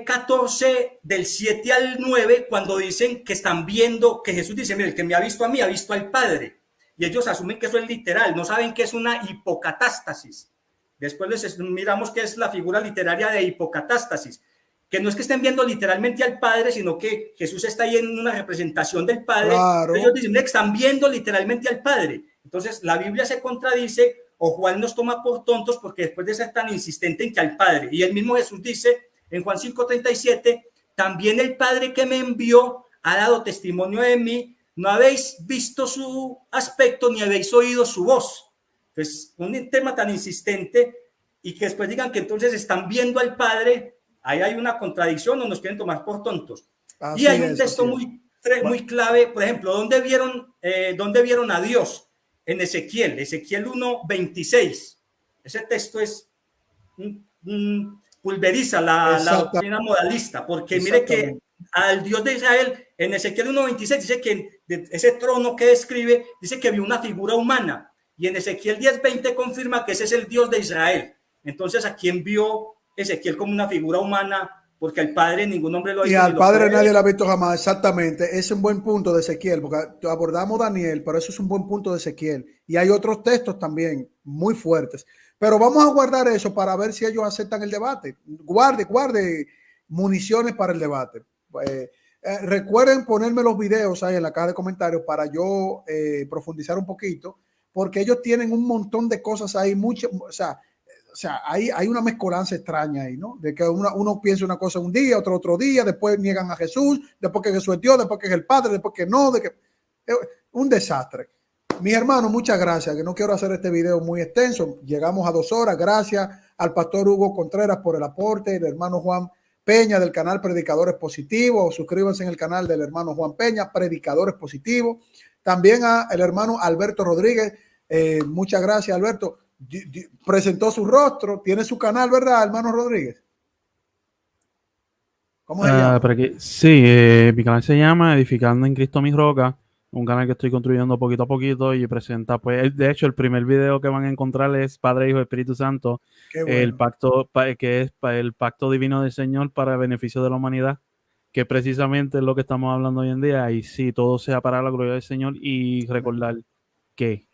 14, del 7 al 9, cuando dicen que están viendo, que Jesús dice, mire, el que me ha visto a mí, ha visto al Padre. Y ellos asumen que eso es literal, no saben que es una hipocatástasis. Después miramos qué es la figura literaria de hipocatástasis, que no es que estén viendo literalmente al Padre, sino que Jesús está ahí en una representación del Padre. Claro. Ellos dicen que están viendo literalmente al Padre. Entonces la Biblia se contradice, o Juan nos toma por tontos porque después de ser tan insistente en que al Padre, y el mismo Jesús dice en Juan 5:37, también el Padre que me envió ha dado testimonio de mí, no habéis visto su aspecto ni habéis oído su voz. Entonces, un tema tan insistente y que después digan que entonces están viendo al Padre, ahí hay una contradicción o nos quieren tomar por tontos. Así y hay un texto muy clave, por ejemplo, ¿dónde vieron a Dios? En Ezequiel 1:26. Ese texto es pulveriza la doctrina modalista, porque mire que al Dios de Israel, en Ezequiel 1:26 dice que ese trono que describe, dice que vio una figura humana, y en Ezequiel 10:20 confirma que ese es el Dios de Israel. Entonces, ¿a quién vio Ezequiel como una figura humana? Porque al Padre ningún hombre lo ha visto. Y al Padre nadie lo ha visto jamás, exactamente. Es un buen punto de Ezequiel, porque abordamos Daniel, pero eso es un buen punto de Ezequiel. Y hay otros textos también muy fuertes. Pero vamos a guardar eso para ver si ellos aceptan el debate. Guarde municiones para el debate. Recuerden ponerme los videos ahí en la caja de comentarios para yo profundizar un poquito, porque ellos tienen un montón de cosas ahí, o sea, hay una mezcolanza extraña ahí, ¿no? De que uno piensa una cosa un día, otro día, después niegan a Jesús, después que Jesús es Dios, después que es el Padre, después que no, un desastre. Mis hermanos, muchas gracias, que no quiero hacer este video muy extenso, llegamos a 2 horas, gracias al pastor Hugo Contreras por el aporte, el hermano Juan Peña del canal Predicadores Positivos, suscríbanse en el canal del hermano Juan Peña, Predicadores Positivos, también al hermano Alberto Rodríguez, muchas gracias Alberto. Presentó su rostro, tiene su canal, ¿verdad, hermano Rodríguez? ¿Cómo se llama? Sí, mi canal se llama Edificando en Cristo Mi Roca, un canal que estoy construyendo poquito a poquito y presenta, pues, de hecho, el primer video que van a encontrar es Padre, Hijo, Espíritu Santo, bueno. El pacto, que es el pacto divino del Señor para el beneficio de la humanidad. que precisamente es lo que estamos hablando hoy en día, y sí, todo sea para la gloria del Señor, y recordar que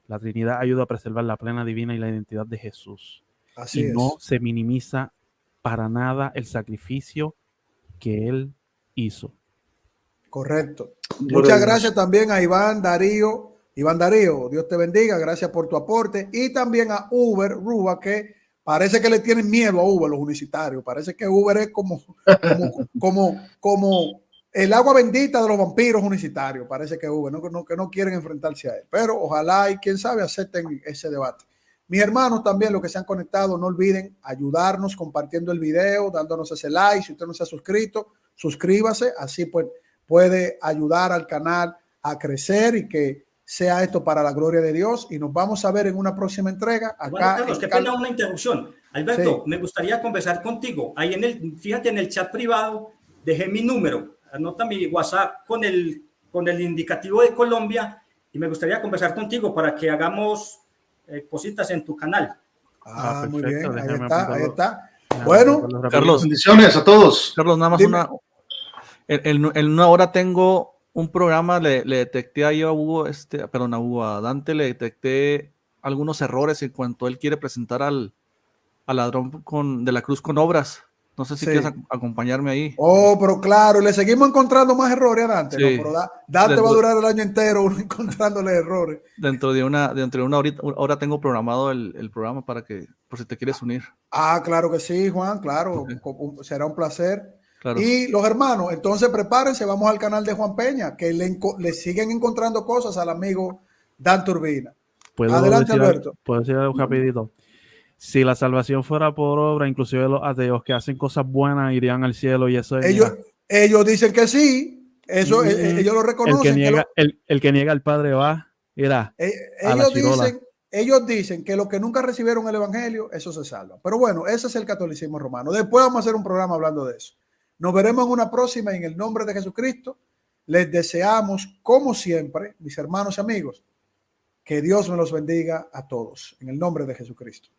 la Trinidad ayuda a preservar la plena divina y la identidad de Jesús. Así y es. no se minimiza para nada el sacrificio que Él hizo. Correcto. Muchas gracias también a Iván Darío. Iván Darío, Dios te bendiga, gracias por tu aporte. Y también a Uber Ruba, que parece que le tienen miedo a Uber los unicitarios. Parece que Uber es como el agua bendita de los vampiros unicitarios. Parece que Uber, que no quieren enfrentarse a él. Pero ojalá y quién sabe acepten ese debate. Mis hermanos también, los que se han conectado, no olviden ayudarnos compartiendo el video, dándonos ese like. Si usted no se ha suscrito, suscríbase. Así pues puede ayudar al canal a crecer y que sea esto para la gloria de Dios. Y nos vamos a ver en una próxima entrega. Acá, bueno, Carlos, qué pena una interrupción. Alberto, sí, me gustaría conversar contigo. Ahí fíjate, en el chat privado dejé mi número. Anota mi WhatsApp con el indicativo de Colombia y me gustaría conversar contigo para que hagamos cositas en tu canal. Muy bien, ahí está. Bueno, Carlos, bendiciones a todos. Carlos, nada más en una hora tengo un programa, le detecté ahí a Hugo, a Dante le detecté algunos errores en cuanto él quiere presentar al ladrón de la cruz con obras. No sé si quieres acompañarme ahí. Oh, pero claro, le seguimos encontrando más errores a Dante. Sí. No, pero Dante va a durar el año entero encontrándole errores. Dentro de una hora tengo programado el programa por si te quieres unir. Claro que sí, Juan, claro. Sí. Será un placer. Claro. Y los hermanos, entonces prepárense, vamos al canal de Juan Peña, que le siguen encontrando cosas al amigo Dante Urbina. Adelante, Alberto. Puedo decir algo rapidito. Si la salvación fuera por obra, inclusive los ateos que hacen cosas buenas irían al cielo, y eso es... Ellos dicen que sí, eso ellos lo reconocen. El que niega al Padre va, irá a la chirola. Ellos dicen que los que nunca recibieron el evangelio, eso se salva. Pero bueno, ese es el catolicismo romano. Después vamos a hacer un programa hablando de eso. Nos veremos en una próxima y en el nombre de Jesucristo. Les deseamos, como siempre, mis hermanos y amigos, que Dios me los bendiga a todos. En el nombre de Jesucristo.